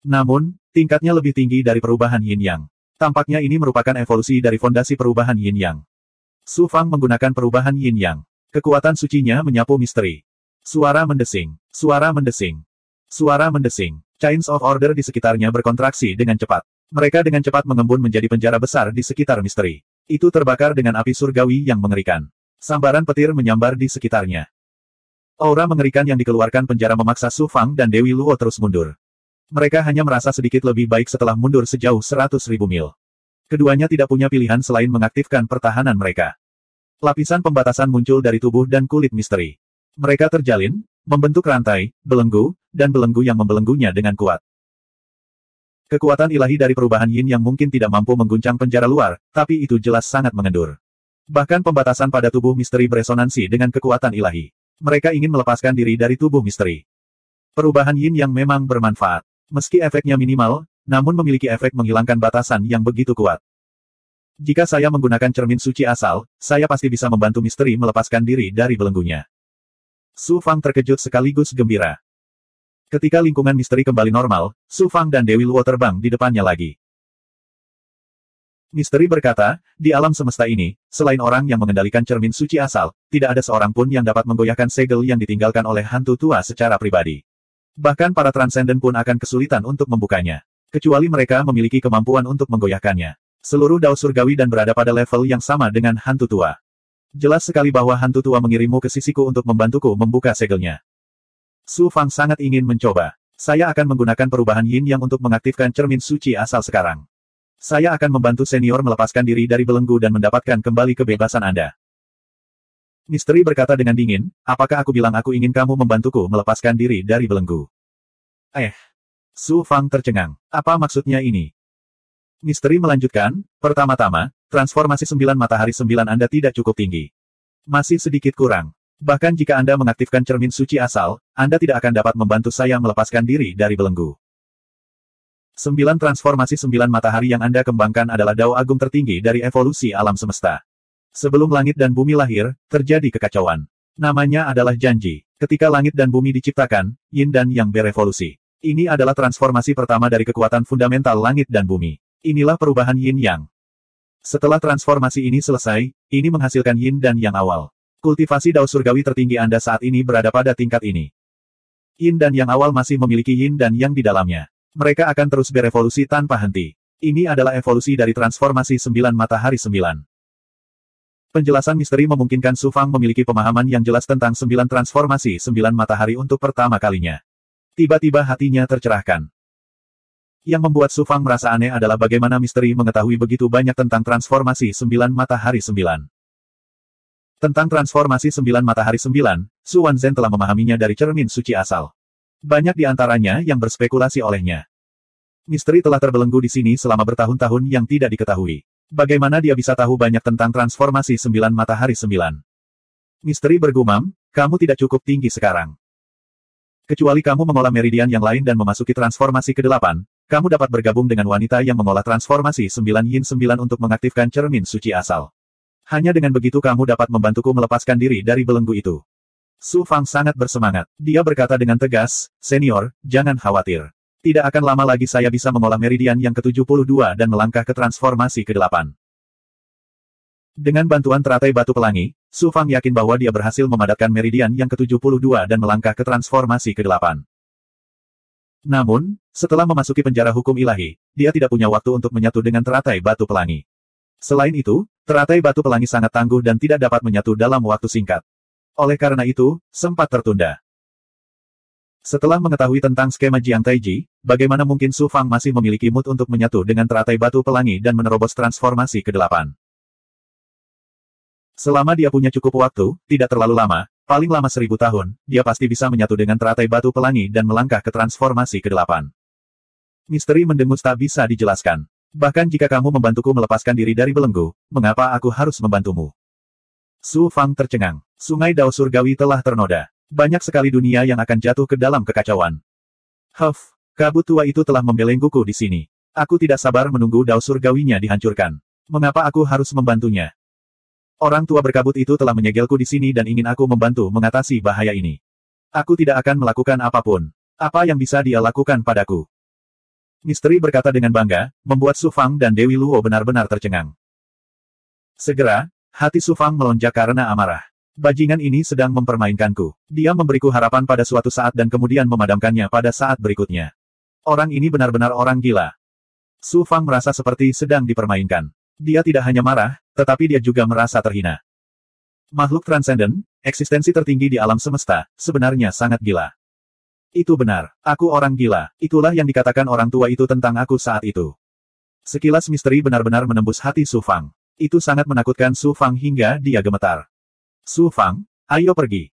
Namun, tingkatnya lebih tinggi dari perubahan Yin Yang. Tampaknya ini merupakan evolusi dari fondasi perubahan Yin Yang. Su Fang menggunakan perubahan Yin Yang. Kekuatan sucinya menyapu misteri. Suara mendesing. Suara mendesing. Suara mendesing. Chains of Order di sekitarnya berkontraksi dengan cepat. Mereka dengan cepat mengembun menjadi penjara besar di sekitar misteri. Itu terbakar dengan api surgawi yang mengerikan. Sambaran petir menyambar di sekitarnya. Aura mengerikan yang dikeluarkan penjara memaksa Su Fang dan Dewi Luo terus mundur. Mereka hanya merasa sedikit lebih baik setelah mundur sejauh 100.000 mil. Keduanya tidak punya pilihan selain mengaktifkan pertahanan mereka. Lapisan pembatasan muncul dari tubuh dan kulit misteri. Mereka terjalin, membentuk rantai, belenggu, dan belenggu yang membelenggunya dengan kuat. Kekuatan ilahi dari perubahan Yin yang mungkin tidak mampu mengguncang penjara luar, tapi itu jelas sangat mengendur. Bahkan pembatasan pada tubuh misteri beresonansi dengan kekuatan ilahi. Mereka ingin melepaskan diri dari tubuh misteri. Perubahan Yin yang memang bermanfaat. Meski efeknya minimal, namun memiliki efek menghilangkan batasan yang begitu kuat. Jika saya menggunakan cermin suci asal, saya pasti bisa membantu misteri melepaskan diri dari belenggunya. Su Fang terkejut sekaligus gembira. Ketika lingkungan misteri kembali normal, Su Fang dan Dewi Luo terbang di depannya lagi. Misteri berkata, di alam semesta ini, selain orang yang mengendalikan cermin suci asal, tidak ada seorang pun yang dapat menggoyahkan segel yang ditinggalkan oleh hantu tua secara pribadi. Bahkan para transenden pun akan kesulitan untuk membukanya. Kecuali mereka memiliki kemampuan untuk menggoyahkannya. Seluruh dao surgawi dan berada pada level yang sama dengan hantu tua. Jelas sekali bahwa hantu tua mengirimmu ke sisiku untuk membantuku membuka segelnya. Su Fang sangat ingin mencoba. Saya akan menggunakan perubahan Yin Yang untuk mengaktifkan cermin suci asal sekarang. Saya akan membantu senior melepaskan diri dari belenggu dan mendapatkan kembali kebebasan Anda. Misteri berkata dengan dingin, apakah aku bilang aku ingin kamu membantuku melepaskan diri dari belenggu? Su Fang tercengang. Apa maksudnya ini? Misteri melanjutkan, pertama-tama, transformasi 9 matahari 9 Anda tidak cukup tinggi. Masih sedikit kurang. Bahkan jika Anda mengaktifkan cermin suci asal, Anda tidak akan dapat membantu saya melepaskan diri dari belenggu. 9 transformasi 9 matahari yang Anda kembangkan adalah dao agung tertinggi dari evolusi alam semesta. Sebelum langit dan bumi lahir, terjadi kekacauan. Namanya adalah janji. Ketika langit dan bumi diciptakan, Yin dan Yang berevolusi. Ini adalah transformasi pertama dari kekuatan fundamental langit dan bumi. Inilah perubahan Yin Yang. Setelah transformasi ini selesai, ini menghasilkan Yin dan Yang awal. Kultivasi dao surgawi tertinggi Anda saat ini berada pada tingkat ini. Yin dan Yang awal masih memiliki Yin dan Yang di dalamnya. Mereka akan terus berevolusi tanpa henti. Ini adalah evolusi dari transformasi 9 matahari 9. Penjelasan misteri memungkinkan Su Fang memiliki pemahaman yang jelas tentang 9 transformasi 9 matahari untuk pertama kalinya. Tiba-tiba hatinya tercerahkan. Yang membuat Su Fang merasa aneh adalah bagaimana misteri mengetahui begitu banyak tentang transformasi 9 matahari 9. Tentang transformasi 9 matahari 9, Su Wanzhen telah memahaminya dari cermin suci asal. Banyak di antaranya yang berspekulasi olehnya. Misteri telah terbelenggu di sini selama bertahun-tahun yang tidak diketahui. Bagaimana dia bisa tahu banyak tentang transformasi 9 matahari 9? Misteri bergumam, kamu tidak cukup tinggi sekarang. Kecuali kamu mengolah meridian yang lain dan memasuki transformasi ke-8, kamu dapat bergabung dengan wanita yang mengolah transformasi 9 Yin 9 untuk mengaktifkan cermin suci asal. Hanya dengan begitu kamu dapat membantuku melepaskan diri dari belenggu itu. Su Fang sangat bersemangat. Dia berkata dengan tegas, "Senior, jangan khawatir. Tidak akan lama lagi saya bisa mengolah meridian yang ke-72 dan melangkah ke transformasi ke-8. Dengan bantuan teratai batu pelangi, Su Fang yakin bahwa dia berhasil memadatkan meridian yang ke-72 dan melangkah ke transformasi ke-8. Namun, setelah memasuki penjara hukum ilahi, dia tidak punya waktu untuk menyatu dengan teratai batu pelangi. Selain itu, teratai batu pelangi sangat tangguh dan tidak dapat menyatu dalam waktu singkat. Oleh karena itu, sempat tertunda. Setelah mengetahui tentang skema Jiang Taiji, bagaimana mungkin Su Fang masih memiliki mood untuk menyatu dengan teratai batu pelangi dan menerobos transformasi ke-8. Selama dia punya cukup waktu, tidak terlalu lama, paling lama 1000 tahun, dia pasti bisa menyatu dengan teratai batu pelangi dan melangkah ke transformasi ke-8. Misteri mendengus tak bisa dijelaskan. Bahkan jika kamu membantuku melepaskan diri dari belenggu, mengapa aku harus membantumu? Su Fang tercengang. Sungai Dao Surgawi telah ternoda. Banyak sekali dunia yang akan jatuh ke dalam kekacauan. Huff, kabut tua itu telah membelengguku di sini. Aku tidak sabar menunggu Dao Surgawinya dihancurkan. Mengapa aku harus membantunya? Orang tua berkabut itu telah menyegelku di sini dan ingin aku membantu mengatasi bahaya ini. Aku tidak akan melakukan apapun. Apa yang bisa dia lakukan padaku? Misteri berkata dengan bangga, membuat Su Fang dan Dewi Luo benar-benar tercengang. Segera, hati Su Fang melonjak karena amarah. Bajingan ini sedang mempermainkanku. Dia memberiku harapan pada suatu saat dan kemudian memadamkannya pada saat berikutnya. Orang ini benar-benar orang gila. Su Fang merasa seperti sedang dipermainkan. Dia tidak hanya marah, tetapi dia juga merasa terhina. Makhluk transenden, eksistensi tertinggi di alam semesta, sebenarnya sangat gila. Itu benar, aku orang gila. Itulah yang dikatakan orang tua itu tentang aku saat itu. Sekilas misteri benar-benar menembus hati Su Fang. Itu sangat menakutkan Su Fang hingga dia gemetar. Su Fang, ayo pergi.